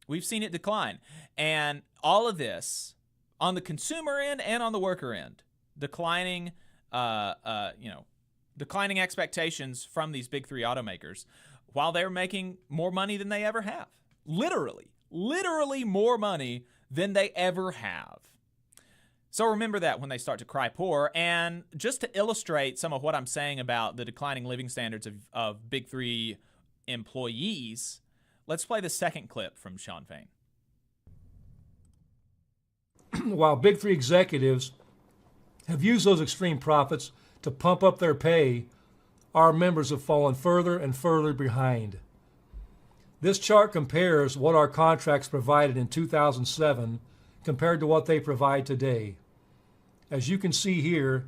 H: We've seen it decline. And all of this on the consumer end and on the worker end, declining expectations from these big three automakers while they're making more money than they ever have. Literally more money than they ever have. So remember that when they start to cry poor. And just to illustrate some of what I'm saying about the declining living standards of big three employees, let's play the second clip from Sean Fain.
U: While big three executives have used those extreme profits to pump up their pay, our members have fallen further and further behind. This chart compares what our contracts provided in 2007 compared to what they provide today. As you can see here,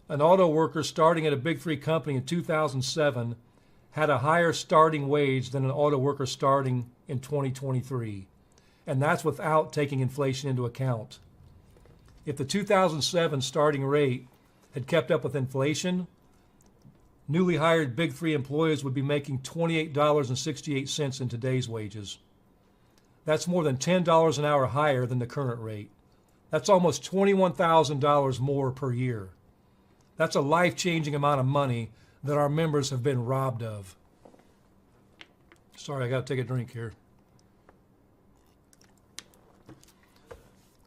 U: an auto worker starting at a big three company in 2007 had a higher starting wage than an auto worker starting in 2023. And that's without taking inflation into account. If the 2007 starting rate had kept up with inflation, newly hired big three employees would be making $28.68 in today's wages. That's more than $10 an hour higher than the current rate. That's almost $21,000 more per year. That's a life-changing amount of money that our members have been robbed of. Sorry, I got to take a drink here.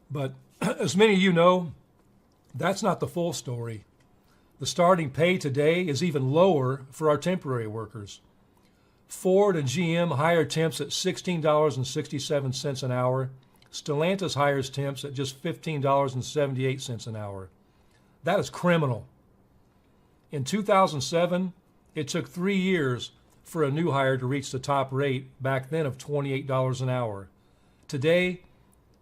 U: But as many of you know, that's not the full story. The starting pay today is even lower for our temporary workers. Ford and GM hire temps at $16.67 an hour. Stellantis hires temps at just $15.78 an hour. That is criminal. In 2007, it took 3 years for a new hire to reach the top rate, back then of $28 an hour. Today,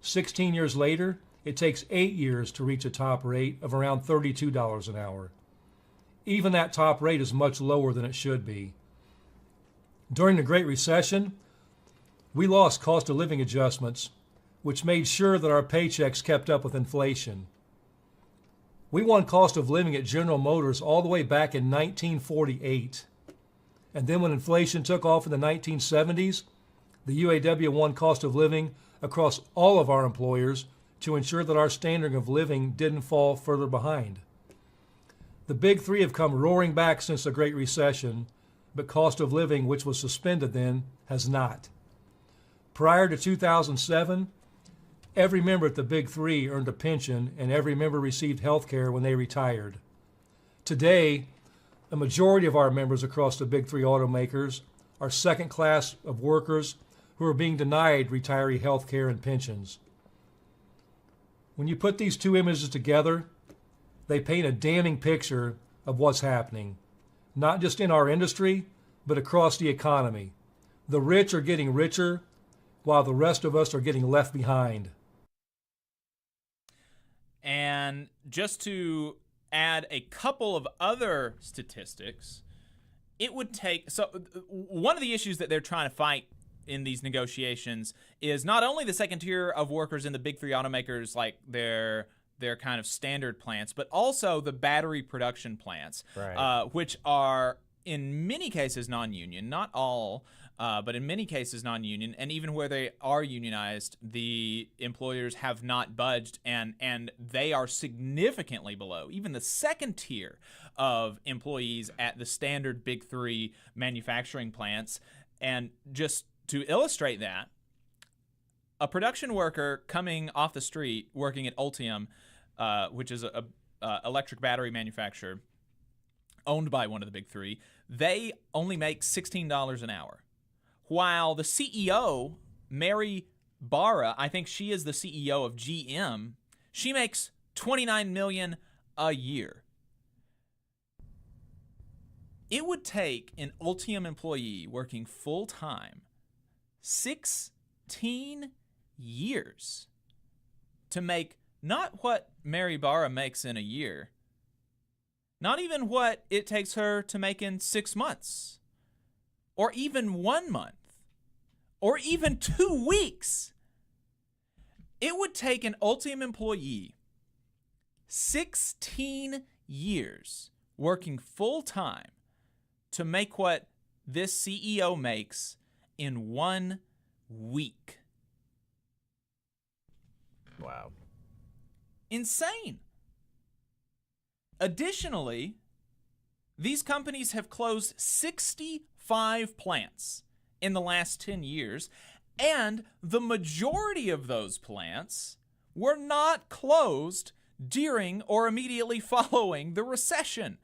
U: 16 years later, it takes 8 years to reach a top rate of around $32 an hour. Even that top rate is much lower than it should be. During the Great Recession, we lost cost of living adjustments, which made sure that our paychecks kept up with inflation. We won cost of living at General Motors all the way back in 1948. And then when inflation took off in the 1970s, the UAW won cost of living across all of our employers to ensure that our standard of living didn't fall further behind. The big three have come roaring back since the Great Recession, but cost of living, which was suspended then, has not. Prior to 2007, every member at the big three earned a pension and every member received health care when they retired. Today, a majority of our members across the big three automakers are second class of workers who are being denied retiree health care and pensions. When you put these two images together, they paint a damning picture of what's happening, not just in our industry, but across the economy. The rich are getting richer, while the rest of us are getting left behind.
H: And just to add a couple of other statistics, it would take, so one of the issues that they're trying to fight in these negotiations is not only the second tier of workers in the big three automakers, like their kind of standard plants, but also the battery production plants,
I: Right.
H: which are in many cases non-union, not all, but in many cases non-union, and even where they are unionized, the employers have not budged, and they are significantly below even the second tier of employees at the standard big three manufacturing plants. And just to illustrate that, a production worker coming off the street working at Ultium, which is a electric battery manufacturer owned by one of the big three, they only make $16 an hour. While the CEO, Mary Barra, I think she is the CEO of GM, she makes $29 million a year. It would take an Ultium employee working full-time 16 years to make not what Mary Barra makes in a year, not even what it takes her to make in 6 months, or even 1 month, or even 2 weeks. It would take an Ultium employee 16 years working full-time to make what this CEO makes in 1 week.
I: Wow.
H: Insane. Additionally, these companies have closed 65 plants in the last 10 years, and the majority of those plants were not closed during or immediately following the recession.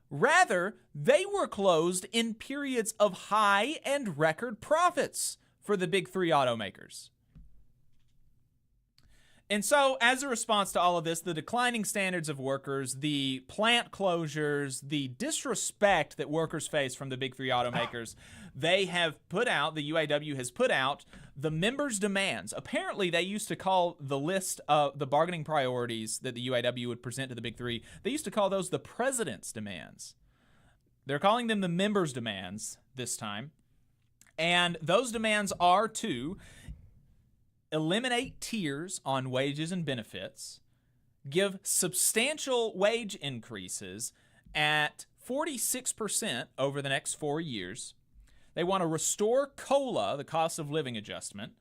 H: Rather, they were closed in periods of high and record profits for the big three automakers. And so, as a response to all of this, the declining standards of workers, the plant closures, the disrespect that workers face from the big three automakers, they have put out, the UAW has put out the members' demands. Apparently, they used to call the list of the bargaining priorities that the UAW would present to the big three, they used to call those the president's demands. They're calling them the members' demands this time. And those demands are to eliminate tiers on wages and benefits, give substantial wage increases at 46% over the next 4 years. They want to restore COLA, the cost of living adjustment.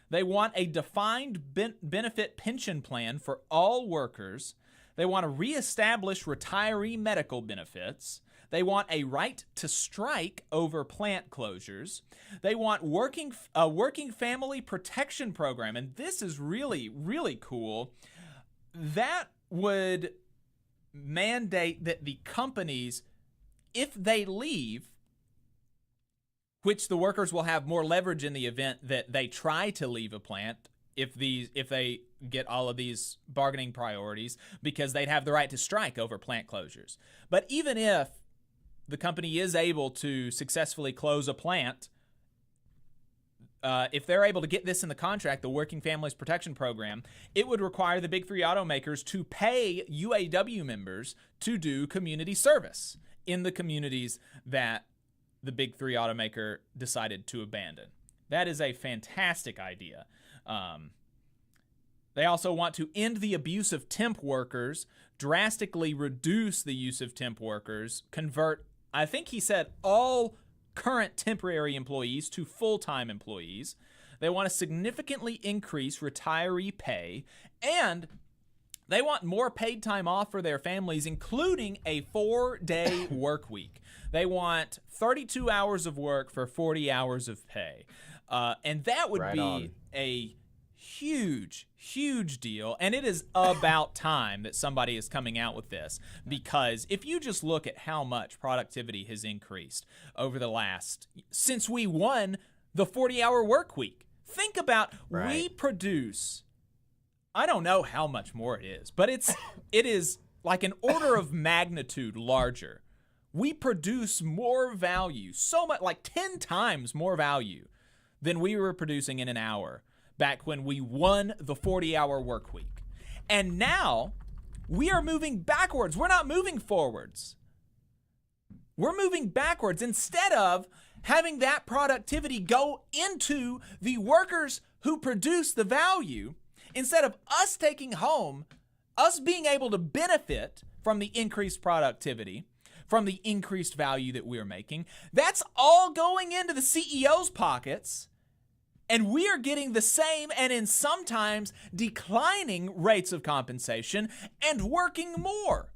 H: They want a defined benefit pension plan for all workers. They want to reestablish retiree medical benefits. They want a right to strike over plant closures. They want a working family protection program, and this is really, really cool. That would mandate that the companies, if they leave, which the workers will have more leverage in the event that they try to leave a plant, if they get all of these bargaining priorities, because they'd have the right to strike over plant closures. But even if the company is able to successfully close a plant, if they're able to get this in the contract, the Working Families Protection Program, it would require the big three automakers to pay UAW members to do community service in the communities that the big three automaker decided to abandon. That is a fantastic idea. They also want to end the abuse of temp workers, drastically reduce the use of temp workers, convert, I think he said, all current temporary employees to full-time employees. They want to significantly increase retiree pay, and they want more paid time off for their families, including a 4-day work week. They want 32 hours of work for 40 hours of pay. And that would be a huge, huge deal. And it is about time that somebody is coming out with this, because if you just look at how much productivity has increased over the since we won the 40-hour work week, think about, we produce, I don't know how much more it is, but it is like an order of magnitude larger. We produce more value, so much, like 10 times more value than we were producing in an hour back when we won the 40-hour work week. And now we are moving backwards. We're not moving forwards. We're moving backwards instead of having that productivity go into the workers who produce the value. Instead of us taking home, us being able to benefit from the increased productivity, from the increased value that we're making, that's all going into the CEO's pockets. And we are getting the same, and in sometimes declining rates of compensation and working more.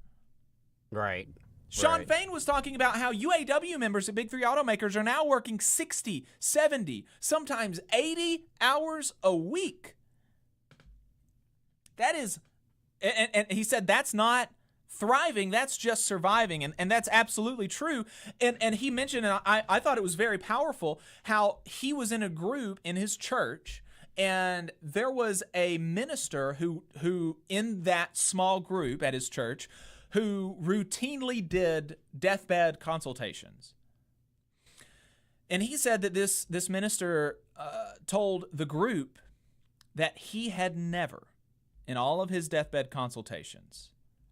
I: Right.
H: Sean Fain was talking about how UAW members at Big Three automakers are now working 60, 70, sometimes 80 hours a week. That is, and he said that's not thriving, that's just surviving, and that's absolutely true. And he mentioned, and I thought it was very powerful, how he was in a group in his church, and there was a minister who in that small group at his church who routinely did deathbed consultations. And he said that this minister told the group that he had never, in all of his deathbed consultations,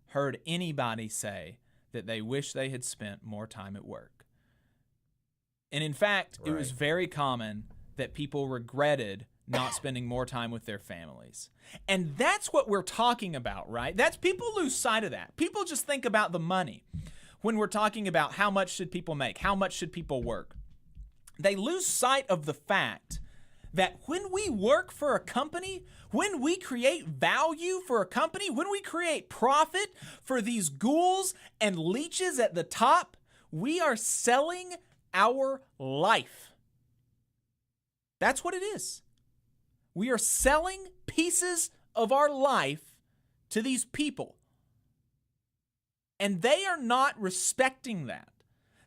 H: heard anybody say that they wish they had spent more time at work. And in fact, it was very common that people regretted not spending more time with their families. And that's what we're talking about, right? People lose sight of that. People just think about the money when we're talking about how much should people make, how much should people work. They lose sight of the fact that when we work for a company, when we create value for a company, when we create profit for these ghouls and leeches at the top, we are selling our life. That's what it is. We are selling pieces of our life to these people. And they are not respecting that.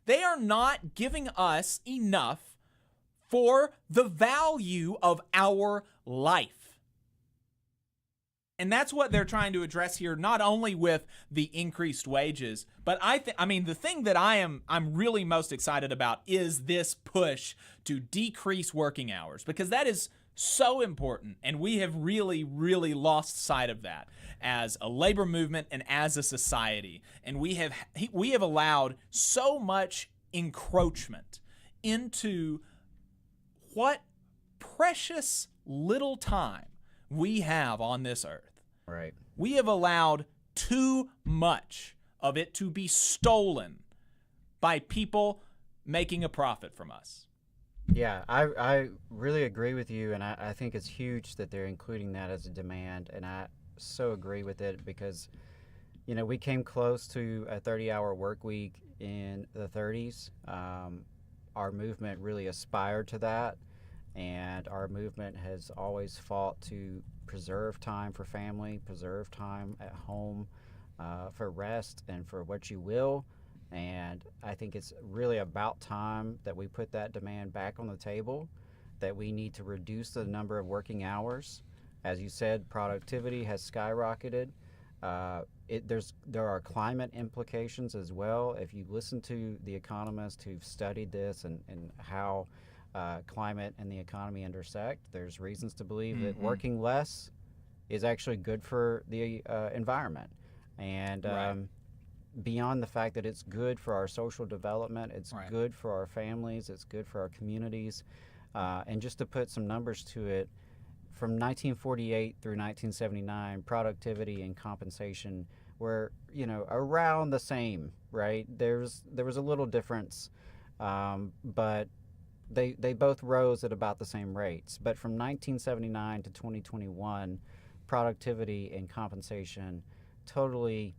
H: They are not giving us enough for the value of our life. And that's what they're trying to address here, not only with the increased wages, but the thing that I'm really most excited about is this push to decrease working hours, because that is so important, and we have really, really lost sight of that as a labor movement and as a society. And we have allowed so much encroachment into what precious little time we have on this earth.
I: Right.
H: We have allowed too much of it to be stolen by people making a profit from us.
I: Yeah, I really agree with you, and I think it's huge that they're including that as a demand, and I so agree with it because, we came close to a 30-hour work week in the 30s. Our movement really aspired to that, and our movement has always fought to preserve time for family, preserve time at home for rest and for what you will. And I think it's really about time that we put that demand back on the table, that we need to reduce the number of working hours. As you said, productivity has skyrocketed. There are climate implications as well. If you listen to the economists who've studied this and how climate and the economy intersect, there's reasons to believe that working less is actually good for the environment. And beyond the fact that it's good for our social development, it's good for our families, it's good for our communities. And just to put some numbers to it, from 1948 through 1979, productivity and compensation were, around the same, right? There was a little difference, but they both rose at about the same rates. But from 1979 to 2021, productivity and compensation totally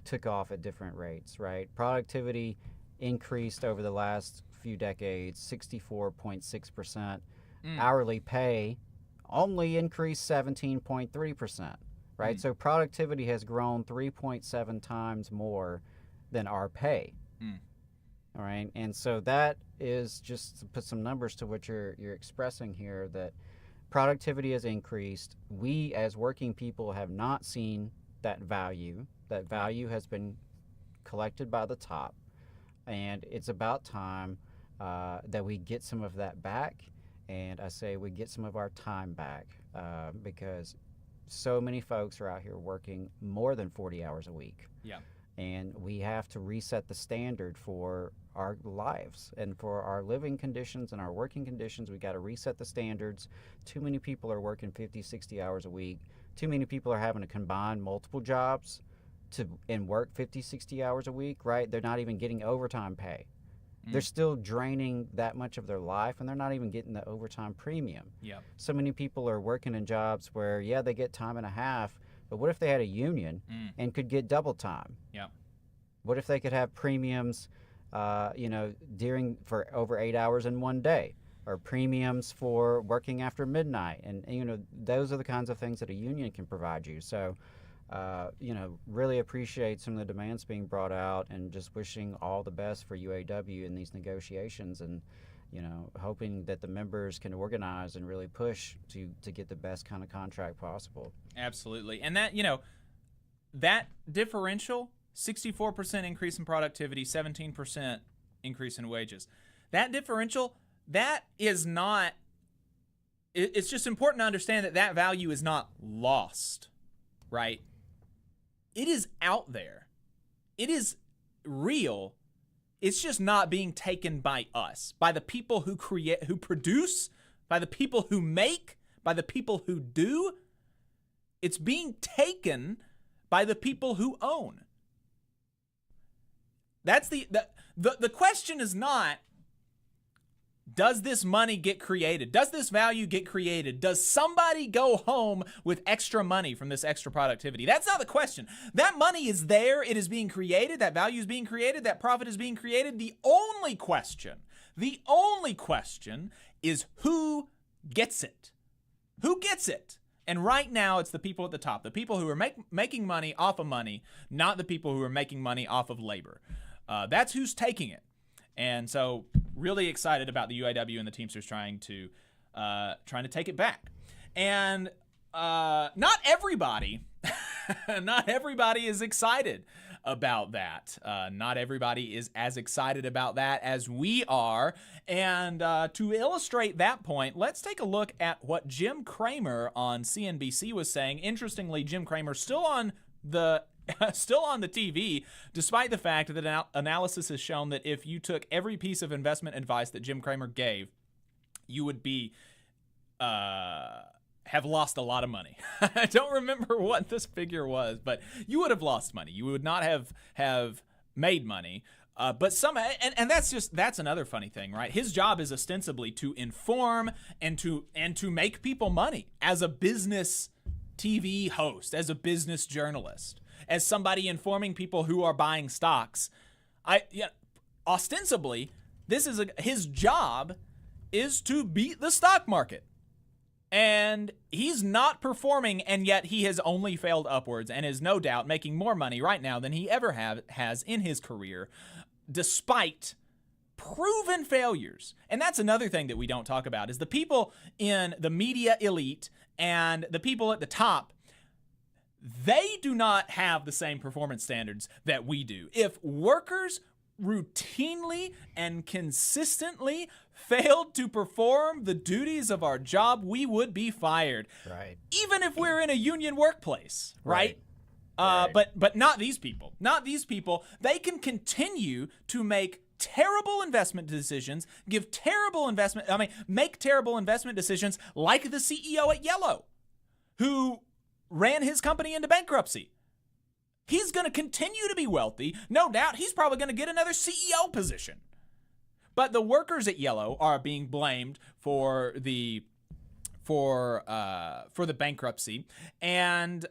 I: took off at different rates, right? Productivity increased over the last few decades, 64.6%. Hourly pay only increased 17.3%, right? So productivity has grown 3.7 times more than our pay. All right, and so that is, just to put some numbers to what you're expressing here, that productivity has increased. We as working people have not seen that value. That value has been collected by the top, and it's about time that we get some of that back. And I say we get some of our time back, because so many folks are out here working more than 40 hours a week.
H: Yeah.
I: And we have to reset the standard for our lives and for our living conditions and our working conditions. We got to reset the standards. Too many people are working 50, 60 hours a week. Too many people are having to combine multiple jobs and work 50, 60 hours a week, right? They're not even getting overtime pay. They're still draining that much of their life, and they're not even getting the overtime premium.
H: Yeah.
I: So many people are working in jobs where, yeah, they get time and a half, but what if they had a union and could get double time?
H: Yeah.
I: What if they could have premiums, for over 8 hours in one day, or premiums for working after midnight? And, those are the kinds of things that a union can provide you. So, really appreciate some of the demands being brought out, and just wishing all the best for UAW in these negotiations, and, hoping that the members can organize and really push to get the best kind of contract possible.
H: Absolutely. And that, that differential, 64% increase in productivity, 17% increase in wages. That differential, that is not, it's just important to understand that value is not lost, right? It is out there. It is real. It's just not being taken by us, by the people who create, who produce, by the people who make, by the people who do. It's being taken by the people who own. That's the question is not, does this money get created? Does this value get created? Does somebody go home with extra money from this extra productivity? That's not the question. That money is there. It is being created. That value is being created. That profit is being created. The only question is who gets it? Who gets it? And right now, it's the people at the top, the people who are making money off of money, not the people who are making money off of labor. That's who's taking it. And so, really excited about the UAW and the Teamsters trying to take it back. And not everybody is excited about that. Not everybody is as excited about that as we are. And to illustrate that point, let's take a look at what Jim Cramer on CNBC was saying. Interestingly, Jim Cramer still on the TV, despite the fact that analysis has shown that if you took every piece of investment advice that Jim Cramer gave, you would be have lost a lot of money. I don't remember what this figure was, but you would have lost money. You would not have made money. But that's another funny thing, right? His job is ostensibly to inform and to make people money as a business TV host, as a business journalist, as somebody informing people who are buying stocks. Ostensibly, his job is to beat the stock market. And he's not performing, and yet he has only failed upwards and is no doubt making more money right now than he ever has in his career, despite proven failures. And that's another thing that we don't talk about, is the people in the media elite and the people at the top, they do not have the same performance standards that we do. If workers routinely and consistently failed to perform the duties of our job, we would be fired.
I: Right.
H: Even if we're in a union workplace, right?
I: Right.
H: But not these people. Not these people. They can continue to make terrible investment decisions, make terrible investment decisions, like the CEO at Yellow, who ran his company into bankruptcy. He's going to continue to be wealthy. No doubt he's probably going to get another CEO position. But the workers at Yellow are being blamed for the bankruptcy. And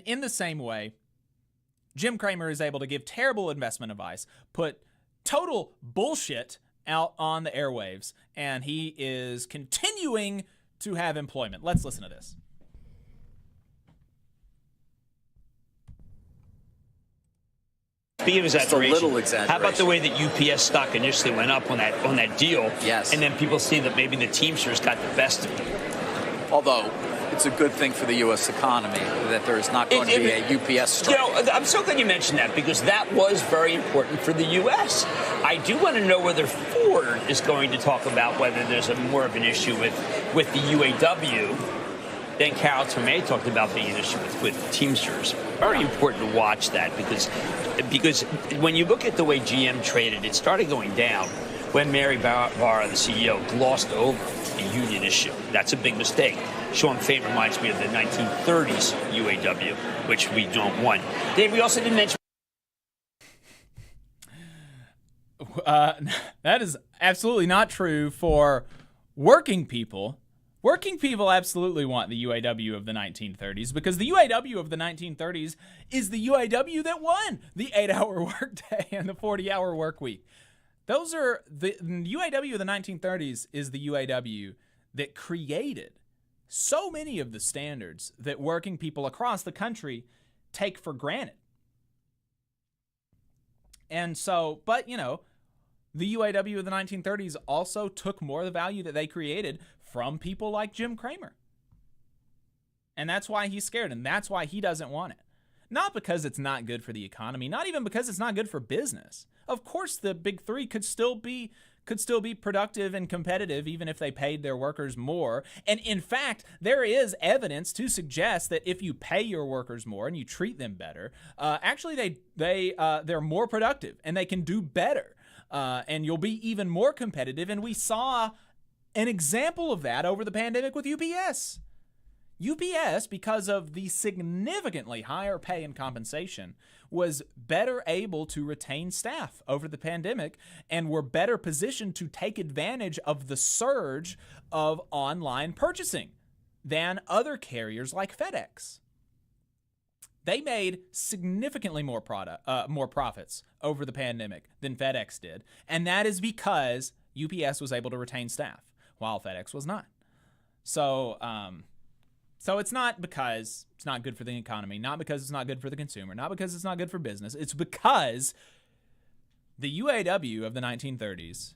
H: in the same way, Jim Cramer is able to give terrible investment advice, put total bullshit out on the airwaves, and he is continuing to have employment. Let's listen to this.
A: Speaking of exaggeration,
V: Just a little exaggeration.
A: how about the way that UPS stock initially went up on that deal?
V: Yes.
A: And then people see that maybe the Teamsters got the best of it.
V: Although it's a good thing for the U.S. economy that there is not going to be a UPS strike.
A: You know, I'm so glad you mentioned that because that was very important for the U.S. I do want to know whether Ford is going to talk about whether there's more of an issue with the UAW. Then Carol Tomei talked about being an issue with Teamsters. Very important to watch that because when you look at the way GM traded, it started going down when Mary Barra, the CEO, glossed over the union issue. That's a big mistake. Sean Fain reminds me of the 1930s UAW, which we don't want. Dave, we also didn't mention...
H: That is absolutely not true for working people. Working people absolutely want the UAW of the 1930s because the UAW of the 1930s is the UAW that won the 8-hour workday and the 40-hour work week. Those are the UAW of the 1930s is the UAW that created so many of the standards that working people across the country take for granted. And so, but you know, the UAW of the 1930s also took more of the value that they created from people like Jim Cramer. And that's why he's scared, and that's why he doesn't want it. Not because it's not good for the economy, not even because it's not good for business. Of course, the big three could still be productive and competitive even if they paid their workers more. And in fact, there is evidence to suggest that if you pay your workers more and you treat them better, actually they're more productive and they can do better. And you'll be even more competitive. And we saw an example of that over the pandemic with UPS. UPS, because of the significantly higher pay and compensation, was better able to retain staff over the pandemic and were better positioned to take advantage of the surge of online purchasing than other carriers like FedEx. They made significantly more profits over the pandemic than FedEx did, and that is because UPS was able to retain staff while FedEx was not. So it's not because it's not good for the economy, not because it's not good for the consumer, not because it's not good for business. It's because the UAW of the 1930s,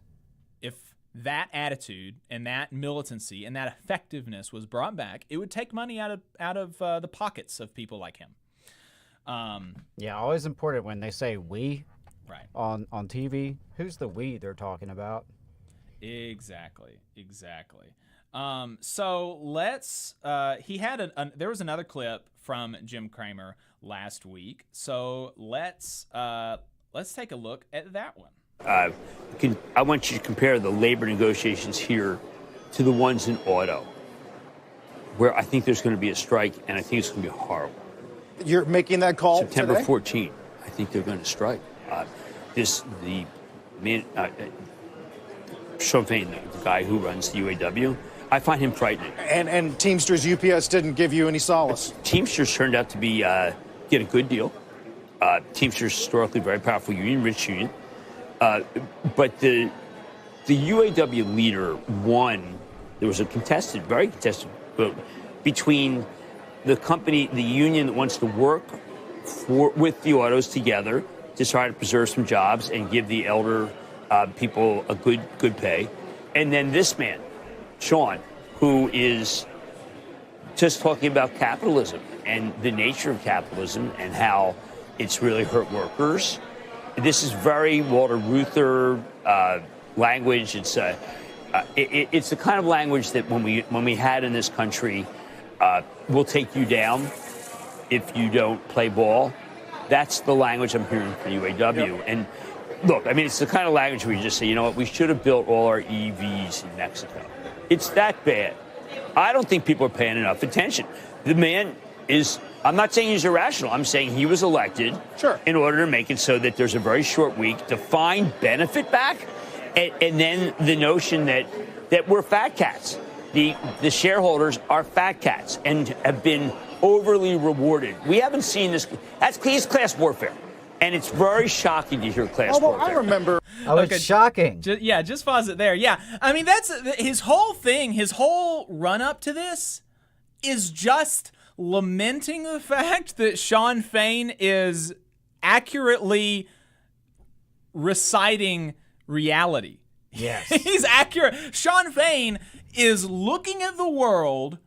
H: if that attitude and that militancy and that effectiveness was brought back, it would take money out of the pockets of people like him.
I: Yeah, always important when they say we
H: right
I: on TV. Who's the we they're talking about?
H: Exactly. So let's, he had there was another clip from Jim Cramer last week. So let's take a look at that one.
A: I want you to compare the labor negotiations here to the ones in auto, where I think there's going to be a strike, and I think it's going to be horrible.
W: You're making that call
A: September
W: today?
A: 14th, I think they're going to strike. Sean Fain, the guy who runs the UAW, I find him frightening.
W: And Teamsters UPS didn't give you any solace.
A: Teamsters turned out to be get a good deal. Teamsters historically very powerful union, rich union. But the UAW leader won. There was a very contested vote between the company, the union that wants to work with the autos together to try to preserve some jobs and give the elder people a good pay, and then this man, Sean, who is just talking about capitalism and the nature of capitalism and how it's really hurt workers. This is very Walter Reuther language. It's the kind of language that when we had in this country, we'll take you down if you don't play ball. That's the language I'm hearing from UAW. Yep. And look, I mean, it's the kind of language where you just say, you know what, we should have built all our EVs in Mexico. It's that bad. I don't think people are paying enough attention. The man is, I'm not saying he's irrational. I'm saying he was elected in order to make it so that there's a very short week to find benefit back. And then the notion that we're fat cats. The shareholders are fat cats and have been overly rewarded. We haven't seen this. That's class warfare. And it's very shocking to hear class
W: Although
A: warfare.
W: I remember.
I: Oh, it's shocking.
H: Just pause it there. Yeah, I mean, that's his whole thing. His whole run-up to this is just lamenting the fact that Sean Fain is accurately reciting reality.
I: Yes.
H: He's accurate. Sean Fain is looking at the world,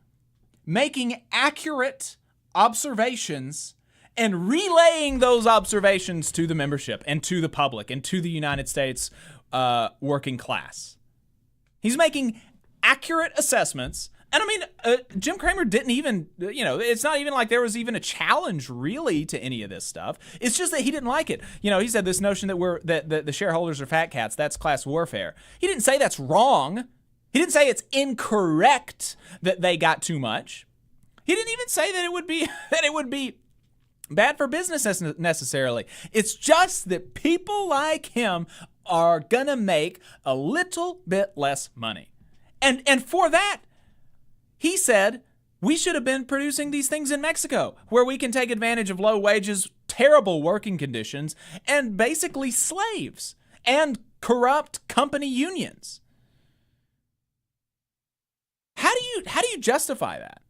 H: making accurate observations, and relaying those observations to the membership and to the public and to the United States working class. He's making accurate assessments. And I mean, Jim Cramer didn't even, it's not even like there was even a challenge really to any of this stuff. It's just that he didn't like it. He said this notion that the shareholders are fat cats, that's class warfare. He didn't say that's wrong. He didn't say it's incorrect that they got too much. He didn't even say that it would be bad for business necessarily. It's just that people like him are gonna make a little bit less money. And for that, he said, we should have been producing these things in Mexico, where we can take advantage of low wages, terrible working conditions, and basically slaves and corrupt company unions. How do you justify that?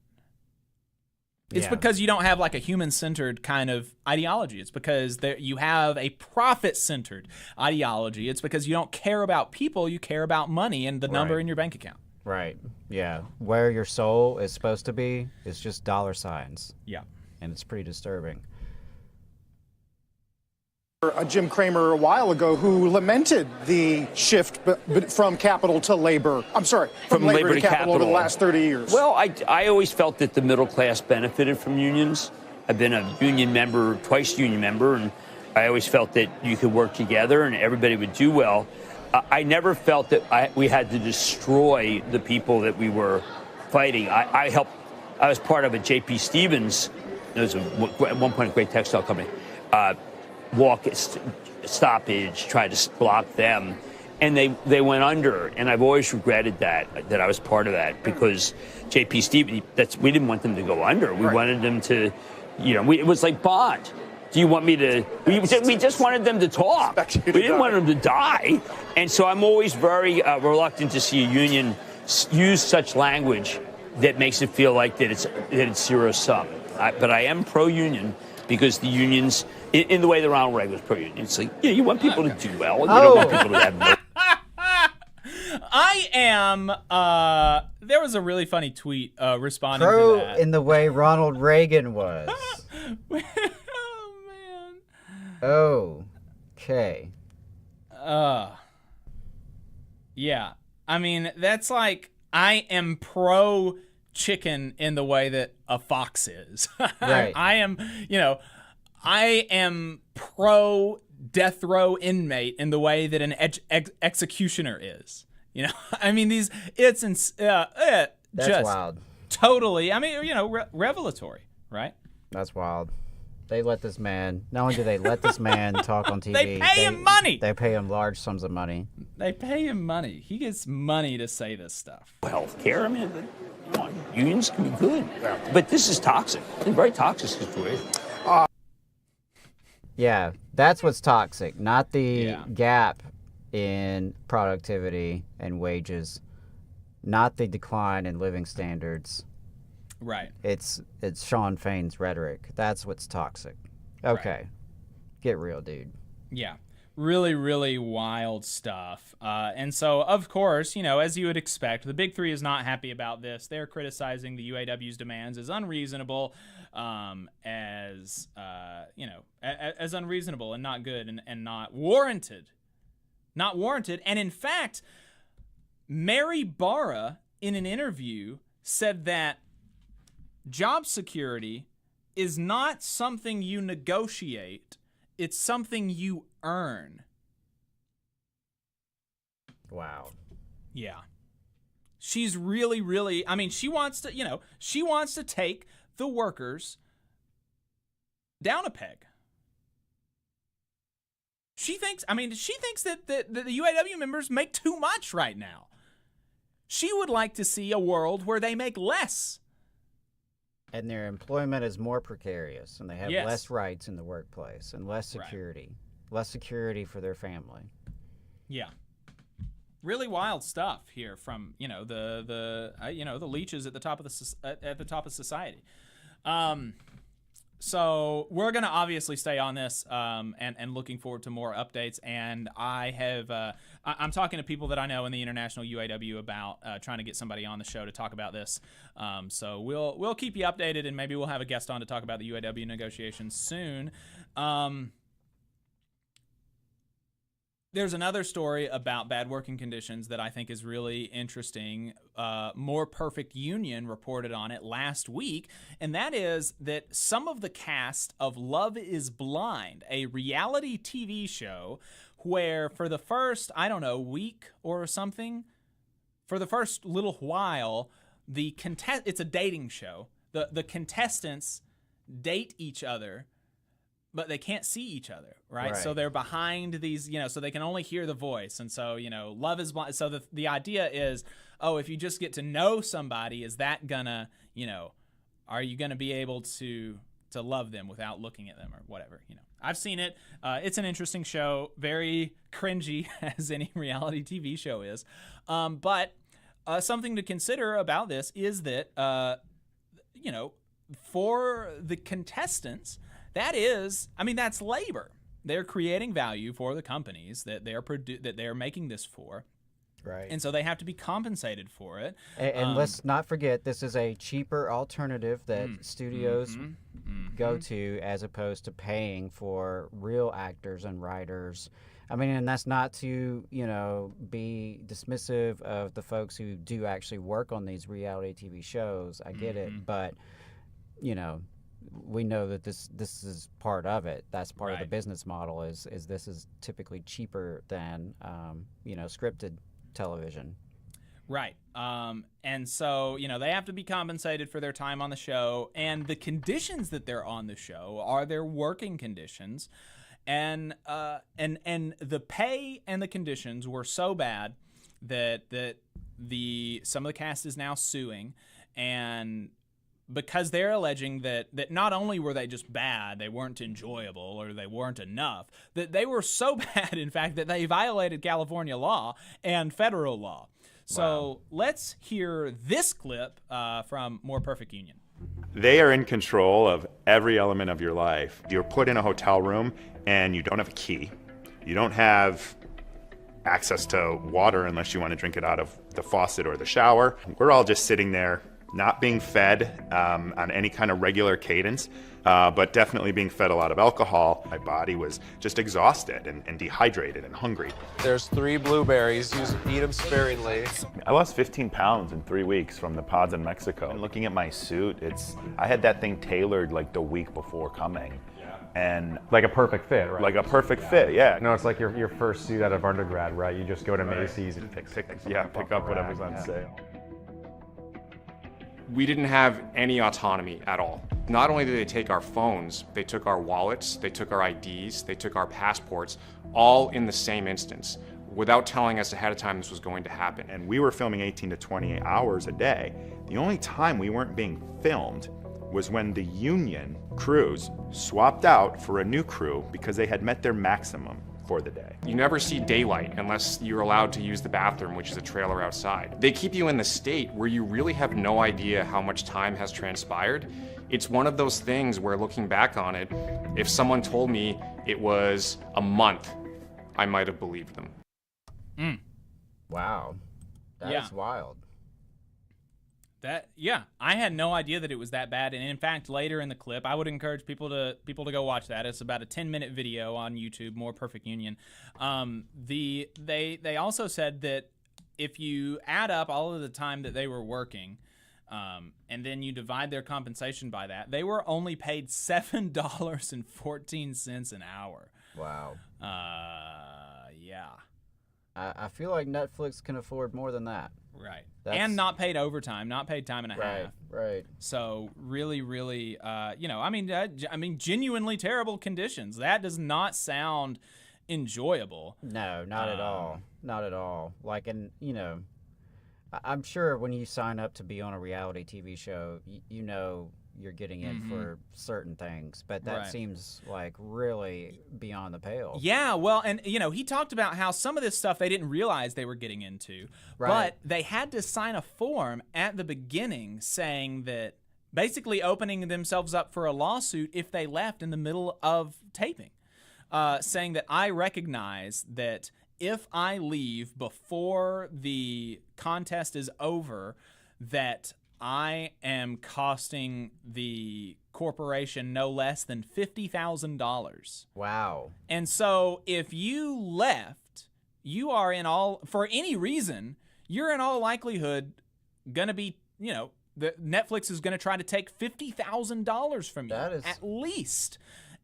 H: It's because you don't have like a human-centered kind of ideology. It's because you have a profit-centered ideology. It's because you don't care about people, you care about money and the number in your bank account.
I: Right. Yeah. Where your soul is supposed to be is just dollar signs.
H: Yeah.
I: And it's pretty disturbing.
W: Jim Cramer a while ago who lamented the shift from capital to labor. I'm sorry, from labor to capital over the last 30 years.
A: Well, I always felt that the middle class benefited from unions. I've been a union member, twice union member, and I always felt that you could work together and everybody would do well. I never felt that we had to destroy the people that we were fighting. I was part of a J.P. Stevens, it was at one point a great textile company, stoppage, tried to block them, and they went under. And I've always regretted that I was part of that, because J.P. Stevens, we didn't want them to go under. We wanted them to, it was like Bond. Do you want me to? We just wanted them to talk. We didn't want them to die. And so I'm always very reluctant to see a union use such language that makes it feel like that it's zero sum. But I am pro-union, because the unions, in the way that Ronald Reagan was pro-union, it's like, you want people to do well, and you don't want people to have no.
H: I am. There was a really funny tweet responding
I: Pro
H: to that.
I: in the way Ronald Reagan was. Okay.
H: Yeah. I mean, that's like, I am pro chicken in the way that a fox is.
I: Right.
H: I am pro death row inmate in the way that an executioner is. I mean, that's just
I: wild.
H: Totally. I mean, revelatory, right?
I: That's wild. They let this man, not only do they let this man talk on TV,
H: they pay him money.
I: They pay him large sums of money.
H: They pay him money. He gets money to say this stuff.
A: Healthcare, I mean, unions can be good. But this is toxic. It's a very toxic situation.
I: Yeah, that's what's toxic, not the gap in productivity and wages, not the decline in living standards.
H: Right.
I: It's Sean Fain's rhetoric. That's what's toxic. Okay.
H: Right.
I: Get real, dude.
H: Yeah. Really, really wild stuff. And so, of course, as you would expect, the Big Three is not happy about this. They're criticizing the UAW's demands as unreasonable, as unreasonable and not good and not warranted. Not warranted. And in fact, Mary Barra, in an interview, said that job security is not something you negotiate. It's something you earn.
I: Wow.
H: Yeah. She's really, really, I mean, she wants to take the workers down a peg. She thinks that the UAW members make too much right now. She would like to see a world where they make less.
I: And their employment is more precarious, and they have
H: Yes.
I: less rights in the workplace and less security. Less security for their family.
H: Yeah. Really wild stuff here from the leeches at the top of society. So we're gonna obviously stay on this and looking forward to more updates. And I'm talking to people that I know in the International UAW about trying to get somebody on the show to talk about this. So we'll keep you updated, and maybe we'll have a guest on to talk about the UAW negotiations soon. There's another story about bad working conditions that I think is really interesting. More Perfect Union reported on it last week, and that is that some of the cast of Love is Blind, a reality TV show where for the first, week or something, for the first little while, it's a dating show. The contestants date each other, but they can't see each other, right? So they're behind these, so they can only hear the voice. And so, Love is Blind. So the idea is, if you just get to know somebody, is that gonna, are you gonna be able to love them without looking at them or whatever, I've seen it. It's an interesting show, very cringy as any reality TV show is. But something to consider about this is that, for the contestants, that's labor. They're creating value for the companies that they're making this for.
I: Right.
H: And so they have to be compensated for it.
I: And let's not forget, this is a cheaper alternative that studios go to as opposed to paying for real actors and writers. And that's not to, be dismissive of the folks who do actually work on these reality TV shows. I get it, but, we know that this is part of it. That's part of the business model. Is this is typically cheaper than scripted television.
H: Right. And so they have to be compensated for their time on the show, and the conditions that they're on the show are their working conditions, and the pay and the conditions were so bad that some of the cast is now suing, and because they're alleging that not only were they just bad, they weren't enjoyable, or they weren't enough, that they were so bad, in fact, that they violated California law and federal law. So let's hear this clip from More Perfect Union.
B: They are in control of every element of your life. You're put in a hotel room and you don't have a key. You don't have access to water unless you want to drink it out of the faucet or the shower. We're all just sitting there, not being fed on any kind of regular cadence, but definitely being fed a lot of alcohol. My body was just exhausted and dehydrated and hungry.
C: There's 3 blueberries. You eat them sparingly.
B: I lost 15 pounds in 3 weeks from the pods in Mexico. And looking at my suit, I had that thing tailored like the week before coming. And
D: like a perfect fit, right?
B: Like a perfect fit, yeah.
D: No, it's like your first suit out of undergrad, right? You just go to Macy's and
B: pick up whatever's on sale.
C: We didn't have any autonomy at all. Not only did they take our phones, they took our wallets, they took our IDs, they took our passports, all in the same instance, without telling us ahead of time this was going to happen.
B: And we were filming 18 to 28 hours a day. The only time we weren't being filmed was when the union crews swapped out for a new crew because they had met their maximum for the day.
C: You never see daylight unless you're allowed to use the bathroom, which is a trailer outside. They keep you in the state where you really have no idea how much time has transpired. It's one of those things where, looking back on it, if someone told me it was a month, I might have believed them.
I: Wow. That's wild.
H: I had no idea that it was that bad, and in fact, later in the clip, I would encourage people to go watch that. It's about a 10-minute video on YouTube, More Perfect Union. They also said that if you add up all of the time that they were working, and then you divide their compensation by that, they were only paid $7.14 an hour.
I: Wow.
H: Yeah.
I: I feel like Netflix can afford more than that.
H: Right. And not paid overtime, not paid time and a half.
I: Right.
H: So really, really, genuinely terrible conditions. That does not sound enjoyable.
I: No, not at all. Not at all. I'm sure when you sign up to be on a reality TV show, you're getting in for certain things, but that
H: Right.
I: seems like really beyond the pale.
H: Yeah, well, and he talked about how some of this stuff they didn't realize they were getting into,
I: Right.
H: but they had to sign a form at the beginning saying that basically opening themselves up for a lawsuit if they left in the middle of taping, saying that I recognize that if I leave before the contest is over, that I am costing the corporation no less than $50,000.
I: Wow.
H: And so if you left, you are for any reason, you're in all likelihood going to be, Netflix is going to try to take $50,000 from you at least.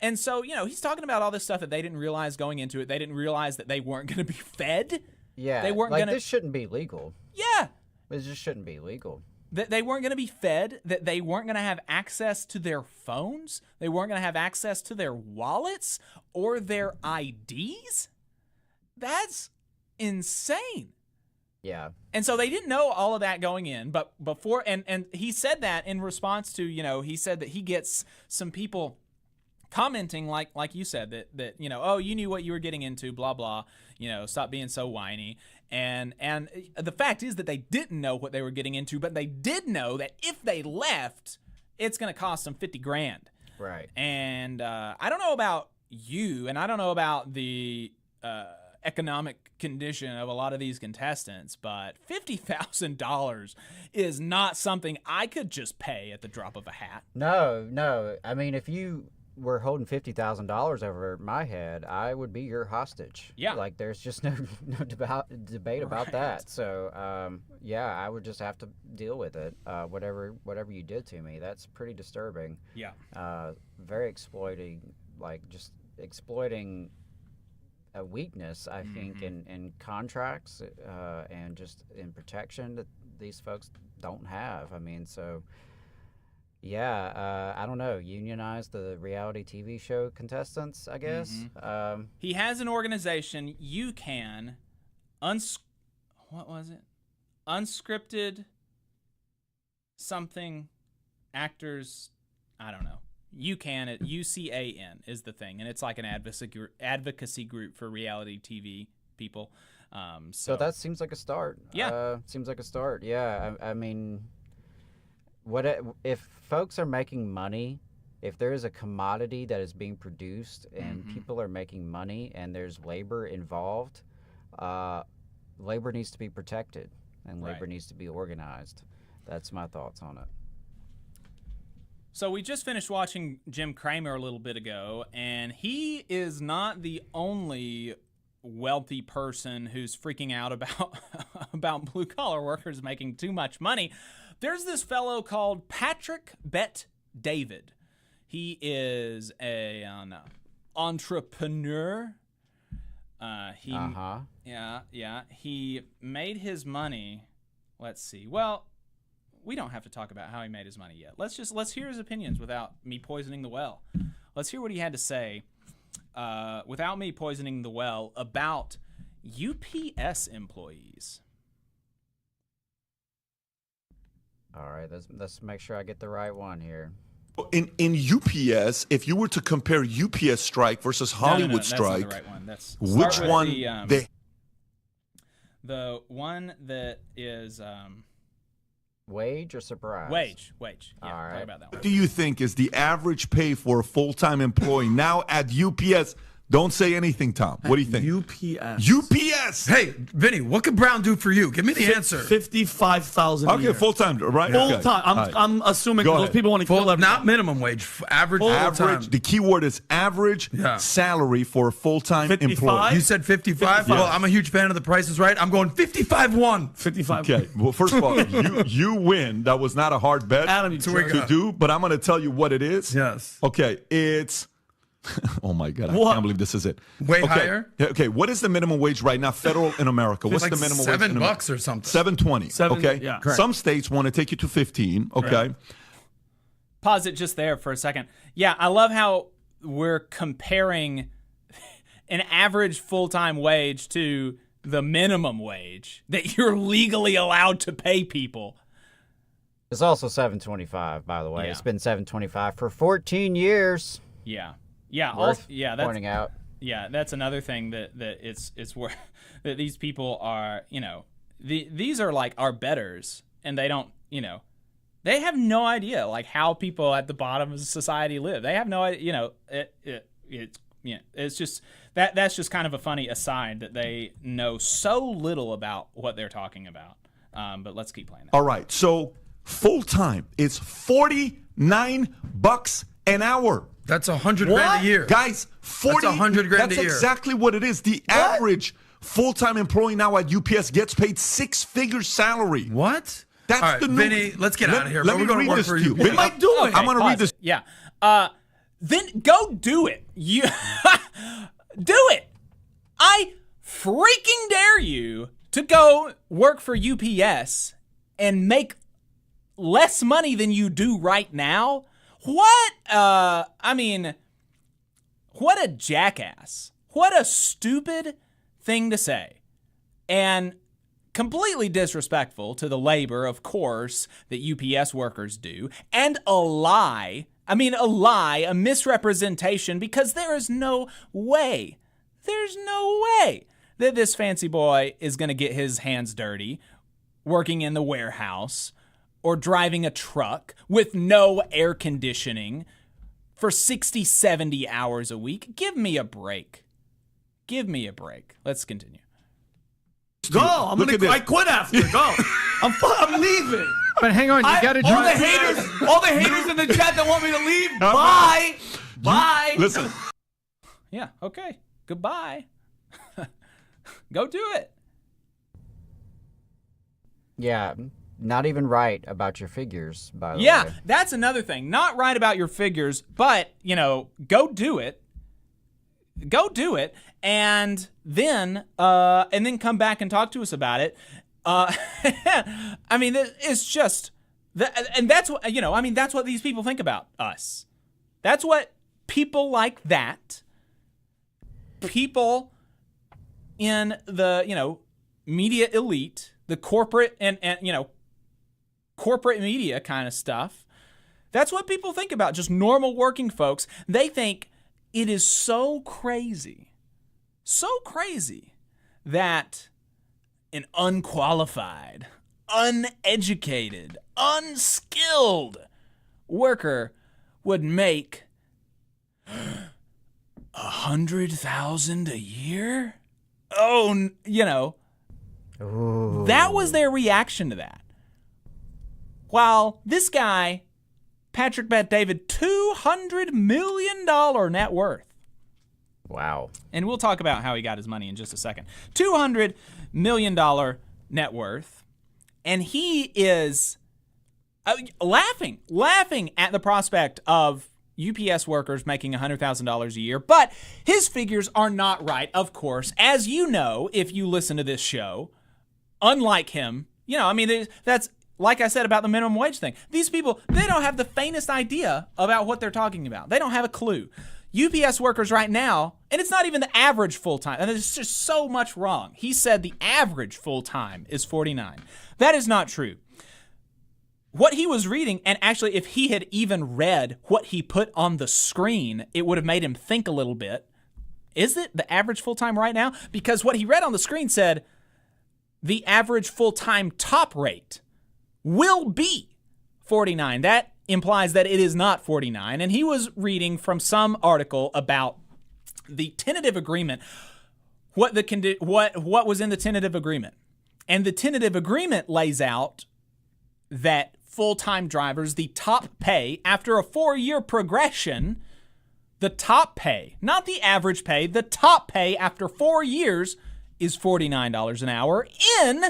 H: And so, he's talking about all this stuff that they didn't realize going into it. They didn't realize that they weren't going to be fed.
I: Yeah,
H: They weren't
I: like
H: going to.
I: this shouldn't be legal.
H: Yeah.
I: It just shouldn't be legal.
H: That they weren't going to be fed, that they weren't going to have access to their phones, they weren't going to have access to their wallets or their IDs. That's insane.
I: Yeah.
H: And so they didn't know all of that going in, but before, and he said that in response to, he said that he gets some people commenting like you said that oh, you knew what you were getting into, blah blah, stop being so whiny. And the fact is that they didn't know what they were getting into, but they did know that if they left, it's going to cost them $50,000.
I: Right.
H: And I don't know about you, and I don't know about the economic condition of a lot of these contestants, but $50,000 is not something I could just pay at the drop of a hat.
I: No. I mean, if you were holding $50,000 over my head, I would be your hostage.
H: Yeah.
I: Like, there's just no debate about that. So, I would just have to deal with it. Whatever you did to me, that's pretty disturbing.
H: Yeah.
I: Very exploiting a weakness, I think, in contracts and just in protection that these folks don't have. I mean, so... Yeah, I don't know. Unionize the reality TV show contestants, I guess.
H: He has an organization, UCAN, what was it? Unscripted something actors, I don't know. UCAN, UCAN is the thing, and it's like an advocacy group for reality TV people.
I: So that seems like a start.
H: Yeah.
I: Seems like a start. Yeah, I mean... if folks are making money, if there is a commodity that is being produced and people are making money and there's labor involved, labor needs to be protected and labor needs to be organized. That's my thoughts on it.
H: So we just finished watching Jim Cramer a little bit ago, and he is not the only wealthy person who's freaking out about blue-collar workers making too much money. There's this fellow called Patrick Bet David. He is an entrepreneur. He made his money. Let's see. Well, we don't have to talk about how he made his money yet. Let's hear his opinions without me poisoning the well. Let's hear what he had to say without me poisoning the well about UPS employees.
I: All right, let's make sure I get the right one here.
E: In UPS, if you were to compare UPS strike versus Hollywood strike,
H: that's not the right one. That's
E: which one?
H: The one that is
I: wage or surprise?
H: Wage. Yeah,
I: all right.
H: Talk about that one.
E: What do you think is the average pay for a full-time employee now at UPS? Don't say anything, Tom. What do you think? UPS.
F: Hey, Vinny, what could Brown do for you? Give me the answer.
G: 55,000.
E: Okay, full-time, right?
G: Full
E: Okay.
G: time. I'm assuming those people want to kill everything.
F: Not minimum wage. Average.
E: Average. The key word is average salary for a full-time
G: 55?
E: employee.
F: You said 55? Well, I'm a huge fan of The Price is Right. I'm going 55-1.
G: 55.
E: Okay. Well, first of all, you win. That was not a hard bet to do, but I'm going to tell you what it is.
F: Yes.
E: Okay, it's... Oh my God! I can't believe this is it.
F: Way higher.
E: Okay, what is the minimum wage right now, federal in America? What's
F: like
E: the minimum wage?
F: $7 or something.
E: $7.20. Okay.
G: Yeah.
E: Some states want to take you to 15. Okay.
G: Right.
H: Pause it just there for a second. Yeah, I love how we're comparing an average full-time wage to the minimum wage that you're legally allowed to pay people.
I: It's also $7.25, by the way.
H: Yeah.
I: It's been $7.25 for 14 years.
H: Yeah. Yeah.
I: Worth
H: That's
I: pointing out.
H: Yeah, that's another thing that it's worth that these people are, these are like our betters, and they don't, they have no idea like how people at the bottom of society live. They have no idea, it's just that's just kind of a funny aside that they know so little about what they're talking about. But let's keep playing that.
E: All right, so full time, it's $49 an hour.
F: That's $100,000 a year,
E: guys.
F: That's $100,000 a year.
E: That's exactly what it is. The average full-time employee now at UPS gets paid six-figure salary.
F: What?
E: That's
F: all right,
E: the new.
F: Vinny, let's get out of here.
E: Let me read this to you.
F: What am I doing?
E: I'm going to read this.
H: Yeah. Then go do it. You do it. I freaking dare you to go work for UPS and make less money than you do right now. What? What a jackass. What a stupid thing to say. And completely disrespectful to the labor, of course, that UPS workers do. And a lie, a misrepresentation, because there is no way that this fancy boy is going to get his hands dirty working in the warehouse or driving a truck with no air conditioning for 60, 70 hours a week. Give me a break. Let's continue.
G: Go. I quit after. Go. I'm leaving.
L: But hang on, you got to
G: all the haters in the chat that want me to leave. Bye. Bye.
E: Listen.
H: Yeah, okay. Goodbye. Go do it.
I: Yeah, not even right about your figures, by the way.
H: Yeah, that's another thing. Not right about your figures, but, go do it. Go do it, and then come back and talk to us about it. It's just, and that's what, that's what these people think about us. That's what people like that, people in the, media elite, the corporate and corporate media kind of stuff. That's what people think about, just normal working folks. They think it is so crazy that an unqualified, uneducated, unskilled worker would make $100,000 a year? Oh,
I: Ooh.
H: That was their reaction to that. While this guy, Patrick Bet David, $200 million net worth.
I: Wow.
H: And we'll talk about how he got his money in just a second. $200 million net worth. And he is laughing at the prospect of UPS workers making $100,000 a year. But his figures are not right, of course. As you know, if you listen to this show, unlike him, that's like I said about the minimum wage thing. These people, they don't have the faintest idea about what they're talking about. They don't have a clue. UPS workers right now, and it's not even the average full-time, and there's just so much wrong. He said the average full-time is 49. That is not true. What he was reading, and actually if he had even read what he put on the screen, it would have made him think a little bit. Is it the average full-time right now? Because what he read on the screen said the average full-time top rate will be 49. That implies that it is not 49. And he was reading from some article about the tentative agreement, what was in the tentative agreement. And the tentative agreement lays out that full-time drivers, the top pay after a 4-year progression, the top pay, not the average pay, the top pay after 4 years is $49 an hour in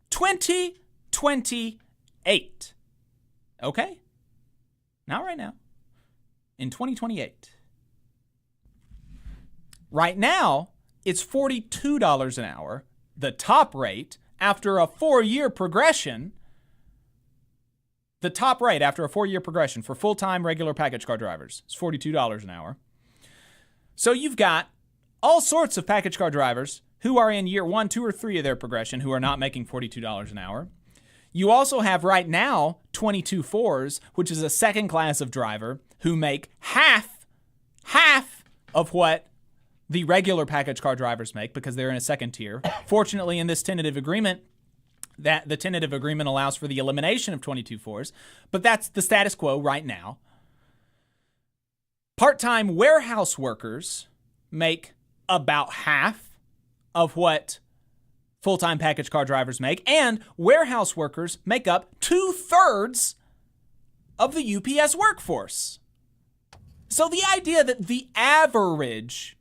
H: 2028. Okay? Not right now. In 2028. Right now, it's $42 an hour, the top rate after a 4-year progression. The top rate after a 4-year progression for full-time regular package car drivers is $42 an hour. So you've got all sorts of package car drivers who are in year 1, 2, or 3 of their progression who are not making $42 an hour. You also have right now 22-4s, which is a second class of driver who make half of what the regular package car drivers make because they're in a second tier. Fortunately, in this tentative agreement, that the tentative agreement allows for the elimination of 22-4s, but that's the status quo right now. Part-time warehouse workers make about half of what full-time package car drivers make, and warehouse workers make up 2/3 of the UPS workforce. So the idea that the average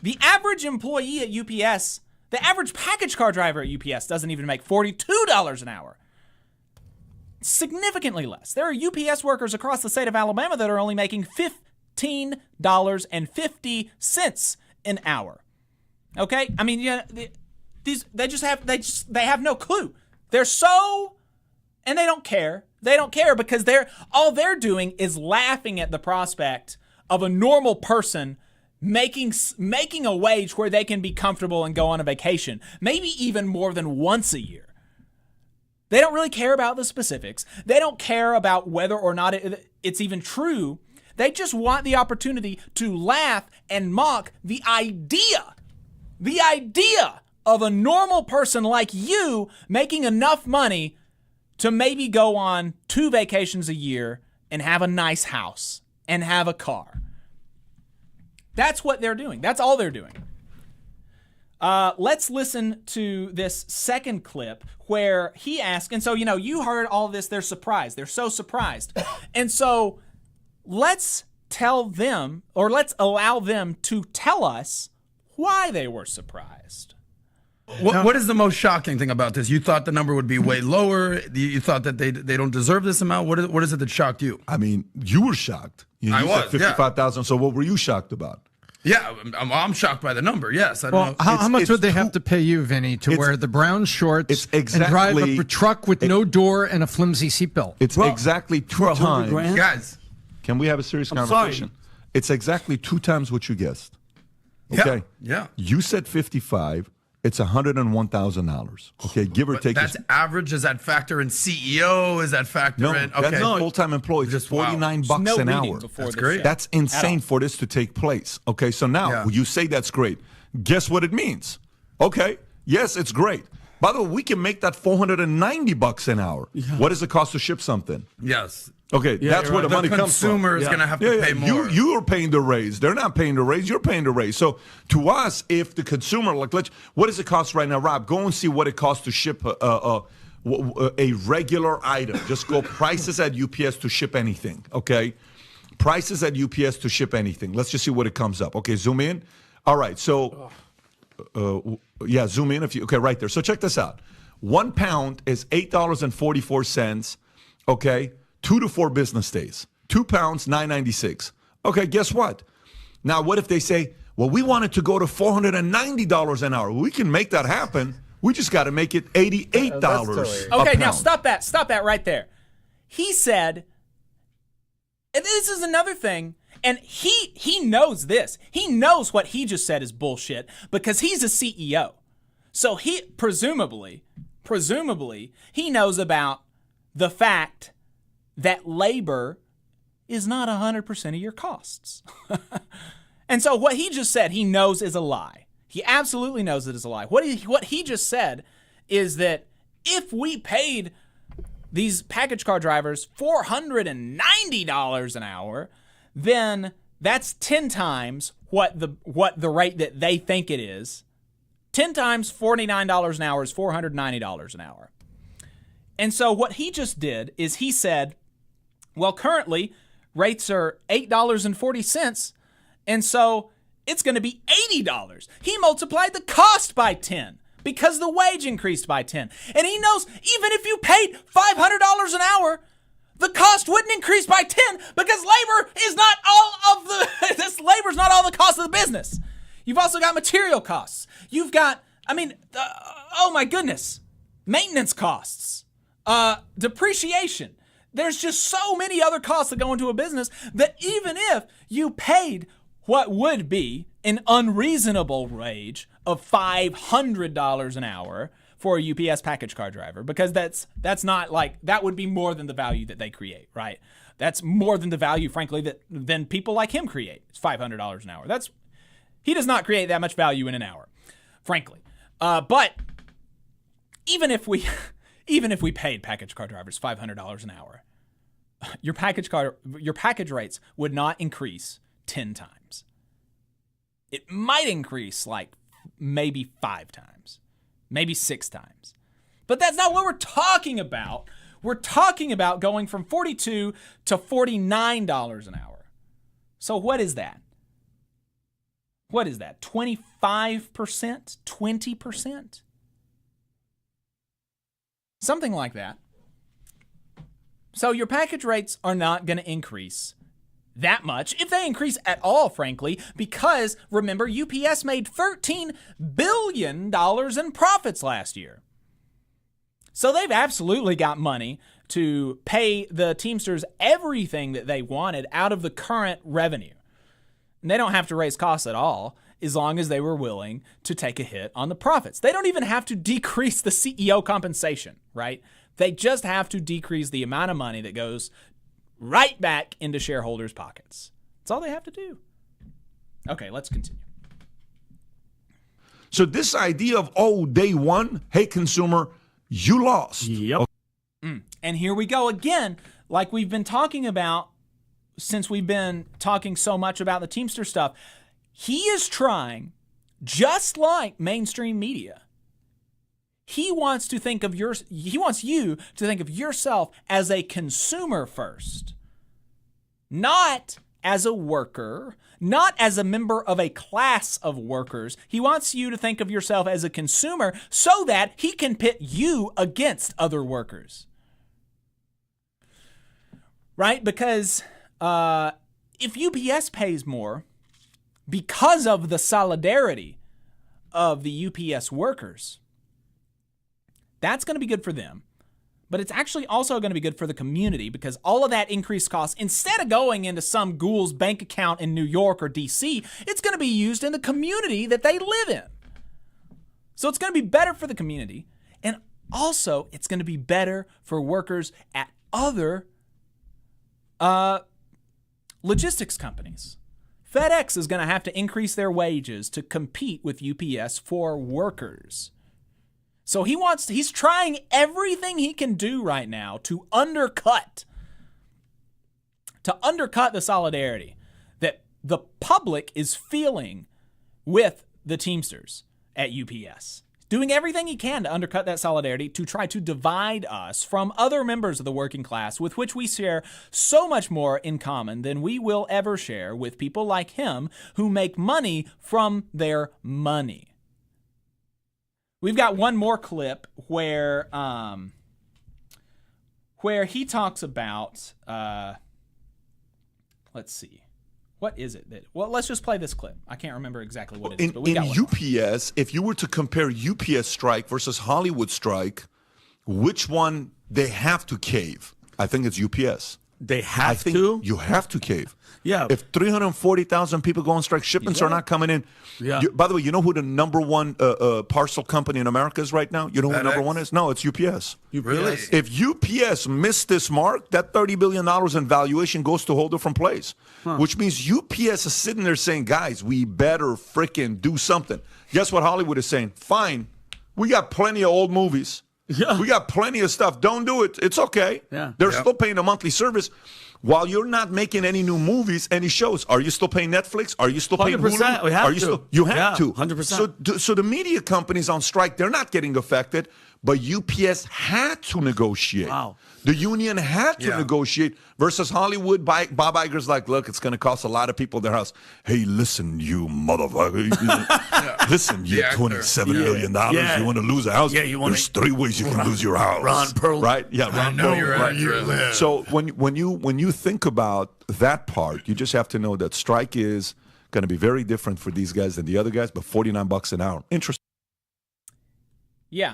H: employee at UPS, the average package car driver at UPS doesn't even make $42 an hour. Significantly less. There are UPS workers across the state of Alabama that are only making $15.50 an hour. Okay? I mean, yeah, they have no clue. They're so, and they don't care. They don't care because all they're doing is laughing at the prospect of a normal person making a wage where they can be comfortable and go on a vacation, maybe even more than once a year. They don't really care about the specifics. They don't care about whether or not it's even true. They just want the opportunity to laugh and mock the idea of a normal person like you making enough money to maybe go on 2 vacations a year and have a nice house and have a car. That's what they're doing. That's all they're doing. Let's listen to this second clip where he asked, and so, you heard all this, they're surprised. They're so surprised. And so let's allow them to tell us why they were surprised.
F: What is the most shocking thing about this? You thought the number would be way lower. You thought that they don't deserve this amount. What is it that shocked you?
E: I mean, you were shocked. You said 55,000. So what were you shocked about?
F: Yeah, I'm shocked by the number. Yes, I
K: Well,
F: don't know.
K: how much would they have to pay you, Vinny, to wear the brown shorts and drive a truck with no door and a flimsy seatbelt?
E: It's exactly 2 times.
F: Guys,
E: can we have a serious
K: I'm
E: conversation?
K: sorry.
E: It's exactly 2 times what you guessed. Okay.
F: Yeah.
E: You said 55. It's $101,000. Okay, give or take.
F: That's average. Does that factor in CEO? Is that factor in? Okay.
E: That's full-time employees. Just $49 an hour.
F: That's great.
E: That's insane for this to take place. Okay, so now you say that's great. Guess what it means? Okay, yes, it's great. By the way, we can make that $490 an hour. Yeah. What does it cost to ship something?
F: Yes.
E: Okay, that's where the money comes from.
F: The consumer is going to have to pay more.
E: You are paying the raise. They're not paying the raise. You're paying the raise. So to us, if the consumer, what does it cost right now, Rob? Go and see what it costs to ship a regular item. Just go prices at UPS to ship anything. Okay, prices at UPS to ship anything. Let's just see what it comes up. Okay, zoom in. All right, so zoom in right there. So check this out. 1 pound is $8.44. Okay. 2 to 4 business days. 2 pounds, $9.96. Okay, guess what? Now, what if they say, well, we want it to go to $490 an hour? We can make that happen. We just got to make it $88.
H: Okay, now stop that right there. He said, and this is another thing, and he knows this. He knows what he just said is bullshit because he's a CEO. So he presumably, he knows about the fact that labor is not 100% of your costs. And so what he just said, he knows is a lie. He absolutely knows it is a lie. What he just said is that if we paid these package car drivers $490 an hour, then that's 10 times what the rate that they think it is. 10 times $49 an hour is $490 an hour. And so what he just did is he said, well, currently, rates are $8.40, and so it's going to be $80. He multiplied the cost by 10 because the wage increased by 10. And he knows even if you paid $500 an hour, the cost wouldn't increase by 10 because labor is not all of labor's not all the cost of the business. You've also got material costs. You've got, oh my goodness, maintenance costs, depreciation. There's just so many other costs that go into a business that even if you paid what would be an unreasonable wage of $500 an hour for a UPS package car driver, because that's not like, that would be more than the value that they create, right? That's more than the value, frankly, than people like him create. It's $500 an hour. He does not create that much value in an hour, frankly. But even if we paid package car drivers $500 an hour, your package rates would not increase 10 times. It might increase like maybe 5 times, maybe 6 times. But that's not what we're talking about. We're talking about going from $42 to $49 an hour. So what is that? What is that? 25%? 20%? Something like that. So your package rates are not going to increase that much, if they increase at all, frankly, because remember, UPS made $13 billion in profits last year. So they've absolutely got money to pay the Teamsters everything that they wanted out of the current revenue. And they don't have to raise costs at all, as long as they were willing to take a hit on the profits. They don't even have to decrease the CEO compensation, right? They just have to decrease the amount of money that goes right back into shareholders' pockets. That's all they have to do. Okay, let's continue.
E: So this idea of, day one, hey, consumer, you lost.
F: Yep.
H: And here we go again, like we've been talking about since we've been talking so much about the Teamster stuff. He is trying, just like mainstream media, he wants you to think of yourself as a consumer first, not as a worker, not as a member of a class of workers. He wants you to think of yourself as a consumer so that he can pit you against other workers. Right? Because if UPS pays more because of the solidarity of the UPS workers, that's going to be good for them. But it's actually also going to be good for the community, because all of that increased cost, instead of going into some ghoul's bank account in New York or DC, it's going to be used in the community that they live in. So it's going to be better for the community. And also, it's going to be better for workers at other logistics companies. FedEx is going to have to increase their wages to compete with UPS for workers. So he's trying everything he can do right now to undercut the solidarity that the public is feeling with the Teamsters at UPS. Doing everything he can to undercut that solidarity, to try to divide us from other members of the working class with which we share so much more in common than we will ever share with people like him who make money from their money. We've got one more clip where he talks about, let's see. What is it? Let's just play this clip. I can't remember exactly what it is, but we got one.
E: In UPS, if you were to compare UPS strike versus Hollywood strike, which one they have to cave? I think it's UPS.
F: They have to?
E: You have to cave.
F: Yeah.
E: If 340,000 people go on strike, shipments are not coming in.
F: Yeah.
E: By the way, you know who the number one parcel company in America is right now? You know who the number one is? No, it's UPS.
F: Really?
E: If UPS missed this mark, that $30 billion in valuation goes to a whole different place, which means UPS is sitting there saying, guys, we better freaking do something. Guess what Hollywood is saying? Fine. We got plenty of old movies.
F: Yeah.
E: We got plenty of stuff. Don't do it. It's okay.
F: Yeah.
E: They're still paying a monthly service. While you're not making any new movies, any shows, are you still paying Netflix? Are you still paying
F: 100%.
E: Hulu?
F: We have to.
E: You have to.
F: 100%.
E: So the media companies on strike, they're not getting affected, but UPS had to negotiate.
F: Wow.
E: The union had to negotiate versus Hollywood. Bob Iger's like, look, it's going to cost a lot of people their house. Hey, listen, you motherfucker. Listen, you $27 million. You want to lose a house? There's 3 ways you can lose your house.
F: Ron Perlman.
E: Right? Yeah, Ron Perlman.
F: Where you live.
E: So when you think about that part, you just have to know that strike is going to be very different for these guys than the other guys, but $49 an hour. Interesting.
H: Yeah.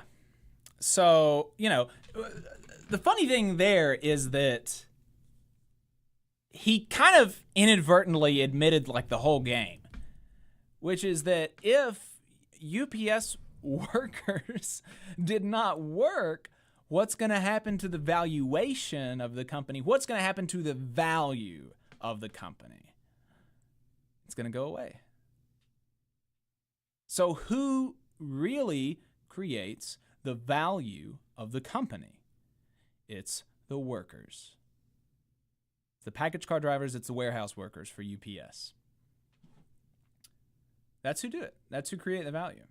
H: So, the funny thing there is that he kind of inadvertently admitted like the whole game, which is that if UPS workers did not work, what's going to happen to the valuation of the company? What's going to happen to the value of the company? It's going to go away. So who really creates the value of the company? It's the workers. It's the package car drivers, it's the warehouse workers for UPS. That's who do it. That's who create the value.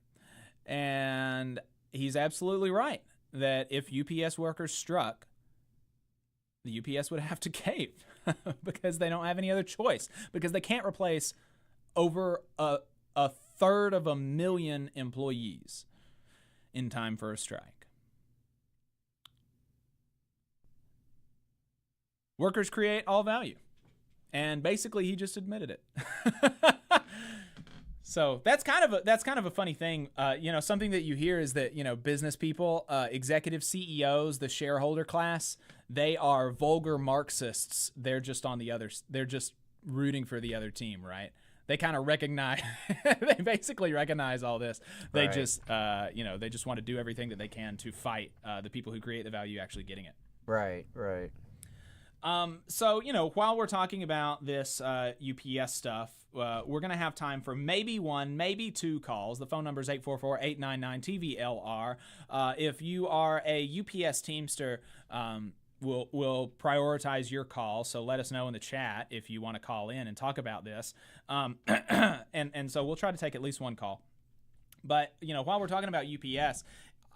H: And he's absolutely right that if UPS workers struck, the UPS would have to cave because they don't have any other choice, because they can't replace over a third of 1,000,000 employees in time for a strike. Workers create all value. And basically he just admitted it. So that's kind of a funny thing. Something that you hear is that, business people, executive CEOs, the shareholder class, they are vulgar Marxists. They're just they're just rooting for the other team, right? They kind of recognize, they basically recognize all this. They just, they just want to do everything that they can to fight the people who create the value actually getting it.
I: Right.
H: So, while we're talking about this UPS stuff, we're going to have time for maybe one, maybe two calls. The phone number is 844-899-TVLR. If you are a UPS Teamster, we'll prioritize your call. So let us know in the chat if you want to call in and talk about this. And so we'll try to take at least one call. But, while we're talking about UPS,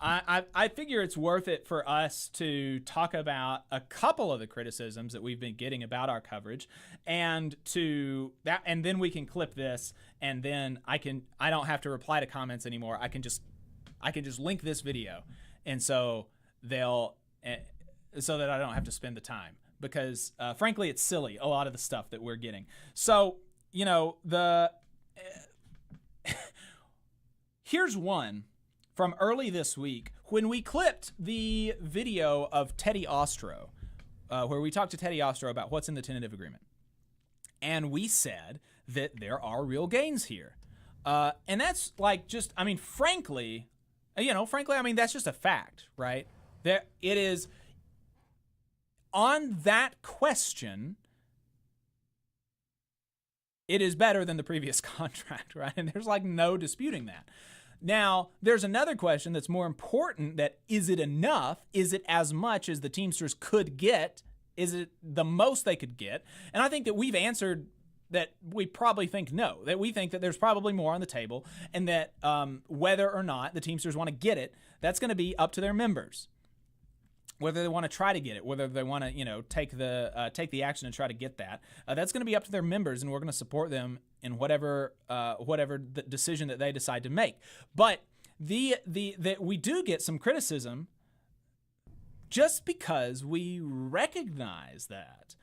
H: I figure it's worth it for us to talk about a couple of the criticisms that we've been getting about our coverage, and then we can clip this, and then I don't have to reply to comments anymore. I can just link this video, and so so that I don't have to spend the time, because frankly it's silly, a lot of the stuff that we're getting. So here's one from early this week when we clipped the video of Teddy Ostro, where we talked to Teddy Ostro about what's in the tentative agreement. And we said that there are real gains here. And that's frankly, that's just a fact, right? It is, on that question, it is better than the previous contract, right? And there's no disputing that. Now, there's another question that's more important, that is it enough? Is it as much as the Teamsters could get? Is it the most they could get? And I think that we've answered that we probably think no, that we think that there's probably more on the table, and that whether or not the Teamsters want to get it, that's going to be up to their members. Whether they want to try to get it, whether they want to, take the action and try to get that, that's going to be up to their members, and we're going to support them in whatever the decision that they decide to make. But that we do get some criticism just because we recognize that.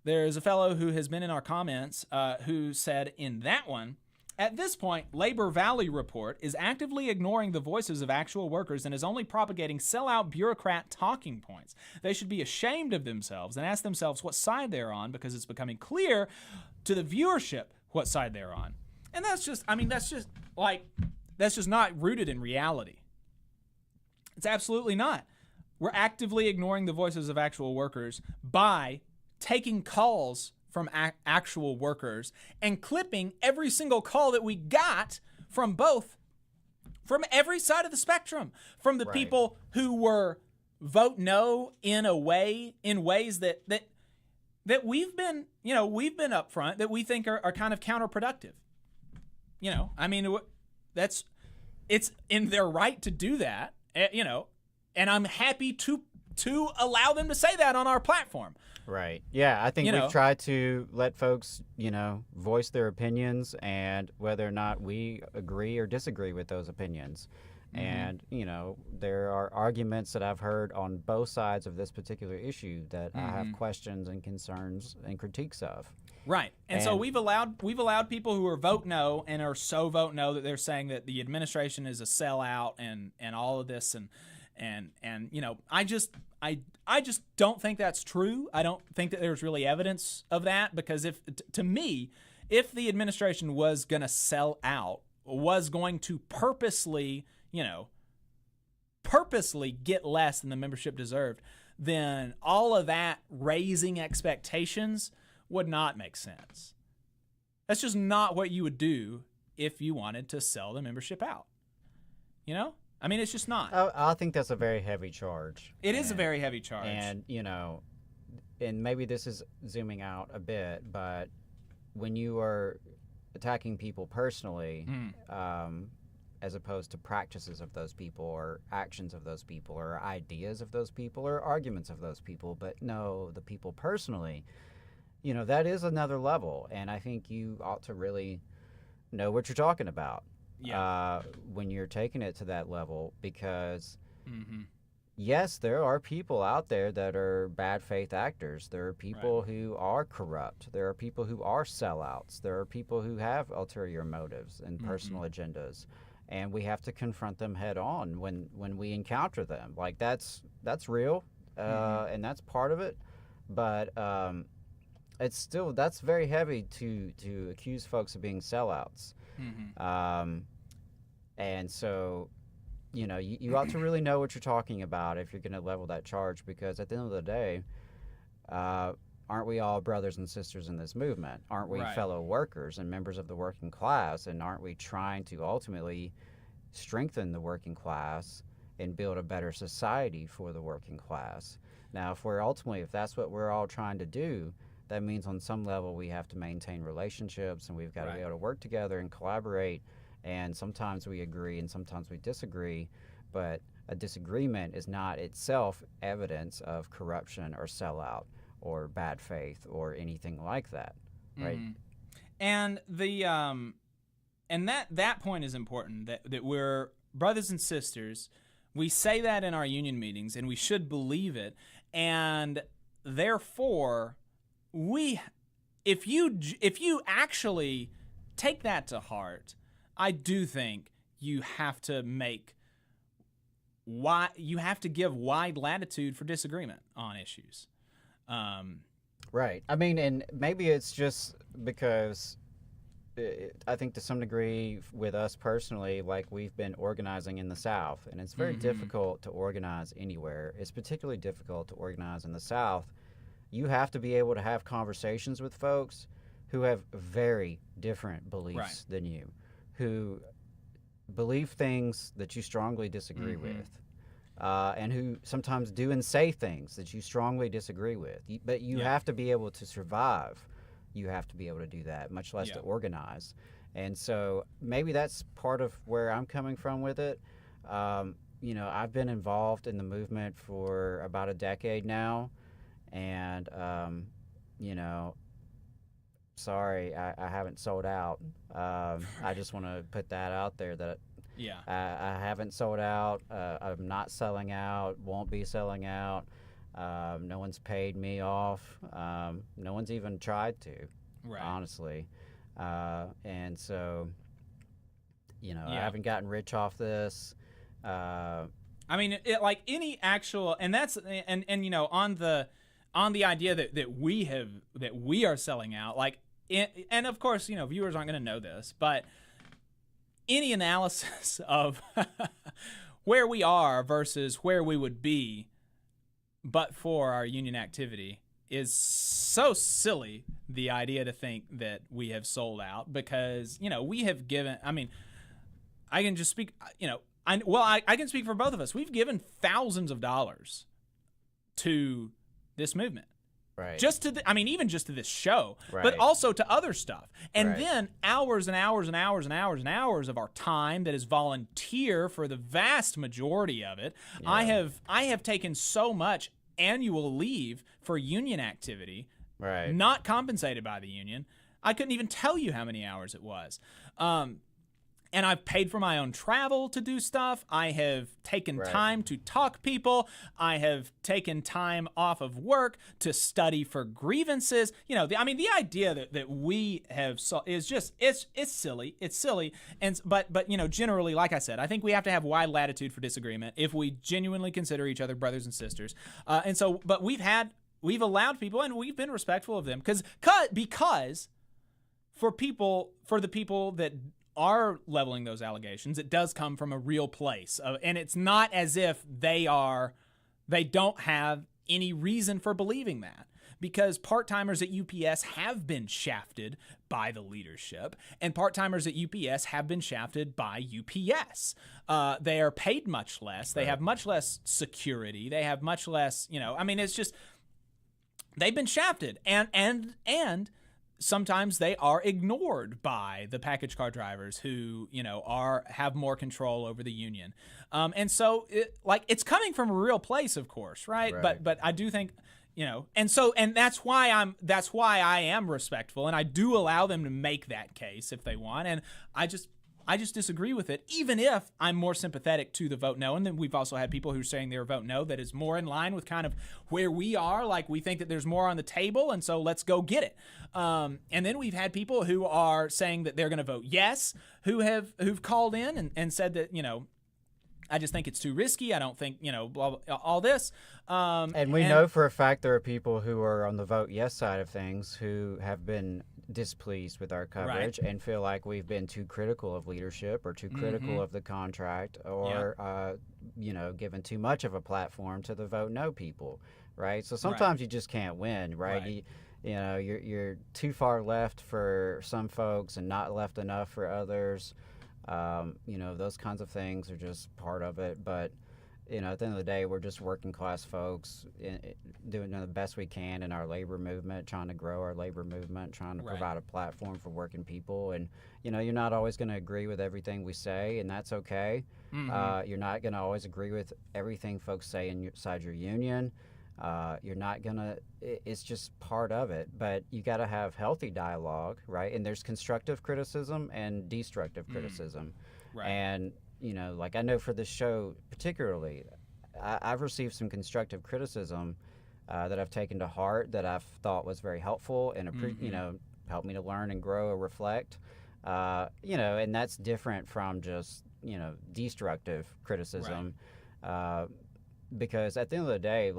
H: There's a fellow who has been in our comments who said in that one, at this point, Labor Valley Report is actively ignoring the voices of actual workers and is only propagating sellout bureaucrat talking points. They should be ashamed of themselves and ask themselves what side they're on, because it's becoming clear to the viewership what side they're on. And that's just not rooted in reality. It's absolutely not. We're actively ignoring the voices of actual workers by taking calls from actual workers and clipping every single call that we got from every side of the spectrum, from the people who were vote no in ways that we've been upfront, that we think are kind of counterproductive. It's in their right to do that, and I'm happy to allow them to say that on our platform.
I: Right. Yeah, I think we've tried to let folks, voice their opinions, and whether or not we agree or disagree with those opinions. Mm-hmm. And, there are arguments that I've heard on both sides of this particular issue that I have questions and concerns and critiques of.
H: Right. And so we've allowed people who are vote no and are so vote no that they're saying that the administration is a sellout and all of this, and I just don't think that's true. I don't think that there's really evidence of that, because if the administration was going to sell out, was going to purposely, purposely get less than the membership deserved, then all of that raising expectations would not make sense. That's just not what you would do if you wanted to sell the membership out. I mean, it's just not.
I: I think that's a very heavy charge.
H: It is a very heavy charge.
I: And, and maybe this is zooming out a bit, but when you are attacking people personally, as opposed to practices of those people or actions of those people or ideas of those people or arguments of those people, but no, the people personally, that is another level. And I think you ought to really know what you're talking about when you're taking it to that level, because yes, there are people out there that are bad faith actors. There are people who are corrupt. There are people who are sellouts. There are people who have ulterior motives and personal agendas. And we have to confront them head on when we encounter them. Like, that's real, and that's part of it. But that's very heavy to accuse folks of being sellouts. And so, you ought to really know what you're talking about if you're going to level that charge, because at the end of the day, aren't we all brothers and sisters in this movement? Aren't we fellow workers and members of the working class? And aren't we trying to ultimately strengthen the working class and build a better society for the working class? Now, if that's what we're all trying to do, that means on some level we have to maintain relationships, and we've got to be able to work together and collaborate. And sometimes we agree and sometimes we disagree, but a disagreement is not itself evidence of corruption or sellout or bad faith or anything like that, right?
H: And that point is important, that we're brothers and sisters. We say that in our union meetings, and we should believe it. And therefore, if you actually take that to heart, I do think you have to give wide latitude for disagreement on issues.
I: Right. I mean, and maybe it's just because I think to some degree with us personally, like, we've been organizing in the South, and it's very difficult to organize anywhere. It's particularly difficult to organize in the South. You have to be able to have conversations with folks who have very different beliefs than you, who believe things that you strongly disagree with, and who sometimes do and say things that you strongly disagree with. But you have to be able to survive. You have to be able to do that, much less to organize. And so maybe that's part of where I'm coming from with it. I've been involved in the movement for about a decade now, and sorry, I haven't sold out. I just want to put that out there, that I haven't sold out. I'm not selling out, won't be selling out. No one's paid me off. No one's even tried to, honestly. And so, I haven't gotten rich off this.
H: I mean, like any actual, and that's, and on the idea that we are selling out, like, and of course, viewers aren't going to know this, but any analysis of where we are versus where we would be but for our union activity is so silly, the idea to think that we have sold out, because, we have given, I mean, I can just speak, I can speak for both of us. We've given thousands of dollars to this movement.
I: Right.
H: Just to even just to this show, but also to other stuff. And then hours and hours and hours and hours and hours of our time that is volunteer for the vast majority of it. Yeah. I have taken so much annual leave for union activity, not compensated by the union. I couldn't even tell you how many hours it was. And I've paid for my own travel to do stuff. I have taken time to talk people. I have taken time off of work to study for grievances. The idea that we have is just it's silly. It's silly. But generally, like I said, I think we have to have wide latitude for disagreement if we genuinely consider each other brothers and sisters. But we've allowed people, and we've been respectful of them because for the people that
M: are leveling those allegations, it does come from a real place. And it's not as if they don't have any reason for believing that, because part-timers at UPS have been shafted by the leadership, and part-timers at UPS have been shafted by UPS. They are paid much less. They have much less security. They have much less, it's just, they've been shafted, and sometimes they are ignored by the package car drivers who, have more control over the union. And so it's coming from a real place, of course, right? But I do think, and that's why I am respectful, and I do allow them to make that case if they want. And I just disagree with it, even if I'm more sympathetic to the vote no. And then we've also had people who are saying they're vote no that is more in line with kind of where we are. Like, we think that there's more on the table, and so let's go get it. And then we've had people who are saying that they're going to vote yes, who've called in and said that, I just think it's too risky. I don't think, blah, blah, all this.
I: And we know for a fact there are people who are on the vote yes side of things who have been displeased with our coverage and feel like we've been too critical of leadership or too critical of the contract or, given too much of a platform to the vote no people, right? So sometimes you just can't win, right? You're too far left for some folks and not left enough for others. Those kinds of things are just part of it. But, at the end of the day, we're just working class folks doing the best we can in our labor movement, trying to grow our labor movement, trying to provide a platform for working people. And, you're not always going to agree with everything we say, and that's okay. You're not going to always agree with everything folks say inside your union. You're not going to, it's just part of it, but you got to have healthy dialogue, right? And there's constructive criticism and destructive criticism. And, I know for this show particularly, I've received some constructive criticism that I've taken to heart that I've thought was very helpful and, helped me to learn and grow and reflect. And that's different from just, destructive criticism. Because at the end of the day,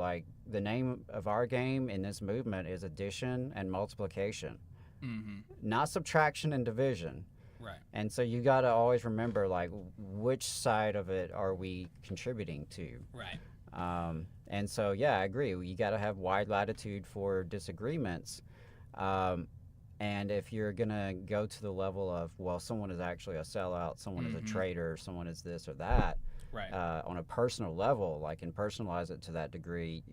I: the name of our game in this movement is addition and multiplication, not subtraction and division. And so you got to always remember, which side of it are we contributing to? And so, I agree. You got to have wide latitude for disagreements. And if you're going to go to the level of, well, someone is actually a sellout, someone is a traitor, someone is this or that, on a personal level, and personalize it to that degree,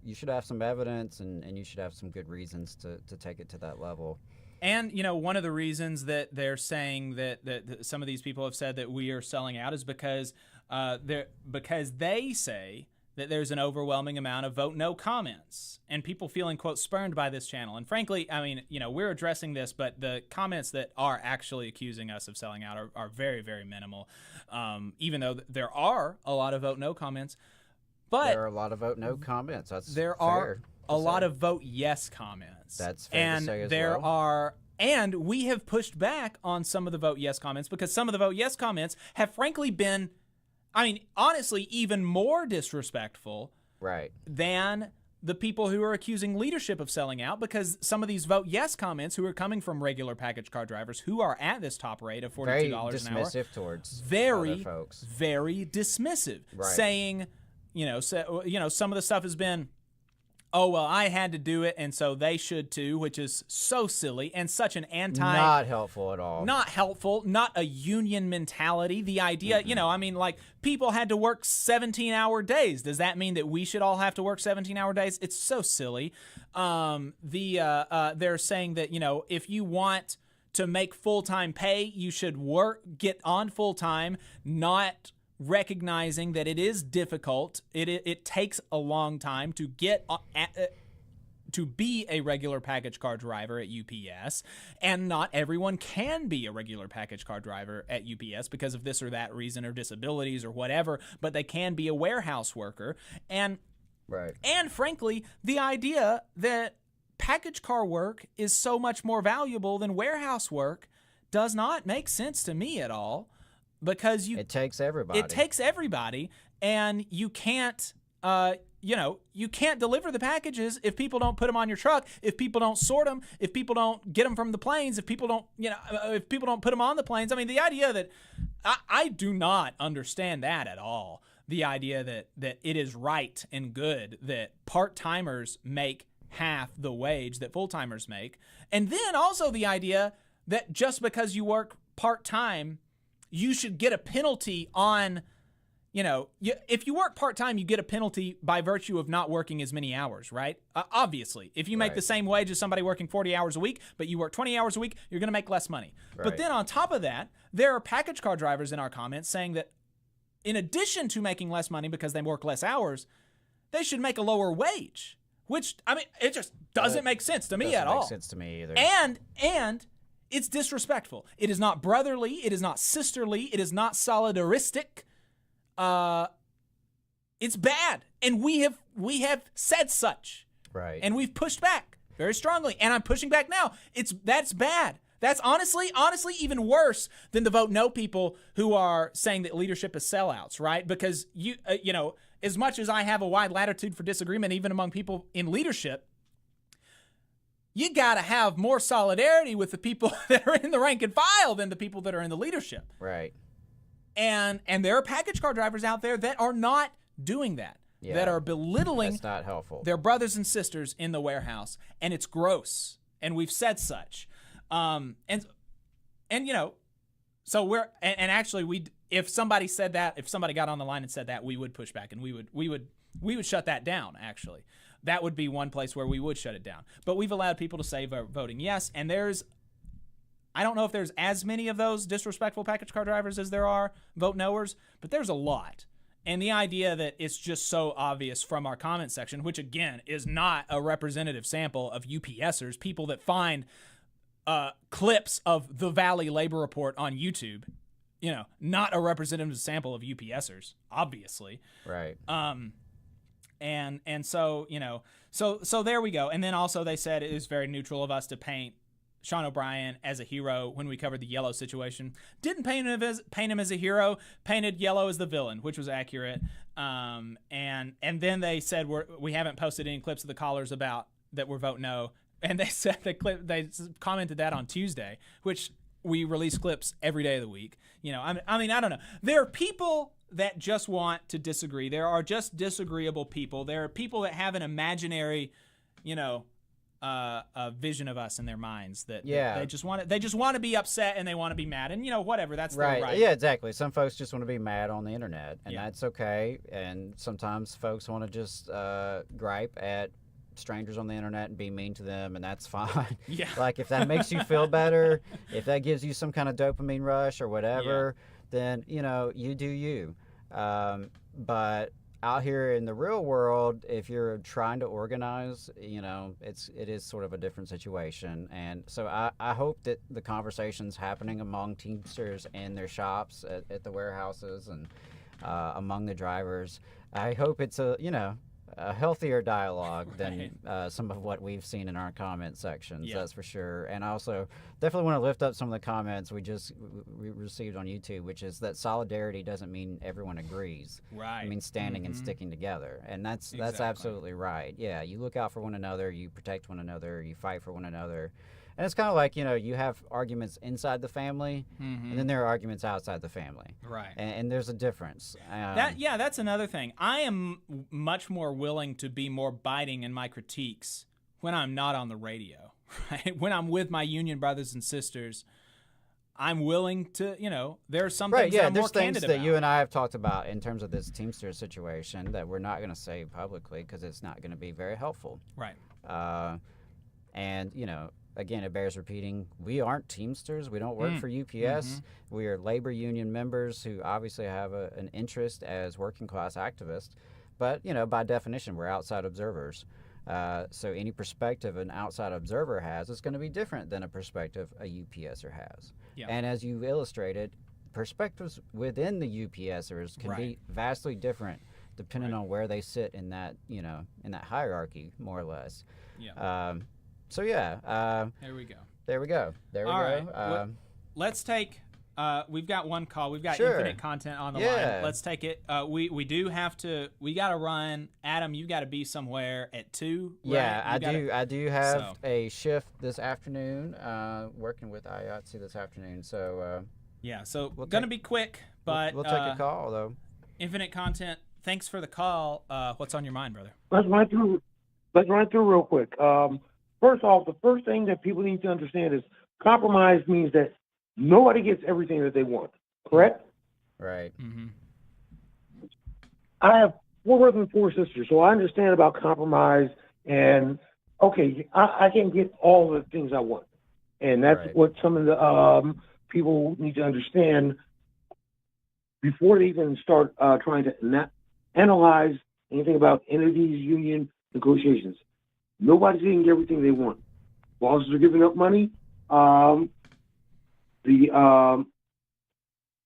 I: you should have some evidence and you should have some good reasons to take it to that level.
M: And, one of the reasons that they're saying that some of these people have said that we are selling out is because they say that there's an overwhelming amount of vote no comments and people feeling, quote, spurned by this channel. And frankly, we're addressing this, but the comments that are actually accusing us of selling out are very, very minimal, even though there are a lot of vote no comments. But
I: there are a lot of vote no comments.
M: There are a lot of vote yes comments.
I: That's fair to say as
M: well. And we have pushed back on some of the vote yes comments because some of the vote yes comments have frankly been, honestly, even more disrespectful than the people who are accusing leadership of selling out, because some of these vote yes comments who are coming from regular package car drivers who are at this top rate of $42 an hour.
I: Very dismissive towards
M: other
I: folks.
M: Very dismissive. Saying, some of the stuff has been, oh, well, I had to do it, and so they should too, which is so silly and such an
I: not helpful at all.
M: Not helpful, not a union mentality. The idea, people had to work 17-hour days. Does that mean that we should all have to work 17-hour days? It's so silly. They're saying that, if you want to make full-time pay, you should get on full-time, not recognizing that it is difficult. It takes a long time to get to be a regular package car driver at UPS, and not everyone can be a regular package car driver at UPS because of this or that reason or disabilities or whatever, but they can be a warehouse worker. And frankly, the idea that package car work is so much more valuable than warehouse work does not make sense to me at all. Because
I: it takes everybody.
M: It takes everybody, and you can't. you can't deliver the packages if people don't put them on your truck, if people don't sort them, if people don't get them from the planes, if people don't, if people don't put them on the planes. I mean, the idea that I do not understand that at all. The idea that it is right and good that part-timers make half the wage that full-timers make. And then also the idea that just because you work part-time, you should get a penalty on, if you work part-time, you get a penalty by virtue of not working as many hours, right? Obviously, if you make the same wage as somebody working 40 hours a week, but you work 20 hours a week, you're going to make less money. Right. But then on top of that, there are package car drivers in our comments saying that in addition to making less money because they work less hours, they should make a lower wage, which, I mean, it just doesn't make sense to me at all.
I: Doesn't make sense to me either.
M: And it's disrespectful. It is not brotherly. It is not sisterly. It is not solidaristic. It's bad, and we have said such,
I: right?
M: And we've pushed back very strongly, and I'm pushing back now. That's bad. That's honestly even worse than the vote no people who are saying that leadership is sellouts, right? Because as much as I have a wide latitude for disagreement, even among people in leadership, you got to have more solidarity with the people that are in the rank and file than the people that are in the leadership,
I: right?
M: And there are package car drivers out there that are not doing that, that are belittling
I: That's not helpful.
M: their brothers and sisters in the warehouse, and it's gross. And we've said such. So if somebody said that, if somebody got on the line and said that, we would push back, and we would shut that down. Actually, that would be one place where we would shut it down. But we've allowed people to say voting yes, and I don't know if there's as many of those disrespectful package car drivers as there are vote knowers, but there's a lot. And the idea that it's just so obvious from our comment section, which again is not a representative sample of UPSers, people that find clips of the Valley Labor Report on YouTube, not a representative sample of UPSers, obviously.
I: Right.
M: And so, so there we go. And then also they said it was very neutral of us to paint Sean O'Brien as a hero when we covered the Yellow situation. Didn't paint him as a hero, painted Yellow as the villain, which was accurate. And then they said we haven't posted any clips of the callers about that were vote no. And they said they commented that on Tuesday, which we release clips every day of the week. I don't know. There are people that just want to disagree. There are just disagreeable people. There are people that have an imaginary, a vision of us in their minds that they just want to be upset and they want to be mad, and whatever, that's their right.
I: Yeah, exactly. Some folks just want to be mad on the internet, and that's okay. And sometimes folks want to just gripe at strangers on the internet and be mean to them, and that's fine.
M: Yeah.
I: Like if that makes you feel better, if that gives you some kind of dopamine rush or whatever, then you do you. But out here in the real world, if you're trying to organize, it is sort of a different situation. And so I hope that the conversations happening among Teamsters in their shops, at the warehouses, and among the drivers, I hope it's a healthier dialogue than some of what we've seen in our comment sections. That's for sure. And I also definitely want to lift up some of the comments we received on YouTube, which is that solidarity doesn't mean everyone agrees.
M: Right.
I: It means standing and sticking together, and that's absolutely right. Yeah, you look out for one another, you protect one another, you fight for one another. And it's kind of like, you have arguments inside the family, and then there are arguments outside the family.
M: Right.
I: And there's a difference.
M: That's another thing. I am much more willing to be more biting in my critiques when I'm not on the radio, right? When I'm with my union brothers and sisters, I'm willing to, there are some things that I'm more candid about.
I: There's things that you and I have talked about in terms of this Teamster situation that we're not going to say publicly because it's not going to be very helpful.
M: Right.
I: And, again, it bears repeating, we aren't Teamsters. We don't work for UPS. We are labor union members who obviously have an interest as working class activists. But, by definition, we're outside observers. So any perspective an outside observer has is going to be different than a perspective a UPSer has. Yeah. And as you illustrated, perspectives within the UPSers can be vastly different depending on where they sit in that, in that hierarchy, more or less.
M: Yeah.
I: There we go.
M: All right. Let's take We've got one call. We've got
I: Sure.
M: infinite content on the
I: Yeah.
M: line. Let's take it. We do have to. We got to run. Adam, you got to be somewhere at 2.
I: Yeah,
M: right?
I: I do have a shift this afternoon, working with IOTC this afternoon. So
M: yeah, so we're gonna be quick, but
I: we'll take a call though.
M: Infinite content. Thanks for the call. What's on your mind, brother?
N: Let's run through real quick. First off, the first thing that people need to understand is compromise means that nobody gets everything that they want. Correct?
I: Right.
M: Mm-hmm.
N: I have 4 brothers and 4 sisters, so I understand about compromise. And okay, I can't get all the things I want, and that's what some of the people need to understand before they even start trying to analyze anything about entities, union negotiations. Nobody's getting everything they want. Bosses are giving up money. The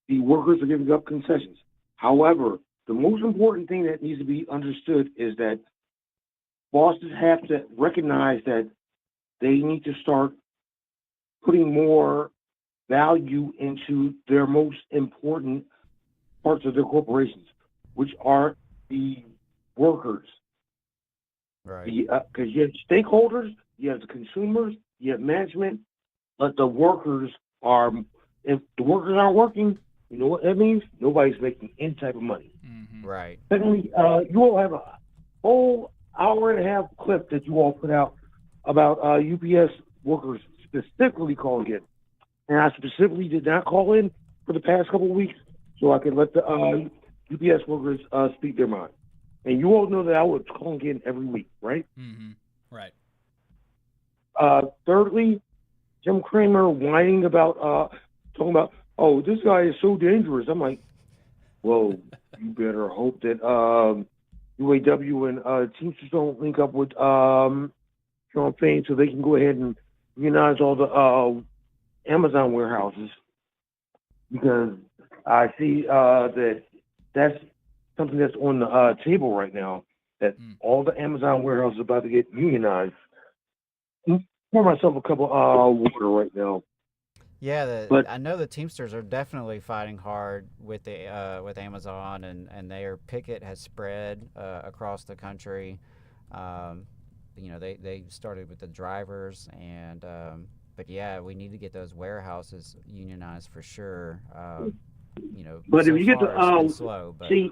N: workers are giving up concessions. However, the most important thing that needs to be understood is that bosses have to recognize that they need to start putting more value into their most important parts of their corporations, which are the workers.
I: Right.
N: Because you have stakeholders, you have the consumers, you have management, but the workers are, if the workers aren't working, you know what that means? Nobody's making any type of money.
I: Mm-hmm. Right.
N: Secondly, you all have a whole hour and a half clip that you all put out about UPS workers specifically calling in. And I specifically did not call in for the past couple of weeks so I could let the UPS workers speak their mind. And you all know that I was calling in every week, right?
M: Mm-hmm. Right.
N: Thirdly, Jim Cramer whining about, talking about, oh, this guy is so dangerous. I'm like, well, you better hope that UAW and Teamsters don't link up with Sean Fain so they can go ahead and unionize all the Amazon warehouses, because I see that that's something that's on the table right now, that all the Amazon warehouses are about to get unionized. Pour myself a cup of water right now.
I: Yeah,
N: But-
I: I know the Teamsters are definitely fighting hard with the with Amazon, and their picket has spread across the country. They started with the drivers, and but yeah, we need to get those warehouses unionized for sure.
N: But
I: so
N: if you get
I: far it's been
N: the
I: slow, but
N: see,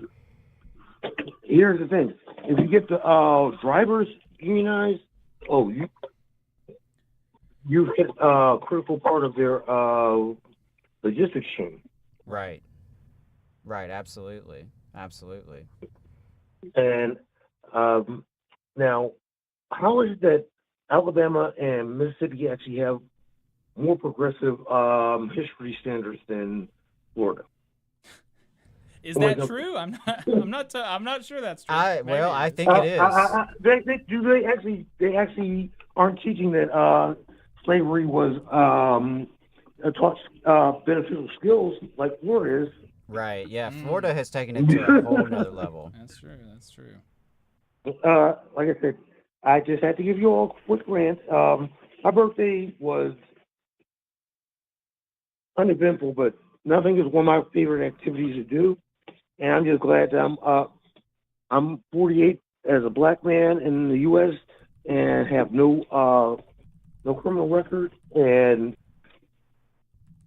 N: here's the thing: if you get the drivers unionized, you hit a critical part of their logistics chain.
I: right, absolutely.
N: And now, how is it that Alabama and Mississippi actually have more progressive history standards than Florida?
M: Is that true? I'm not sure that's true.
I: I think it is.
N: They actually aren't teaching that slavery was taught beneficial skills like Florida is.
I: Right. Yeah. Florida has taken it to a whole nother level.
M: That's true.
N: Like I said, I just had to give you all a quick rant. My birthday was uneventful, but nothing is one of my favorite activities to do. And I'm just glad that I'm 48 as a black man in the U.S. and have no criminal record. And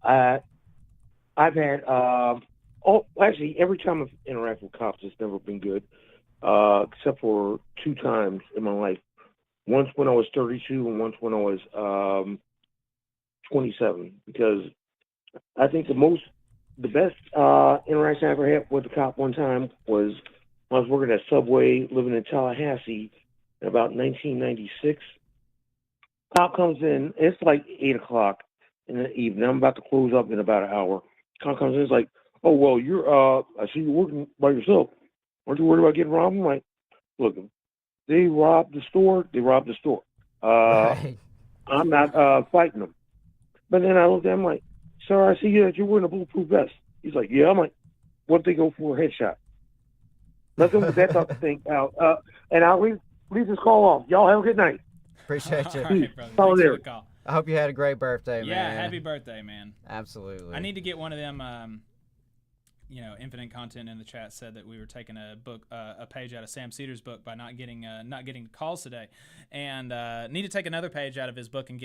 N: I've had actually every time I've interacted with cops, it's never been good, except for 2 times in my life. Once when I was 32 and once when I was 27. Because I think the best interaction I ever had with a cop one time was when I was working at Subway, living in Tallahassee in about 1996. Cop comes in, it's like 8 o'clock in the evening. I'm about to close up in about an hour. Cop comes in, it's like, oh, well, I see you're working by yourself. Aren't you worried about getting robbed? I'm like, look, they robbed the store, they robbed the store.
I: Right.
N: I'm not fighting them. But then I looked at him like, sir, I see that you're wearing a bulletproof vest. He's like, yeah. I'm like, what if they go for a headshot? Nothing with that type of thing out. And I'll leave this call off. Y'all have a good night.
I: Appreciate you.
M: All right, brother. Thanks for the call.
I: I hope you had a great birthday, man.
M: Yeah, happy birthday, man.
I: Absolutely.
M: I need to get one of them. Infinite Content in the chat said that we were taking a page out of Sam Cedar's book by not getting calls today, and need to take another page out of his book and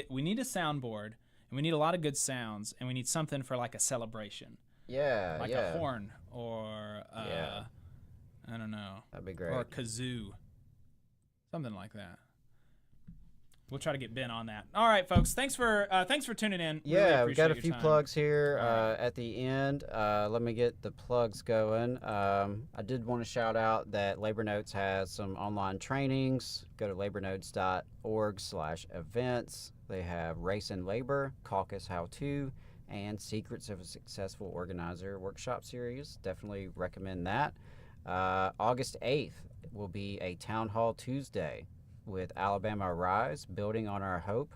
M: we need a soundboard, and we need a lot of good sounds, and we need something for like a celebration.
I: Yeah,
M: like a horn or I don't know.
I: That'd be great.
M: Or a kazoo, something like that. We'll try to get Ben on that. All right, folks. Thanks for tuning in.
I: Yeah,
M: really
I: we got a few
M: time.
I: plugs here at the end. Let me get the plugs going. I did want to shout out that Labor Notes has some online trainings. Go to labornotes.org/events. They have Race and Labor, Caucus How To, and Secrets of a Successful Organizer workshop series. Definitely recommend that. August 8th will be a Town Hall Tuesday with Alabama Arise, Building on Our Hope.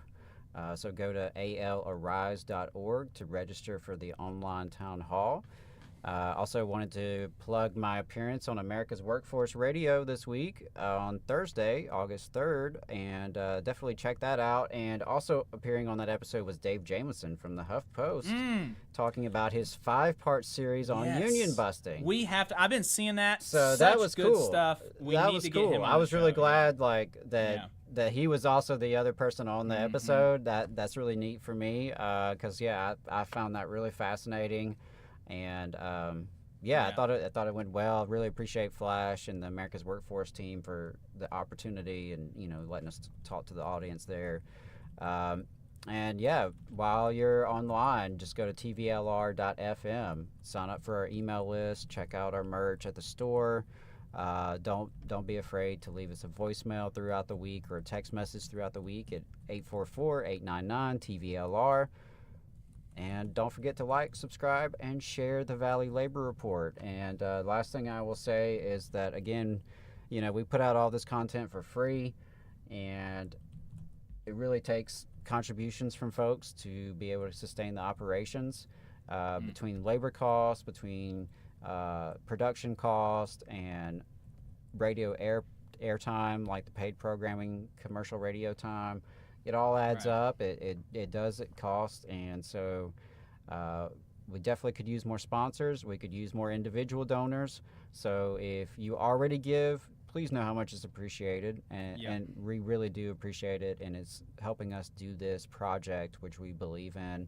I: So go to alarise.org to register for the online town hall. Also wanted to plug my appearance on America's Workforce Radio this week on Thursday, August 3rd, and definitely check that out. And also appearing on that episode was Dave Jameson from the HuffPost, talking about his 5-part series on union busting.
M: We have to. I've been seeing that.
I: So
M: Such
I: that was
M: good
I: cool.
M: stuff. We
I: that
M: need
I: was
M: to
I: cool.
M: get him on
I: I was
M: the
I: really
M: show.
I: glad that he was also the other person on the episode. That's really neat for me because I found that really fascinating. And I thought it went well. Really appreciate Flash and the America's Workforce team for the opportunity and letting us talk to the audience there. While you're online, just go to TVLR.fm, sign up for our email list, check out our merch at the store. Don't be afraid to leave us a voicemail throughout the week or a text message throughout the week at 844-899-TVLR. And don't forget to like, subscribe, and share the Valley Labor Report. And last thing I will say is that, again, we put out all this content for free, and it really takes contributions from folks to be able to sustain the operations between labor costs, between production cost, and radio airtime, like the paid programming, commercial radio time. It all adds up. It does cost, and so we definitely could use more sponsors. We could use more individual donors. So if you already give, please know how much is appreciated, and we really do appreciate it, and it's helping us do this project, which we believe in.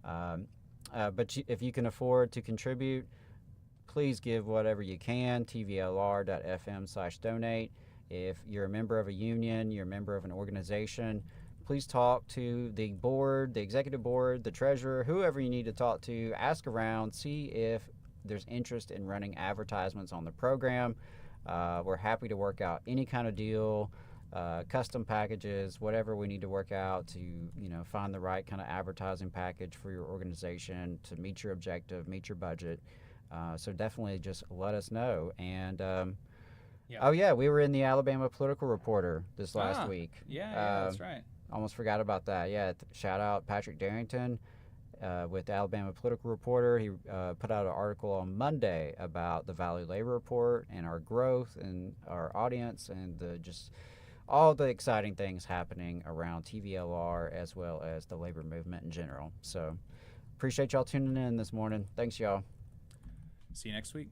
I: But if you can afford to contribute, please give whatever you can, tvlr.fm/donate. If you're a member of a union, you're a member of an organization, please talk to the board, the executive board, the treasurer, whoever you need to talk to. Ask around, see if there's interest in running advertisements on the program. We're happy to work out any kind of deal, custom packages, whatever we need to work out to find the right kind of advertising package for your organization to meet your objective, meet your budget. So definitely just let us know. And we were in the Alabama Political Reporter this last week.
M: Yeah, that's right.
I: Almost forgot about that. Yeah, shout out Patrick Darrington with the Alabama Political Reporter. He put out an article on Monday about the Valley Labor Report and our growth and our audience and just all the exciting things happening around TVLR as well as the labor movement in general. So appreciate y'all tuning in this morning. Thanks, y'all.
M: See you next week.